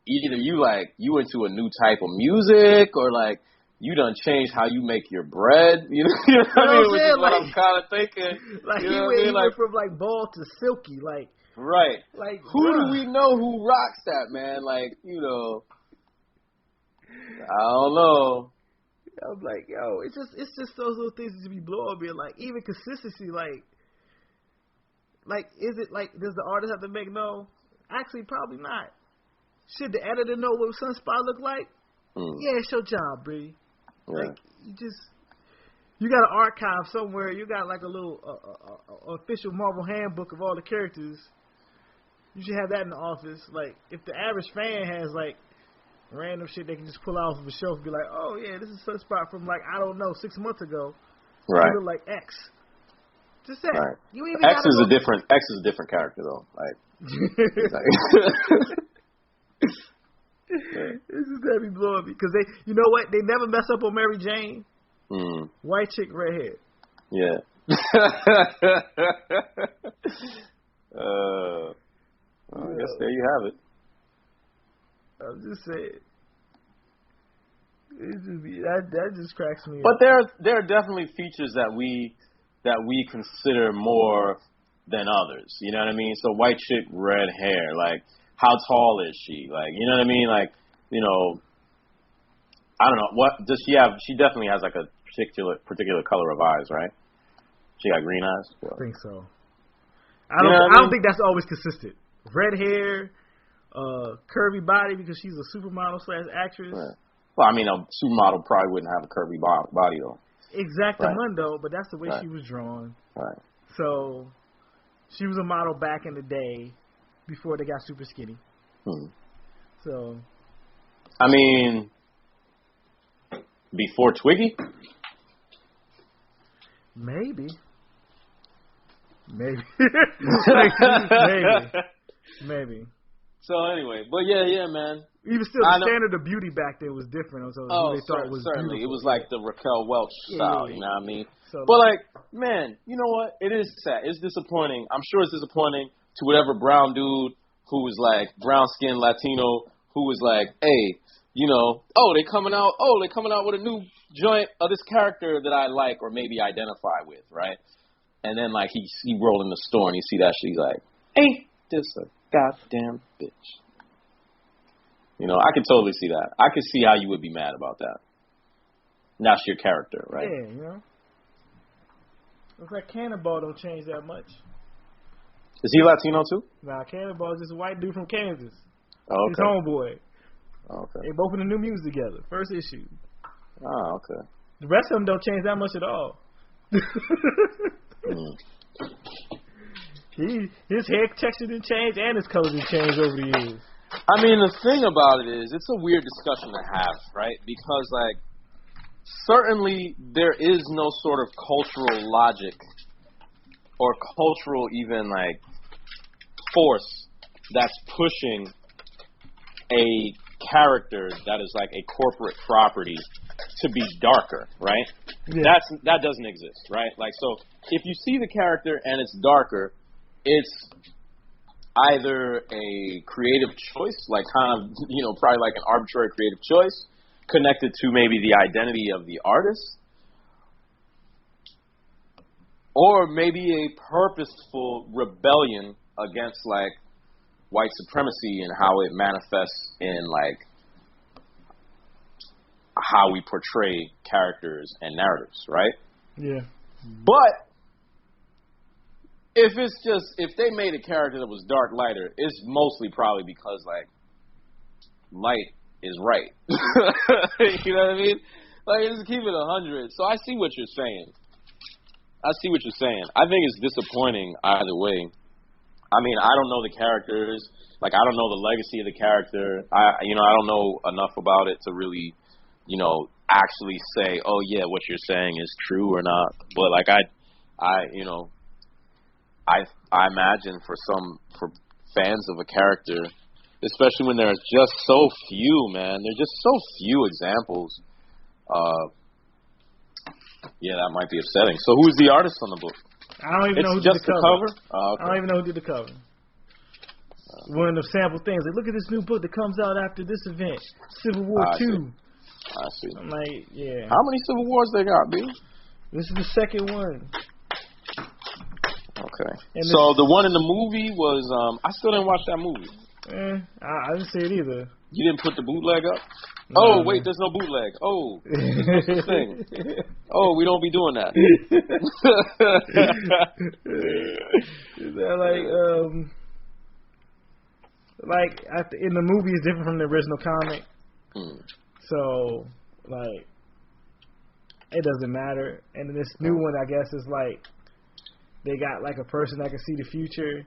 S6: either you into a new type of music or like you done changed how you make your bread. You know what I mean? Which is what I'm kind of thinking.
S1: Like he went from like bald to silky, like.
S6: Right. Like who do we know who rocks that, man? Like, you know, I don't know.
S1: I'm like, yo, it's just those little things that be blowing me. Like even consistency, like is it like does the artist have to make no? Actually, probably not. Should the editor know what Sunspot look like? Yeah, it's your job, B. Yeah. Like you got an archive somewhere. You got like a little official Marvel handbook of all the characters. You should have that in the office. Like if the average fan has like random shit they can just pull out of the shelf and be like, oh yeah, this is Sunspot from like I don't know 6 months ago.
S6: Right.
S1: You look like X. Just that.
S6: Right.
S1: You even
S6: X is a different character though. Like.
S1: This is gonna be blowing me because they, you know what? They never mess up on Mary Jane. White chick, red hair.
S6: Yeah. I guess there you have it.
S1: I'm just saying. That just cracks me up.
S6: But there are definitely features that we consider more than others. You know what I mean? So white chick, red hair, like. How tall is she? Like, you know what I mean? Like, you know, I don't know. What does she have? She definitely has like a particular color of eyes, right? She got green eyes? Well,
S1: I think so. I don't think that's always consistent. Red hair, curvy body because she's a supermodel / actress.
S6: Right. Well, I mean, a supermodel probably wouldn't have a curvy body though.
S1: Exactamundo, right. But that's the way she was drawn.
S6: Right.
S1: So, she was a model back in the day. Before they got super skinny. So.
S6: I mean, before Twiggy?
S1: Maybe. Maybe.
S6: So anyway, but yeah, man.
S1: Even still, the standard of beauty back then was different. So who they thought was
S6: certainly.
S1: Beautiful.
S6: It was like the Raquel Welch style, you know what I mean?
S1: So,
S6: but like, man, you know what? It is sad. It's disappointing. I'm sure it's disappointing to whatever brown dude who was like brown-skinned Latino who was like, hey, you know, they coming out with a new joint of this character that I like or maybe identify with, right? And then like he rolled in the store and he see that shit, he's like, ain't this a goddamn bitch? You know, I could totally see that. I could see how you would be mad about that. That's your character, right?
S1: Yeah, you know. Looks like Cannonball don't change that much.
S6: Is he Latino too?
S1: Nah, Cannonball is just a white dude from Kansas.
S6: Oh, okay.
S1: His homeboy.
S6: Oh, okay.
S1: They both in the new music together. First issue.
S6: Oh, okay.
S1: The rest of them don't change that much at all. His hair texture didn't change and his color didn't change over the years.
S6: I mean, the thing about it is, it's a weird discussion to have, right? Because, like, certainly there is no sort of cultural logic or cultural even, like, force that's pushing a character that is like a corporate property to be darker, right? Yeah. That doesn't exist, right? Like, so if you see the character and it's darker, it's either a creative choice, like kind of, you know, probably like an arbitrary creative choice connected to maybe the identity of the artist, or maybe a purposeful rebellion against like white supremacy and how it manifests in like how we portray characters and narratives, right?
S1: Yeah.
S6: But if they made a character that was dark lighter, it's mostly probably because like light is right. You know what I mean? Like, just keep it 100. So I see what you're saying. I think it's disappointing either way. I mean, I don't know the characters. Like, I don't know the legacy of the character. I don't know enough about it to really, actually say, oh yeah, what you're saying is true or not. But like, I imagine for fans of a character, especially when there's just so few, man. There's just so few examples. Yeah, that might be upsetting. So who's the artist on the book?
S1: I don't even know who did the cover. Oh, okay. I don't even know who did the cover. One of the sample things. Like, look at this new book that comes out after this event, Civil War II.
S6: I see.
S1: I'm like, yeah.
S6: How many Civil Wars they got, B?
S1: This is the second one.
S6: Okay. So the one in the movie was, I still didn't watch that movie.
S1: I didn't see it either.
S6: You didn't put the bootleg up?
S1: No,
S6: oh, wait, there's no bootleg. Oh, there's no such thing. Oh, we don't be doing that.
S1: In the movie is different from the original comic. So, like, it doesn't matter. And this new one, I guess, is like, they got like a person that can see the future,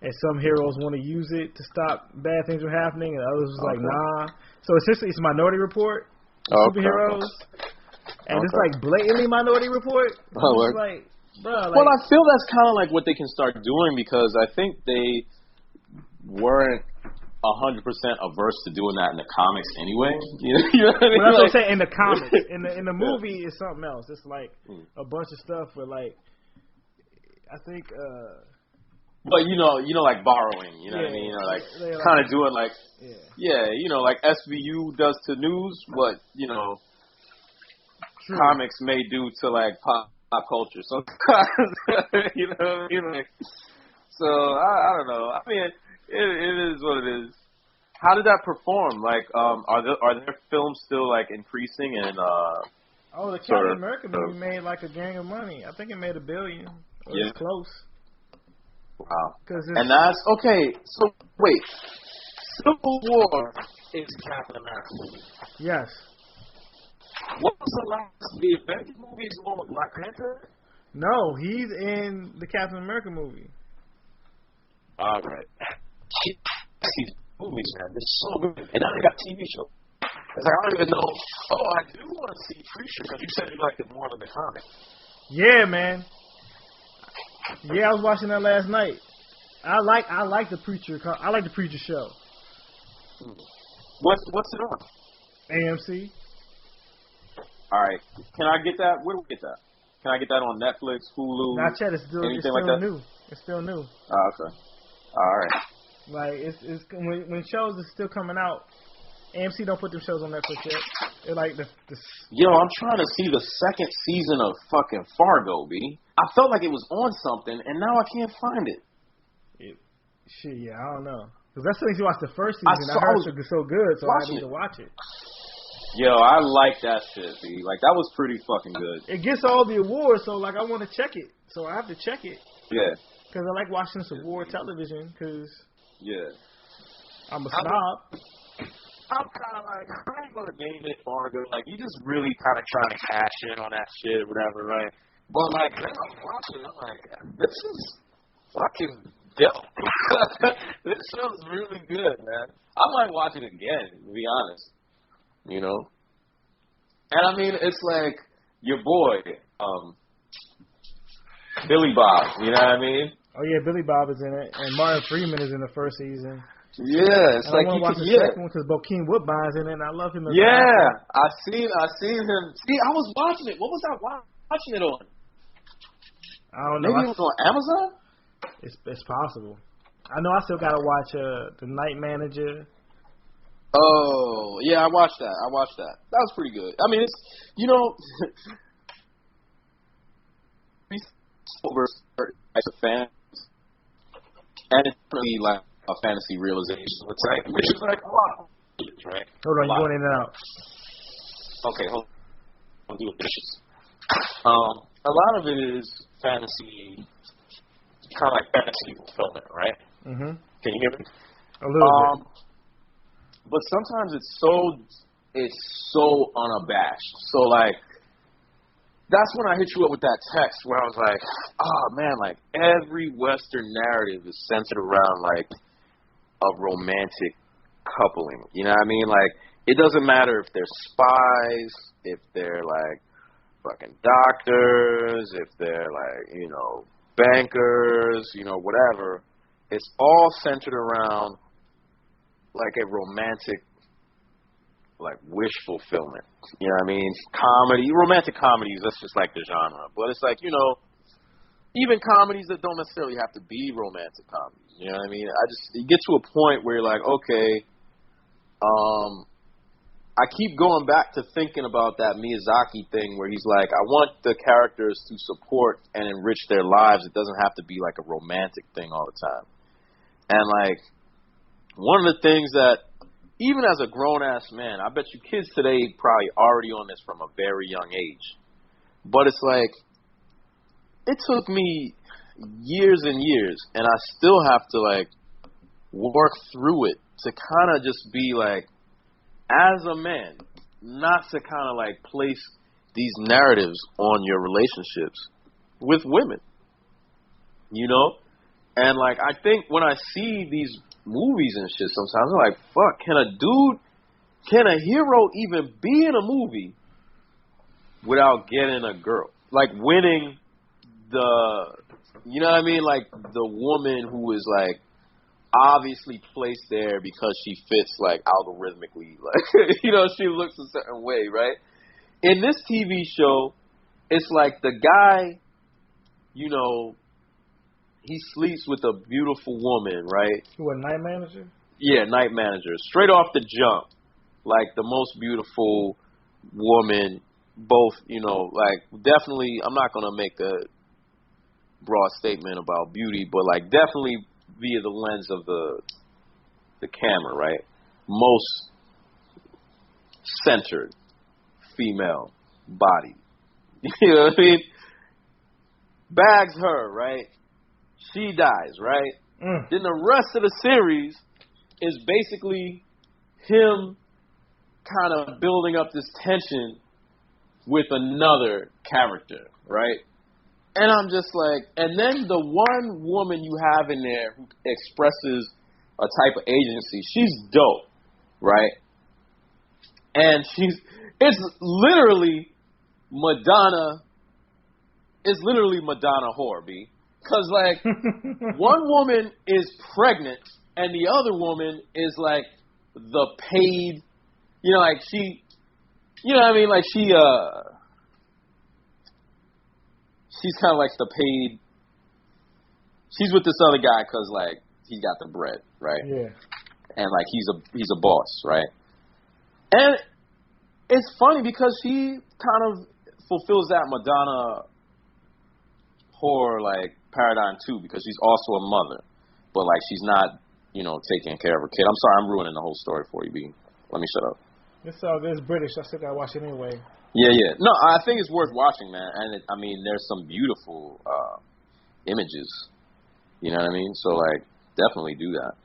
S1: and some heroes want to use it to stop bad things from happening, and others was like, nah. So essentially, it's Minority Report, superheroes, and it's like blatantly Minority Report. It's like, bro. Like,
S6: well, I feel that's kind of like what they can start doing, because I think they weren't 100% averse to doing that in the comics anyway. You know what I mean?
S1: Well, that's what I'm saying. In the comics, in the movie, it's something else. It's like a bunch of stuff where, like, I think.
S6: But like borrowing, you know what I mean, or like kind of doing like, like SVU does to news, what comics may do to like pop culture. So you know what I mean? Like, so I don't know. I mean, it is what it is. How did that perform? Like, are their films still like increasing and?
S1: The Captain America movie made like a gang of money. I think it made $1 billion. It's close.
S6: Wow. And that's okay. So wait, Civil War is Captain America.
S1: Yes.
S6: What was the last the Avengers movie? Is one with Black Panther?
S1: No, he's in the Captain America movie.
S6: All right. These movies, man, they're so good. And now they got TV show. It's like, I don't even know. Oh, I do want to see Preacher, because you said you liked it more than the comic.
S1: Yeah, man. Yeah, I was watching that last night. I like the Preacher. I like the Preacher show.
S6: What's it on?
S1: AMC.
S6: All right. Can I get that? Where do we get that? Can I get that on Netflix, Hulu?
S1: Not yet. It's still
S6: like
S1: new. It's still new.
S6: Oh, okay. All right.
S1: Like it's when shows are still coming out. AMC don't put them shows on Netflix yet. They're like the.
S6: Yo, I'm trying to see the second season of fucking Fargo, B. I felt like it was on something, and now I can't find it.
S1: I don't know. Because that's since you watched the first season. I heard it was so good, so I need to watch it.
S6: Yo, I like that shit, B. Like, that was pretty fucking good.
S1: It gets all the awards, so, like, I want to check it. So I have to check it.
S6: Yeah.
S1: Because I like watching some award television, because I'm a snob.
S6: I'm kind of like, I ain't going to name it Fargo. Like, you just really kind of trying to cash in on that shit, whatever, right? But, like, then I'm watching, I'm like, this is fucking dope. This show's really good, man. I might watch it again, to be honest. You know? And, I mean, it's like your boy, Billy Bob, you know what I mean?
S1: Oh, yeah, Billy Bob is in it. And Martin Freeman is in the first season.
S6: Yeah, it's like
S1: I want to watch the second one because Bokeem Woodbine's in it, and I love him.
S6: I seen him. See, I was watching it. What was I watching it on?
S1: I don't know.
S6: Maybe it was on Amazon?
S1: It's possible. I know I still got to watch The Night Manager.
S6: Oh, yeah, I watched that. That was pretty good. I mean, it's, over as a fan, and it's really like a fantasy realization, which is like a lot. Right?
S1: Hold on, you're going in and out.
S6: Okay, hold on. I'm doing dishes. a lot of it is fantasy, kind of like fantasy fulfillment, right?
S1: Mm-hmm.
S6: Can you hear me?
S1: A little bit.
S6: But sometimes it's so unabashed. So like, that's when I hit you up with that text where I was like, oh man, like every Western narrative is centered around like a romantic coupling. You know what I mean? Like, it doesn't matter if they're spies, if they're like fucking doctors, if they're like, you know, bankers, you know, whatever. It's all centered around like a romantic, like wish fulfillment. You know what I mean? Comedy, romantic comedies, that's just like the genre. But it's like, you know, even comedies that don't necessarily have to be romantic comedies. You know what I mean? You get to a point where you're like, okay, I keep going back to thinking about that Miyazaki thing where he's like, I want the characters to support and enrich their lives. It doesn't have to be like a romantic thing all the time. And like, one of the things that, even as a grown-ass man, I bet you kids today probably already on this from a very young age. But it's like, it took me years and years, and I still have to, like, work through it to kind of just be, like, as a man, not to kind of, like, place these narratives on your relationships with women. You know? And, like, I think when I see these movies and shit sometimes, I'm like, fuck, can a hero even be in a movie without getting a girl? Like, winning you know what I mean? Like, the woman who is, like, obviously placed there because she fits, like, algorithmically. Like, you know, she looks a certain way, right? In this TV show, it's like the guy, you know, he sleeps with a beautiful woman, right?
S1: What, night manager?
S6: Yeah, night manager. Straight off the jump. Like, the most beautiful woman, both, you know, like, definitely, I'm not going to make a broad statement about beauty, but, like, definitely via the lens of the camera, right? Most centered female body. You know what I mean? Bags her, right? She dies, right? Then the rest of the series is basically him kind of building up this tension with another character, right? And I'm just like, and then the one woman you have in there who expresses a type of agency, she's dope, right? And it's literally Madonna whore, B. Because, like, one woman is pregnant and the other woman is, like, the paid, you know, like, she, you know what I mean? Like, she's kind of like the paid, she's with this other guy because, like, he got the bread, right?
S1: Yeah.
S6: And, like, he's a boss, right? And it's funny because she kind of fulfills that Madonna whore, like, paradigm too, because she's also a mother, but like she's not, you know, taking care of her kid. I'm sorry, I'm ruining the whole story for you, B. Let me shut up.
S1: It's all good. It's British. I still gotta watch it anyway.
S6: Yeah. No, I think it's worth watching, man. And I mean, there's some beautiful images. You know what I mean? So like, definitely do that.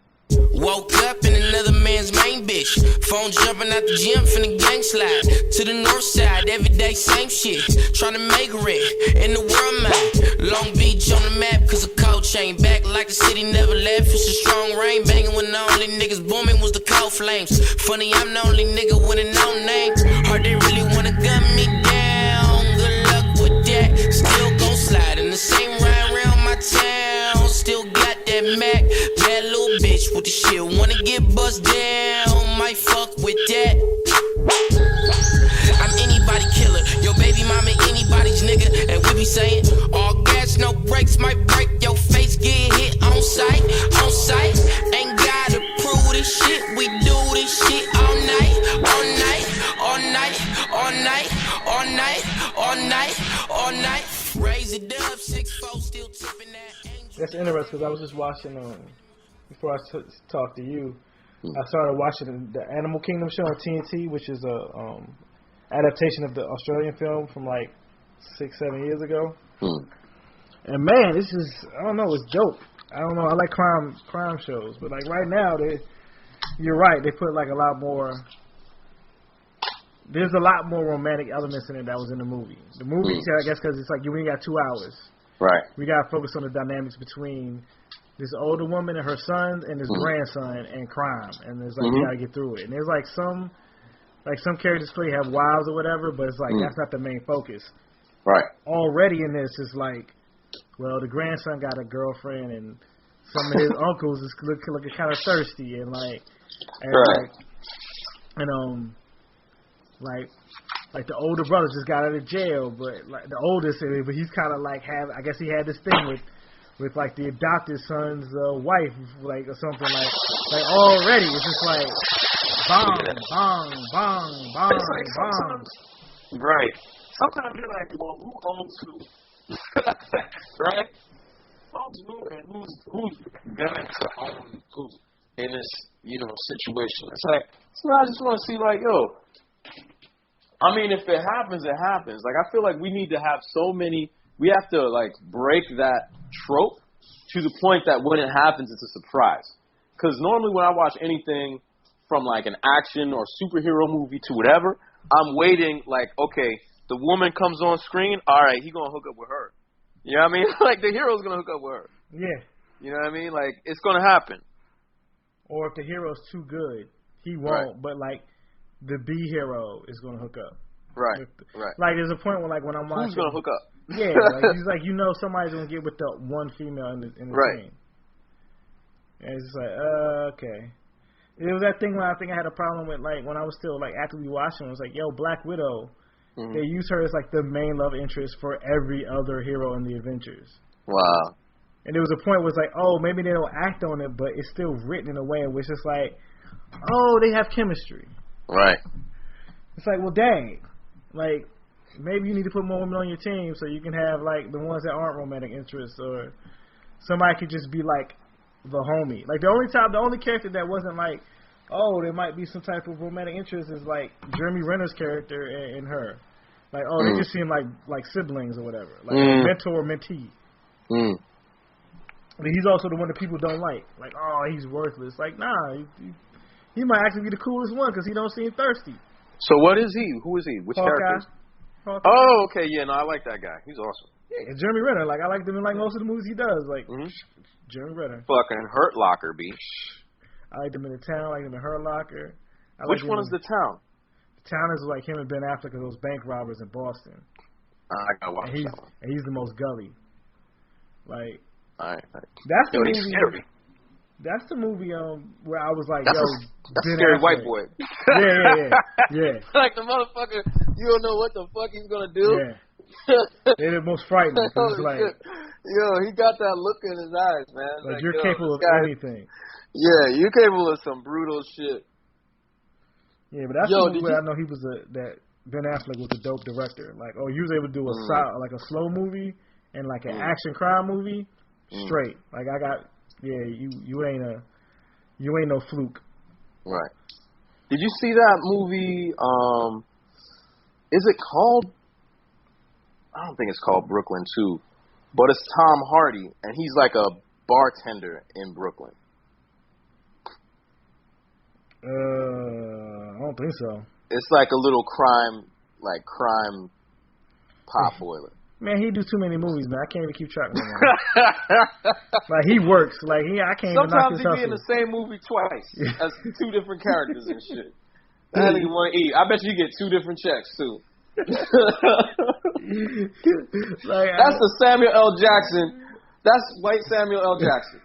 S7: Woke up in another man's main bitch. Phone jumping out the gym, finna gang slide. To the north side, everyday same shit. Tryna make rent in the world map. Long Beach on the map, cause a cold chain. Back like the city never left. It's a strong rain. Banging when the only niggas booming was the cold flames. Funny, I'm the only nigga with a no name. Heard they really wanna gun me down. Good luck with that. Still gon' slide in the same ride around my town. Still got that Mac. Bad little bitch with the shit. Wanna get bust down. Might fuck with that. I'm anybody killer. Your baby mama anybody's nigga. And we be saying all gas, no brakes. Might break your face. Get hit on sight. On sight. Ain't gotta prove this shit. We do this shit all night. All night. All night. All night. All night. All night. All night. Raise it up. 6'4" still tipping that.
S1: That's interesting because I was just watching before I talked to you. I started watching the Animal Kingdom show on TNT, which is a adaptation of the Australian film from like 6-7 years ago.
S6: Hmm.
S1: And man, this is, I don't know, it's dope. I don't know, I like crime shows, but like right now, you're right, they put like a lot more. There's a lot more romantic elements in it that was in the movie. The movie, I guess, because it's like you only got 2 hours.
S6: Right.
S1: We gotta focus on the dynamics between this older woman and her son and this grandson and crime, and there's like you gotta get through it. And there's like some characters clearly have wives or whatever, but it's like that's not the main focus.
S6: Right.
S1: Already in this is like, well, the grandson got a girlfriend and some of his uncles is looking kind of thirsty and like, like the older brother just got out of jail, but like the oldest, but he's kind of like I guess he had this thing with like the adopted son's wife, like or something like already it's just like bong, bong, bong, bong,
S6: it's like
S1: bong.
S6: Right. Sometimes you're like, well, who owns who? Right? Who's going to own who in this, situation? It's like, I just want to see, like, yo. I mean, if it happens, it happens. Like, I feel like we need to have we have to, like, break that trope to the point that when it happens, it's a surprise. Because normally when I watch anything from, like, an action or superhero movie to whatever, I'm waiting, like, okay, the woman comes on screen, all right, he going to hook up with her. You know what I mean? Like, the hero's going to hook up with her.
S1: Yeah.
S6: You know what I mean? Like, it's going to happen.
S1: Or if the hero's too good, he won't.
S6: Right.
S1: But, like, the B hero is going to hook up.
S6: Right, right.
S1: Like, there's a point where, like, when I'm watching.
S6: Who's going to hook up?
S1: Yeah, like, he's like, somebody's going to get with the one female in the
S6: right.
S1: team. And it's just like, okay. It was that thing when I think I had a problem with, like, when I was still, like, actively watching, it was like, yo, Black Widow. They use her as, like, the main love interest for every other hero in the Avengers.
S6: Wow.
S1: And there was a point where it's like, oh, maybe they don't act on it, but it's still written in a way in which it's like, oh, they have chemistry.
S6: Right.
S1: It's like, well, dang. Like, maybe you need to put more women on your team so you can have, like, the ones that aren't romantic interests, or somebody could just be, like, the homie. Like, the only character that wasn't, like, oh, there might be some type of romantic interest is, like, Jeremy Renner's character and her. Like, oh, they just seem like siblings or whatever. Like, mentor or mentee. But he's also the one that people don't like. Like, oh, he's worthless. Like, nah, he might actually be the coolest one because he don't seem thirsty.
S6: So what is he? Who is he? Which character?
S1: Hawkeye.
S6: Oh, okay, yeah, no, I like that guy. He's awesome.
S1: Yeah, and Jeremy Renner. Like, I like him in, like, most of the movies he does. Like, Jeremy Renner.
S6: Fucking Hurt Locker, B.
S1: I like him in The Town. I like him in Hurt Locker.
S6: Which one is The Town?
S1: The Town is like him and Ben Affleck and those bank robbers in Boston.
S6: I gotta watch that one.
S1: And he's the most gully. Like,
S6: that's
S1: the movie.
S6: Scary.
S1: That's the movie where I was like,
S6: that's
S1: Ben
S6: scary
S1: Affleck.
S6: white boy.
S1: Yeah.
S6: Like the motherfucker, you don't know what the fuck he's gonna do.
S1: Yeah. They're the most frightening. It's like,
S6: yo, he got that look in his eyes, man.
S1: Like you're capable of anything.
S6: Yeah, you're capable of some brutal shit.
S1: Yeah, but that's the movie where I know he was that Ben Affleck was a dope director. Like, oh, he was able to do a slow movie and like an action crime movie straight. Like you ain't no fluke.
S6: Right. Did you see that movie? Is it called? I don't think it's called Brooklyn 2, but it's Tom Hardy and he's like a bartender in Brooklyn.
S1: I don't think so.
S6: It's like a little crime pot boiler.
S1: Man, he do too many movies, man. I can't even keep track of him. Like, he works. Like, I can't even knock his hustle.
S6: Sometimes he be in the same movie twice as two different characters and shit. That nigga want to eat. I bet you get two different checks, too.
S1: Like,
S6: that's the Samuel L. Jackson. That's white Samuel L. Jackson.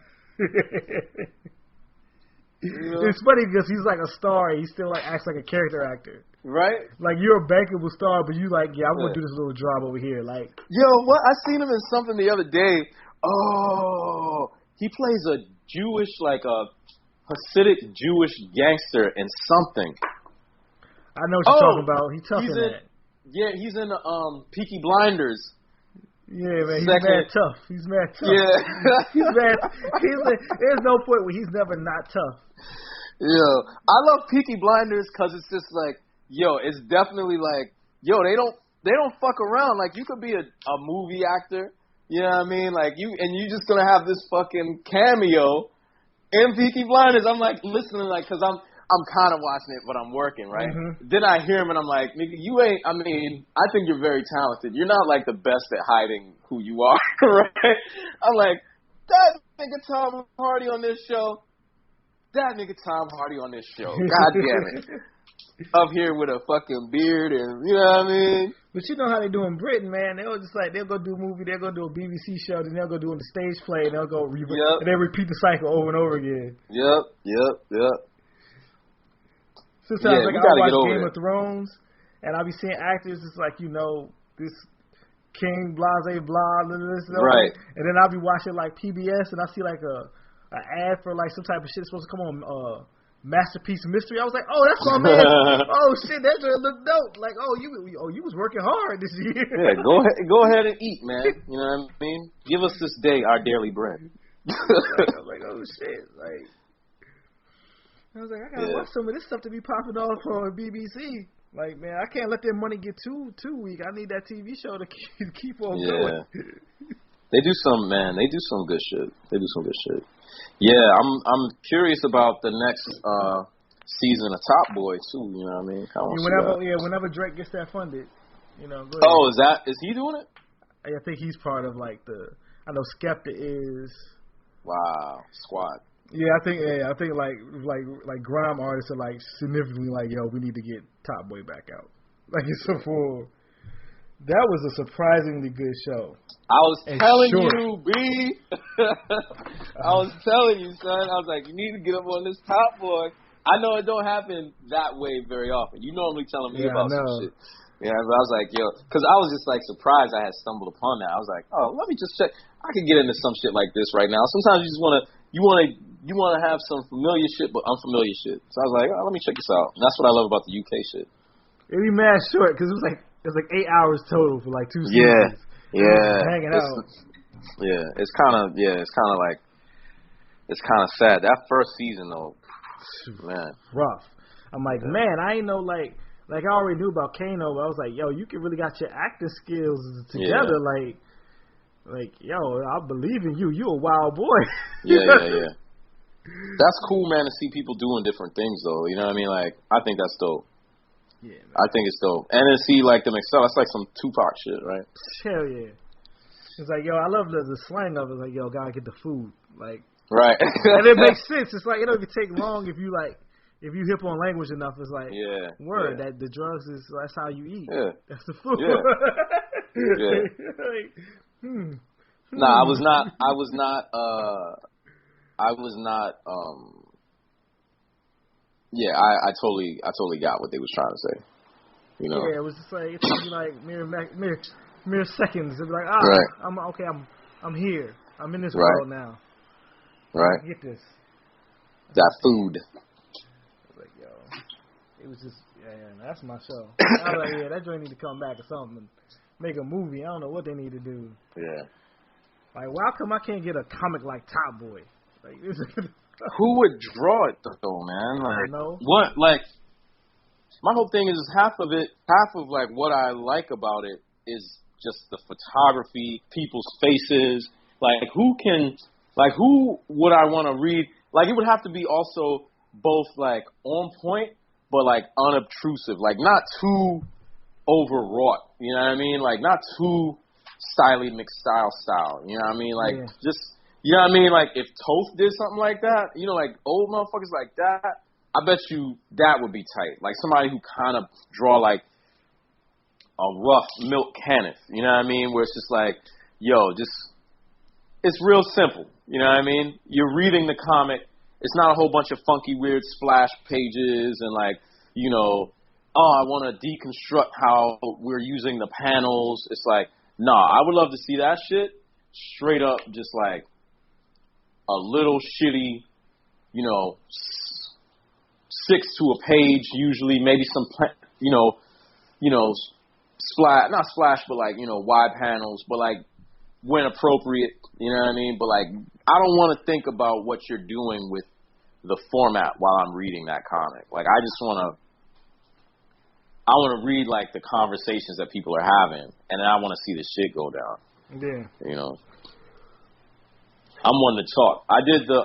S6: You know?
S1: It's funny because he's like a star. He still like acts like a character actor,
S6: right?
S1: Like you're a bankable star, but you like, I'm gonna do this little job over here. Like,
S6: yo, what? I seen him in something the other day. Oh, he plays a Jewish, like a Hasidic Jewish gangster in something.
S1: I know what you're talking about. He's tough in that.
S6: Yeah, he's in Peaky Blinders.
S1: Yeah, man, he's mad tough. He's mad tough.
S6: Yeah.
S1: He's mad. There's no point where he's never not tough.
S6: Yo, I love Peaky Blinders because it's just like, yo, it's definitely like, yo, they don't they don't fuck around. Like, you could be a movie actor, you know what I mean? Like, you just gonna have this fucking cameo in Peaky Blinders. I'm like listening, like, cause I'm kind of watching it, but I'm working, right? Mm-hmm. Then I hear him and I'm like, nigga, you ain't. I mean, I think you're very talented. You're not like the best at hiding who you are, right? I'm like, that nigga Tom Hardy on this show. That nigga Tom Hardy on this show. God damn it. Up here with a fucking beard and, you know what I mean?
S1: But you know how they do in Britain, man. They'll just like, they'll go do a movie, they'll go do a BBC show, then they'll go do a stage play, and they'll go and they repeat the cycle over and over again.
S6: Yep.
S1: Sometimes like I watch Game of Thrones, and I'll be seeing actors, it's like, you know, this King, blase, blah, this,
S6: right.
S1: And then I'll be watching like PBS, and I see like a ad for like some type of shit supposed to come on Masterpiece Mystery. I was like, oh, that's my man. Oh shit, that just look dope. Like, you was working hard this year.
S6: Yeah, go ahead and eat, man. You know what I mean? Give us this day our daily bread.
S1: I was like, oh shit, like. I was like, I gotta watch some of this stuff to be popping off on BBC. Like, man, I can't let their money get too weak. I need that TV show to keep on going.
S6: They do some good shit. Yeah, I'm curious about the next season of Top Boy too. You know what I mean?
S1: Whenever Drake gets that funded, you know.
S6: Oh, is he doing it?
S1: I think he's part of like I know Skepta is.
S6: Wow, squad.
S1: Yeah, I think like grime artists are like significantly like, yo, we need to get Top Boy back out. Like it's a full. That was a surprisingly good show.
S6: I was telling you, B. I was telling you, son. I was like, you need to get up on this Top Boy. I know it don't happen that way very often. You normally telling me about some shit. Yeah, but I was like, yo, because I was just like surprised I had stumbled upon that. I was like, oh, let me just check. I could get into some shit like this right now. Sometimes you just want to have some familiar shit, but unfamiliar shit. So I was like, oh, let me check this out. And that's what I love about the UK shit.
S1: It'd be mad short because it was like 8 hours total for like 2 seasons.
S6: Yeah.
S1: Hanging out.
S6: Yeah, it's kind of sad. That first season though, man,
S1: rough. I'm like, man, I ain't know like I already knew about Kano, but I was like, yo, you really got your acting skills together, like, yo, I believe in you. You a wild boy.
S6: Yeah. That's cool, man, to see people doing different things though. You know what I mean? Like, I think that's dope.
S1: Yeah, man.
S6: I think it's dope. And then see like them excel. That's like some Tupac shit, right?
S1: Hell yeah. It's like, yo, I love the slang of it. Like, yo, gotta get the food. Like,
S6: right.
S1: And it makes sense. It's like, it don't even take long if you hip on language enough. It's like, that the drugs that's how you eat. Yeah. That's the food.
S6: Yeah. Nah, I was not. Yeah, I totally got what they was trying to say. You know.
S1: Yeah, it was just like it took me like mere seconds. It'd be like,
S6: right.
S1: I'm here. I'm in this world now.
S6: Right.
S1: Get this.
S6: That food.
S1: I was like, yo, it was just that's my show. I was like, that joint need to come back or something and make a movie. I don't know what they need to do.
S6: Yeah.
S1: Like, why come I can't get a comic like Top Boy? Like,
S6: who would draw it though, man? Like,
S1: I don't know.
S6: What? Like, my whole thing is half of like what I like about it is just the photography, people's faces. Like, who would I want to read? Like, it would have to be also both like on point, but like unobtrusive. Like, not too overwrought. You know what I mean? Like, not too Styly McStyle style. You know what I mean? Like, just, you know what I mean? Like, if Toth did something like that, you know, like old motherfuckers like that, I bet you that would be tight. Like, somebody who kind of draw like a rough Milk Kenneth. You know what I mean? Where it's just like, yo, it's real simple. You know what I mean? You're reading the comic. It's not a whole bunch of funky, weird splash pages and like, you know, oh, I want to deconstruct how we're using the panels. It's like, nah, I would love to see that shit straight up, just like a little shitty, you know, 6 to a page usually, maybe some, you know, not splash, but like, you know, wide panels, but like when appropriate, you know what I mean? But like, I don't want to think about what you're doing with the format while I'm reading that comic. Like, I I want to read like the conversations that people are having, and then I want to see the shit go down.
S1: Yeah.
S6: You know, I'm one to talk. I did the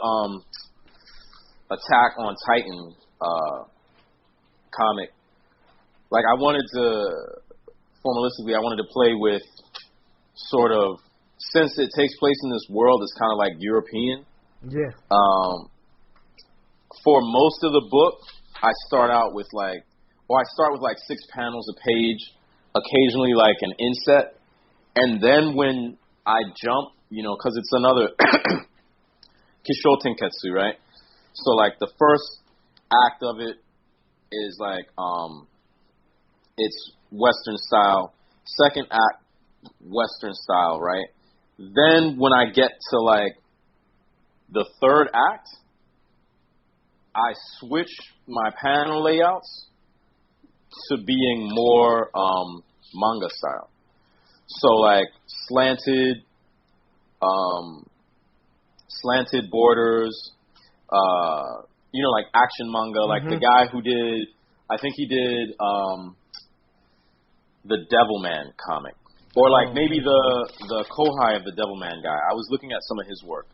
S6: Attack on Titan comic. Like I wanted to, formalistically, I wanted to play with sort of, since it takes place in this world, it's kind of like European.
S1: Yeah.
S6: For most of the book, I start with like 6 panels a page, occasionally like an inset, and then when I jump, you know, because it's another Kisho Tenketsu, right? So like the first act of it is like it's Western style. Second act, Western style, right? Then when I get to like the third act, I switch my panel layouts to being more manga style. So like slanted borders, you know, like action manga, like the guy who did, I think he did the Devilman comic. Or like maybe the Kohai of the Devilman guy. I was looking at some of his work.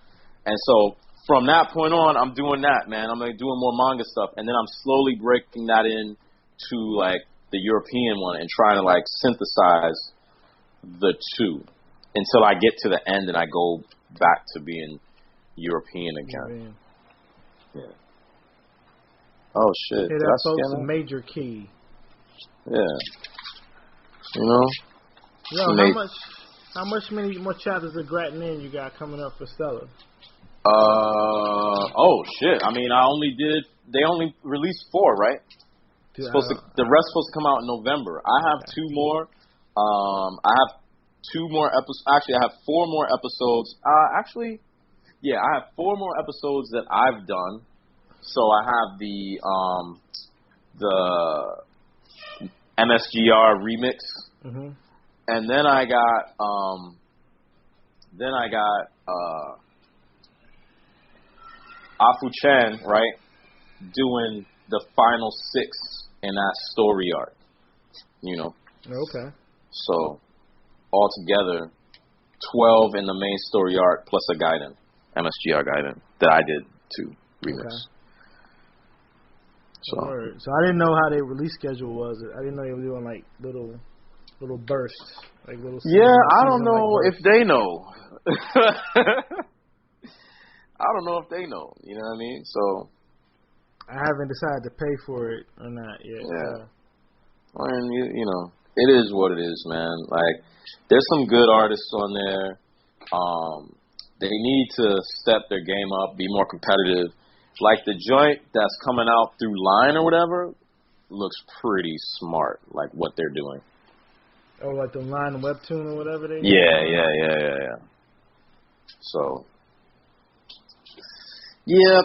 S6: And so from that point on, I'm doing that, man. I'm like doing more manga stuff, and then I'm slowly breaking that in to like the European one and trying to like synthesize the two until I get to the end and I go back to being European again. Yeah. Oh shit!
S1: Hey, that folks a major key.
S6: Yeah. You know.
S1: Yo, how many more chapters of Gratin In you got coming up for Stella?
S6: Oh shit! I mean, they only released 4, right? The rest supposed to come out in November. I have 2 more. I have 2 more episodes. Actually, I have 4 more episodes. I have 4 more episodes that I've done. So I have the MSGR remix, and then I got Afu Chan, right, doing the final 6 in that story arc, you know.
S1: Okay.
S6: So, altogether, 12 in the main story arc plus a Gaiden, MSGR Gaiden, that I did too, remix.
S1: Okay.
S6: So
S1: I didn't know how their release schedule was. I didn't know they were doing like little bursts, like little.
S6: I don't know if they know. I don't know if they know. You know what I mean? So
S1: I haven't decided to pay for it or not yet.
S6: Yeah. I mean, you know, it is what it is, man. Like, there's some good artists on there. They need to step their game up, be more competitive. Like the joint that's coming out through Line or whatever looks pretty smart, like what they're doing.
S1: Oh, like the Line webtoon or whatever they do?
S6: Yeah. So, yep.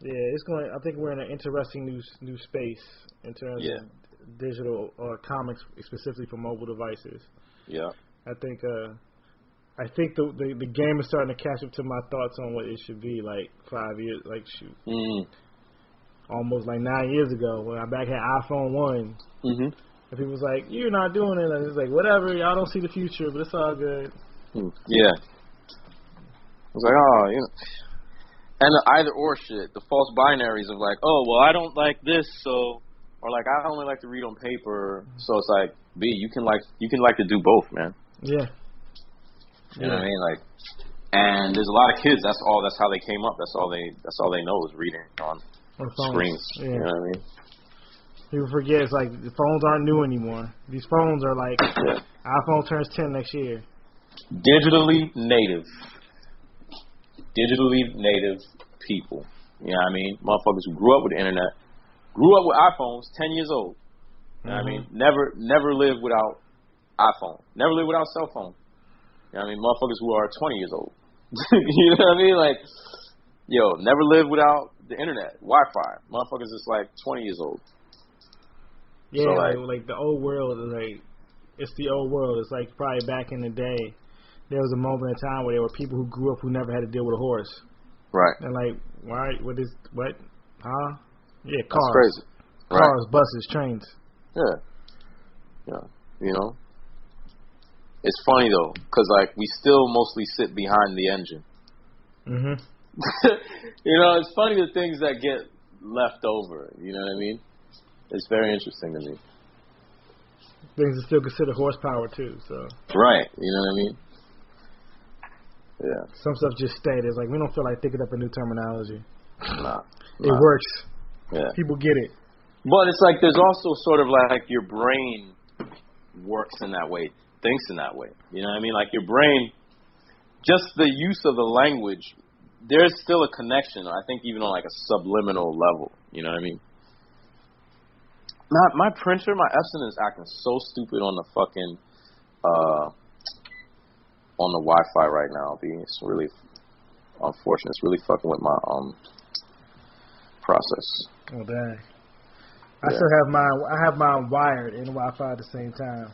S1: Yeah, it's going. I think we're in an interesting new space in terms of digital comics, specifically for mobile devices.
S6: Yeah.
S1: I think the game is starting to catch up to my thoughts on what it should be like 5 years, like almost like 9 years ago when I back had iPhone 1. And people was like, "You're not doing it," and it's like, "Whatever, y'all don't see the future, but it's all good."
S6: Yeah. I was like, oh, you know. And the either or shit, the false binaries of like, oh, well, I don't like this, so, or like, I only like to read on paper, so it's like, B, you can like to do both, man.
S1: Yeah.
S6: You know what I mean? Like, and there's a lot of kids. That's how they came up. That's all they know is reading on screens. Yeah. You know what I mean?
S1: People forget it's like the phones aren't new anymore. These phones are like iPhone turns 10 next year.
S6: Digitally native people. You know what I mean? Motherfuckers who grew up with the internet, grew up with iPhones, 10 years old. You know what I mean? Never lived without iPhone. Never lived without cell phone. You know what I mean? Motherfuckers who are 20 years old. You know what I mean? Like, yo, never lived without the internet, Wi-Fi. Motherfuckers is like 20 years old.
S1: Yeah,
S6: so
S1: like the old world is like, it's the old world. It's like probably back in the day, there was a moment in time where there were people who grew up who never had to deal with a horse.
S6: Right.
S1: And like, why? What? Huh? Yeah, cars.
S6: That's crazy.
S1: Cars, buses, trains.
S6: Yeah. You know? It's funny, though, because, like, we still mostly sit behind the engine.
S1: Mm-hmm.
S6: You know, it's funny the things that get left over. You know what I mean? It's very interesting to me.
S1: Things that still consider horsepower, too, so.
S6: Right. You know what I mean? Yeah.
S1: Some stuff just stayed. It's like, we don't feel like thinking up a new terminology.
S6: Nah.
S1: It works.
S6: Yeah.
S1: People get it.
S6: But it's like there's also sort of like your brain works in that way, thinks in that way. You know what I mean? Like your brain, just the use of the language, there's still a connection, I think, even on like a subliminal level. You know what I mean? My printer, my Epson is acting so stupid on the fucking, on the Wi-Fi right now, B. It's really unfortunate. It's really fucking with my, process.
S1: Oh, dang. I still have mine wired and Wi-Fi at the same time.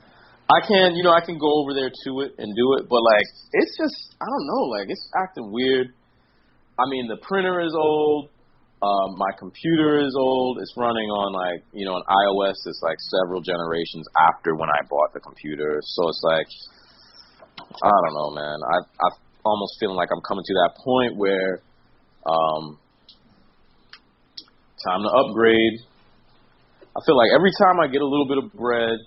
S6: I can go over there to it and do it, but like, it's just, I don't know, like, it's acting weird. I mean, the printer is old. My computer is old. It's running on like, an iOS that's like several generations after when I bought the computer. So it's like, I don't know, man. I almost feeling like I'm coming to that point where, time to upgrade. I feel like every time I get a little bit of bread,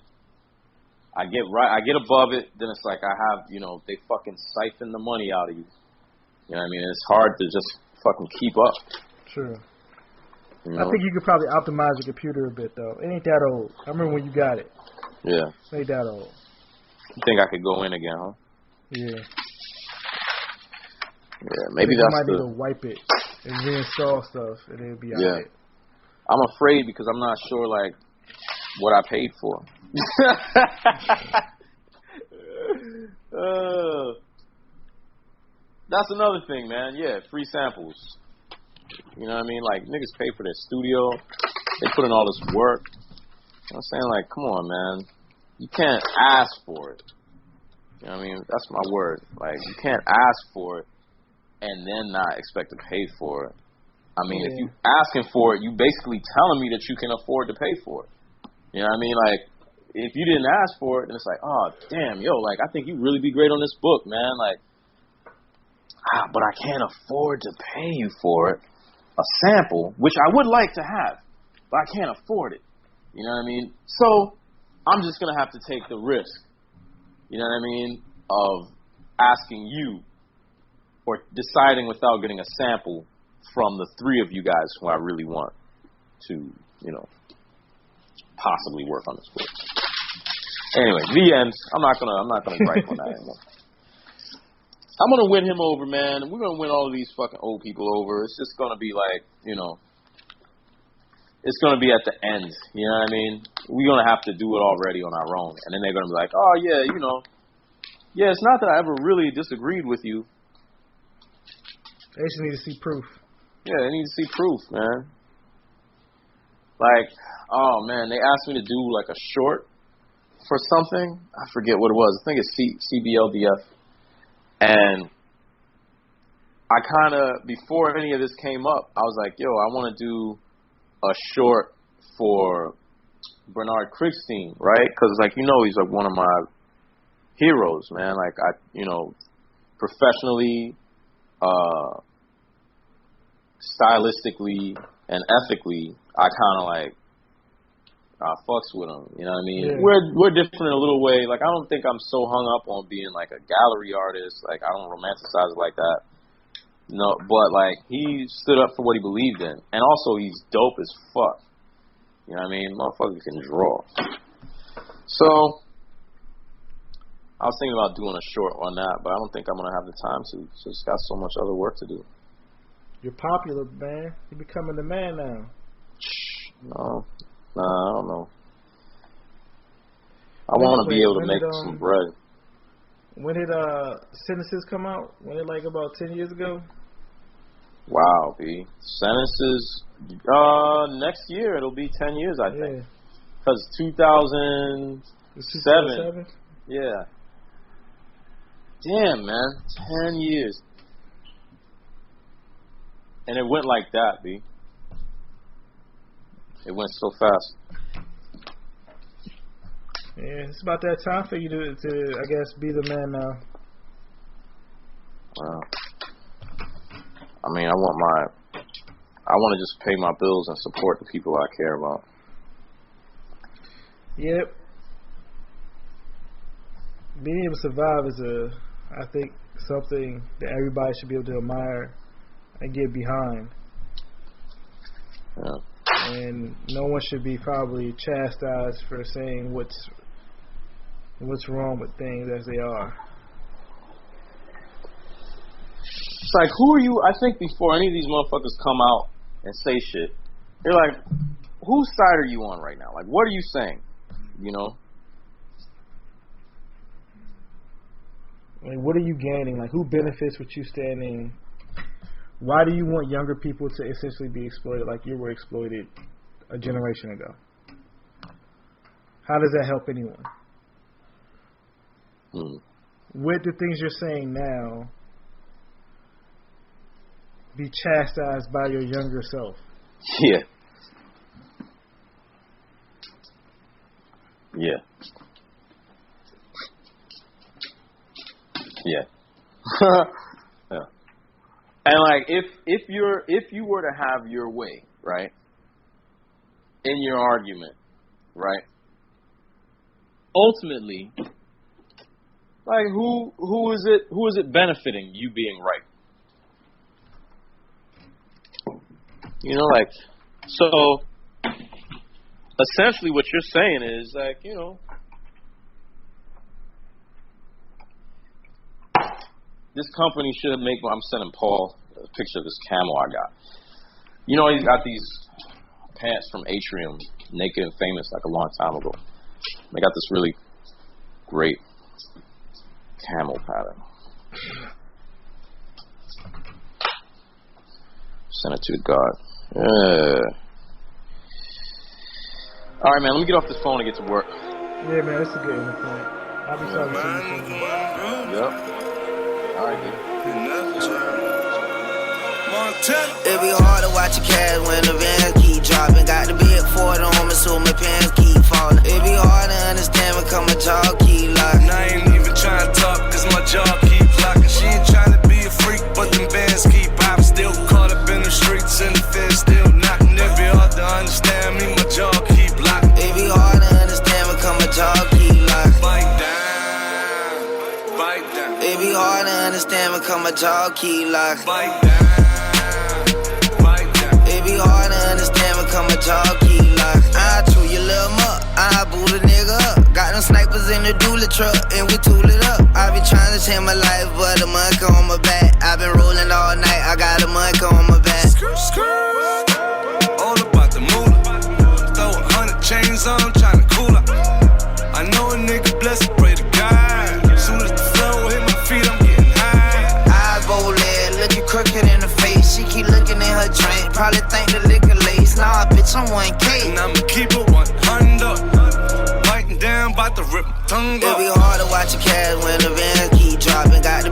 S6: I get above it, then it's like I have, they fucking siphon the money out of you. You know what I mean? It's hard to just fucking keep up.
S1: True.
S6: You know?
S1: I think you could probably optimize your computer a bit, though. It ain't that old. I remember when you got it.
S6: Yeah.
S1: It ain't that old.
S6: You think I could go in again, huh?
S1: Yeah.
S6: Yeah, maybe that's
S1: might need to wipe it and reinstall stuff, and it'll be all right.
S6: I'm afraid because I'm not sure, like, what I paid for. That's another thing, man. Yeah, free samples. You know what I mean? Like, niggas pay for their studio. They put in all this work. You know what I'm saying? Like, come on, man. You can't ask for it. You know what I mean? That's my word. Like, you can't ask for it and then not expect to pay for it. I mean, if you asking for it, you basically telling me that you can afford to pay for it. You know what I mean? Like, if you didn't ask for it, then it's like, oh, damn, yo, like, I think you'd really be great on this book, man. Like, but I can't afford to pay you for it. A sample, which I would like to have, but I can't afford it. You know what I mean? So, I'm just going to have to take the risk, you know what I mean, of asking you or deciding without getting a sample from the three of you guys who I really want to, possibly work on this book. Anyway, the end. I'm not gonna gripe on that anymore. I'm gonna win him over, man, and we're gonna win all of these fucking old people over. It's just gonna be like, it's gonna be at the end. You know what I mean? We're gonna have to do it already on our own, and then they're gonna be like, oh yeah, yeah, it's not that I ever really disagreed with you.
S1: They just need to see proof.
S6: Yeah, they need to see proof, man. Like, oh man, they asked me to do like a short for something. I forget what it was. I think it's CBLDF. And I kind of, before any of this came up, I was like, yo, I want to do a short for Bernard Krigstein, right? Because, like, he's like one of my heroes, man. Like, professionally, stylistically, and ethically, I kind of like fucks with him. You know what I mean? Yeah. We're different in a little way. Like, I don't think I'm so hung up on being like a gallery artist. Like, I don't romanticize it like that. No, but like, he stood up for what he believed in, and also he's dope as fuck. You know what I mean? Motherfucker can draw. So I was thinking about doing a short on that, but I don't think I'm gonna have the time to. Just got so much other work to do.
S1: You're popular, man. You're becoming the man now.
S6: No, I don't know. I want to be able to make some bread.
S1: When did Sentences come out? When it like about 10 years ago?
S6: Wow, B. Sentences, next year it'll be 10 years, I think. Because 2007. Yeah. Damn, man. 10 years. And it went like that, B. It went so fast.
S1: Yeah, it's about that time for you to I guess, be the man now.
S6: Well, I mean, I want to just pay my bills and support the people I care about.
S1: Yep. Being able to survive is I think, something that everybody should be able to admire and get behind.
S6: Yeah.
S1: And no one should be probably chastised for saying what's wrong with things as they are.
S6: It's like, who are you? I think before any of these motherfuckers come out and say shit, they're like, whose side are you on right now? Like, what are you saying? You know?
S1: Like, what are you gaining? Like, who benefits with you standing? Why do you want younger people to essentially be exploited like you were exploited a generation ago? How does that help anyone? With the things you're saying now, be chastised by your younger self.
S6: Yeah. Yeah. Yeah. Yeah. And like, if you were to have your way, right, in your argument, right, ultimately, like, who is it benefiting, you being right? You know, like, so essentially what you're saying is, like, you know, this company should make, I'm sending Paul a picture of this camel I got. You know, he's got these pants from Atrium, Naked and Famous, like a long time ago. They got this really great camel pattern. Send it to God. All right, man, let me get off this phone and get to work.
S1: Yeah, man, that's a good point. I'll be talking to you soon.
S6: Yep. All right, dude.
S8: It be hard to watch a cash when the van keep dropping. Got the big Ford on me, so my pants keep falling. It be hard to understand when come my jaw keep locking.
S4: I ain't even trying to talk, cause my jaw keep locking. She ain't trying to be a freak, but them bands keep popping. Still caught up in the streets and the fence still knocking. It be hard to understand me, my jaw keep locking.
S8: It be hard to understand when come my jaw keep locking.
S4: Bite down, bite down.
S8: It be hard to understand when come my jaw keep locking.
S4: Bite down, bite down.
S8: It be hard to understand when come my jaw keep locking. I chew your little muck, I boot a nigga up. Got them snipers in the dually truck, and we tool it up. I be trying to change my life, but a monk on my back. I been rolling all night, I got a monk on my back.
S4: All about the moolah. Throw 100 chains on, I'm tryna cool up. I know a nigga blessed, pray to God. Soon as the flow hit my feet, I'm getting high.
S8: Eyes bold lead, looking crooked in the face. She keep looking in her drink, probably think the liquor lace. Nah, bitch, I'm 1K.
S4: And I'ma keep it 100. Biting down, bout to rip my tongue
S8: It
S4: up.
S8: be hard to watch a cash when the van keep dropping. Got the